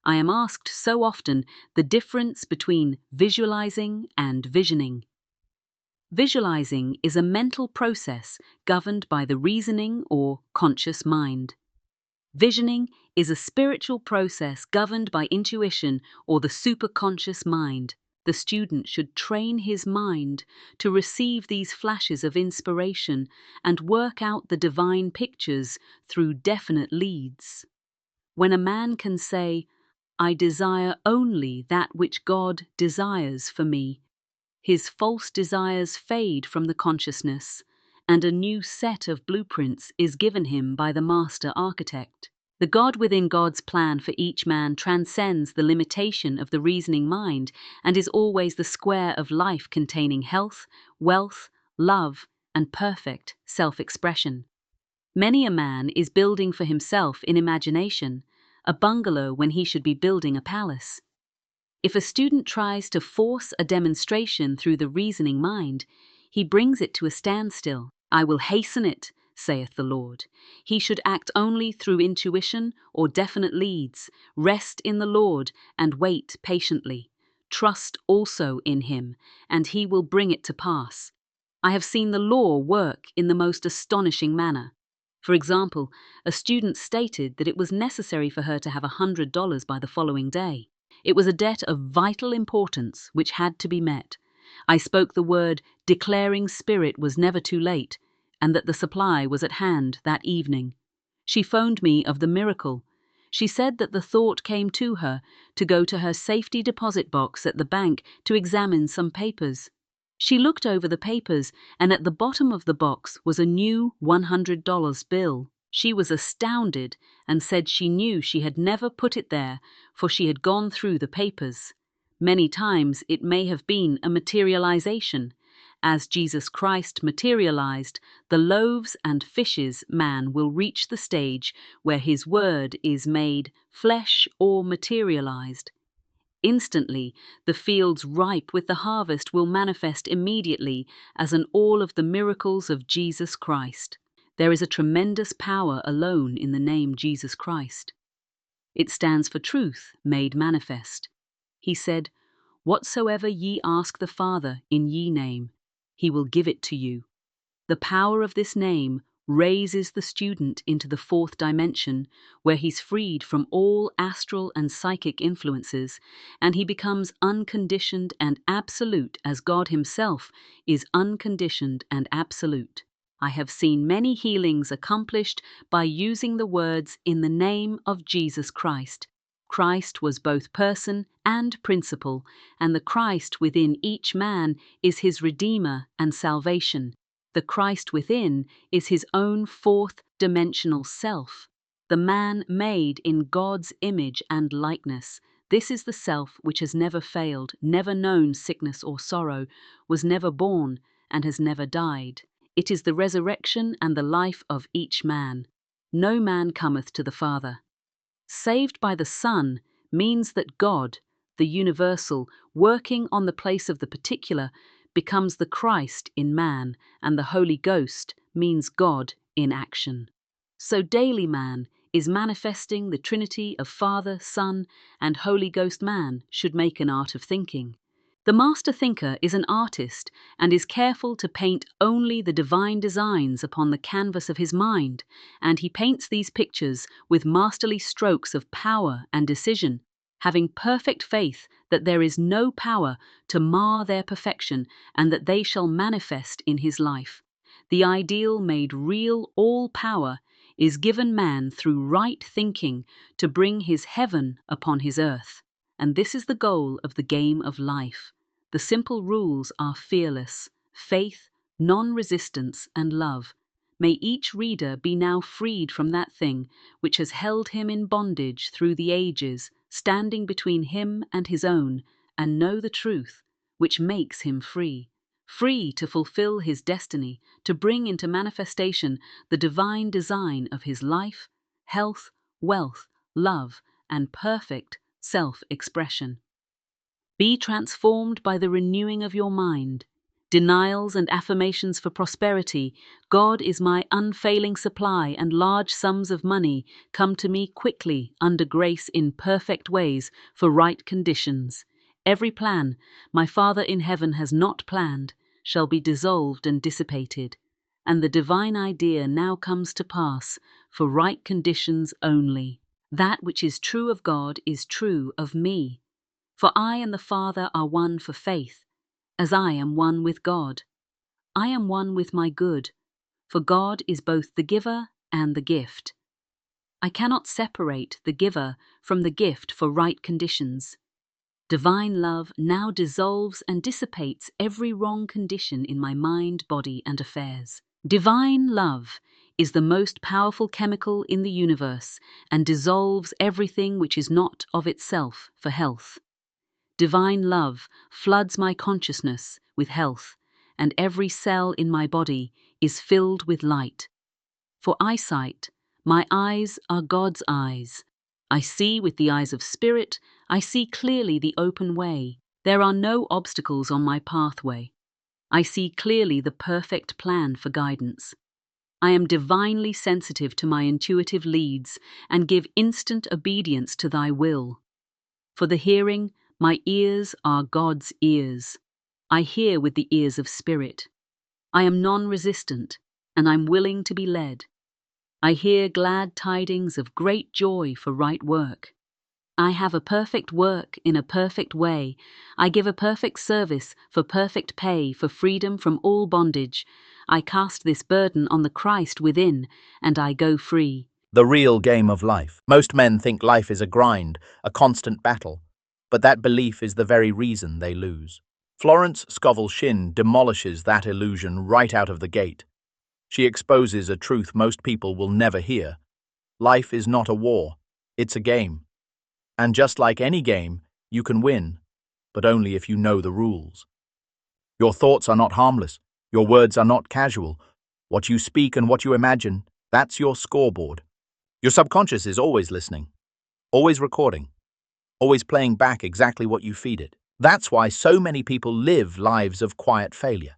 I am asked so often the difference between visualizing and visioning. Visualizing is a mental process governed by the reasoning or conscious mind. Visioning is a spiritual process governed by intuition or the superconscious mind. The student should train his mind to receive these flashes of inspiration and work out the divine pictures through definite leads. When a man can say, "I desire only that which God desires for me," his false desires fade from the consciousness, and a new set of blueprints is given him by the master architect. The God within God's plan for each man transcends the limitation of the reasoning mind and is always the square of life containing health, wealth, love, and perfect self-expression. Many a man is building for himself in imagination a bungalow when he should be building a palace. If a student tries to force a demonstration through the reasoning mind, he brings it to a standstill. "I will hasten it," saith the Lord. He should act only through intuition or definite leads, rest in the Lord and wait patiently. Trust also in him, and he will bring it to pass. I have seen the law work in the most astonishing manner. For example, a student stated that it was necessary for her to have $100 by the following day. It was a debt of vital importance which had to be met. I spoke the word, declaring spirit was never too late, and that the supply was at hand that evening. She phoned me of the miracle. She said that the thought came to her to go to her safety deposit box at the bank to examine some papers. She looked over the papers, and at the bottom of the box was a new $100 bill. She was astounded and said she knew she had never put it there, for she had gone through the papers. Many times it may have been a materialization. As Jesus Christ materialized, the loaves and fishes man will reach the stage where his word is made flesh or materialized. Instantly, the fields ripe with the harvest will manifest immediately as an all of the miracles of Jesus Christ. There is a tremendous power alone in the name Jesus Christ. It stands for truth made manifest. He said, "Whatsoever ye ask the Father in ye name, he will give it to you." The power of this name raises the student into the fourth dimension, where he's freed from all astral and psychic influences, and he becomes unconditioned and absolute as God himself is unconditioned and absolute. I have seen many healings accomplished by using the words "in the name of Jesus Christ." Christ was both person and principle, and the Christ within each man is his Redeemer and salvation. The Christ within is his own fourth dimensional self, the man made in God's image and likeness. This is the self which has never failed, never known sickness or sorrow, was never born, and has never died. It is the resurrection and the life of each man. No man cometh to the Father. Saved by the Son means that God, the universal, working on the place of the particular, becomes the Christ in man, and the Holy Ghost means God in action. So daily man is manifesting the Trinity of Father, Son, and Holy Ghost. Man should make an art of thinking. The master thinker is an artist and is careful to paint only the divine designs upon the canvas of his mind, and he paints these pictures with masterly strokes of power and decision, having perfect faith that there is no power to mar their perfection and that they shall manifest in his life. The ideal made real, all power is given man through right thinking to bring his heaven upon his earth. And this is the goal of the game of life. The simple rules are fearless, faith, non-resistance, and love. May each reader be now freed from that thing which has held him in bondage through the ages, standing between him and his own, and know the truth, which makes him free. Free to fulfill his destiny, to bring into manifestation the divine design of his life, health, wealth, love, and perfect self-expression. Be transformed by the renewing of your mind. Denials and affirmations for prosperity. God is my unfailing supply, and large sums of money come to me quickly under grace in perfect ways for right conditions. Every plan my Father in heaven has not planned shall be dissolved and dissipated, and the divine idea now comes to pass for right conditions only. That which is true of God is true of me. For I and the Father are one for faith, as I am one with God. I am one with my good, for God is both the giver and the gift. I cannot separate the giver from the gift for right conditions. Divine love now dissolves and dissipates every wrong condition in my mind, body, and affairs. Divine love is the most powerful chemical in the universe and dissolves everything which is not of itself for health. Divine love floods my consciousness with health, and every cell in my body is filled with light. For eyesight, my eyes are God's eyes. I see with the eyes of spirit, I see clearly the open way. There are no obstacles on my pathway. I see clearly the perfect plan for guidance. I am divinely sensitive to my intuitive leads and give instant obedience to thy will. For the hearing, my ears are God's ears. I hear with the ears of spirit. I am non-resistant, and I'm willing to be led. I hear glad tidings of great joy for right work. I have a perfect work in a perfect way. I give a perfect service for perfect pay, for freedom from all bondage. I cast this burden on the Christ within, and I go free. The real game of life. Most men think life is a grind, a constant battle, but that belief is the very reason they lose. Florence Scovel Shinn demolishes that illusion right out of the gate. She exposes a truth most people will never hear. Life is not a war, it's a game. And just like any game, you can win, but only if you know the rules. Your thoughts are not harmless, your words are not casual. What you speak and what you imagine, that's your scoreboard. Your subconscious is always listening, always recording, always playing back exactly what you feed it. That's why so many people live lives of quiet failure.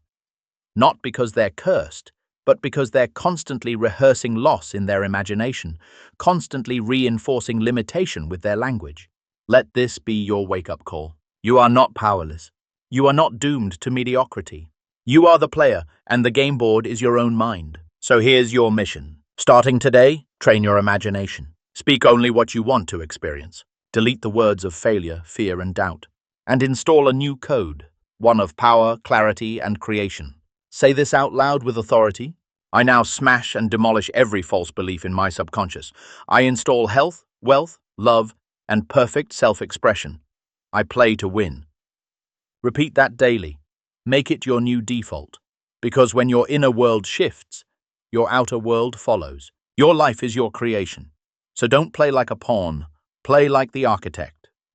Not because they're cursed, but because they're constantly rehearsing loss in their imagination, constantly reinforcing limitation with their language. Let this be your wake-up call. You are not powerless. You are not doomed to mediocrity. You are the player, and the game board is your own mind. So here's your mission. Starting today, train your imagination. Speak only what you want to experience. Delete the words of failure, fear, and doubt. And install a new code, one of power, clarity, and creation. Say this out loud with authority. I now smash and demolish every false belief in my subconscious. I install health, wealth, love, and perfect self-expression. I play to win. Repeat that daily. Make it your new default. Because when your inner world shifts, your outer world follows. Your life is your creation. So don't play like a pawn. Play like the architect.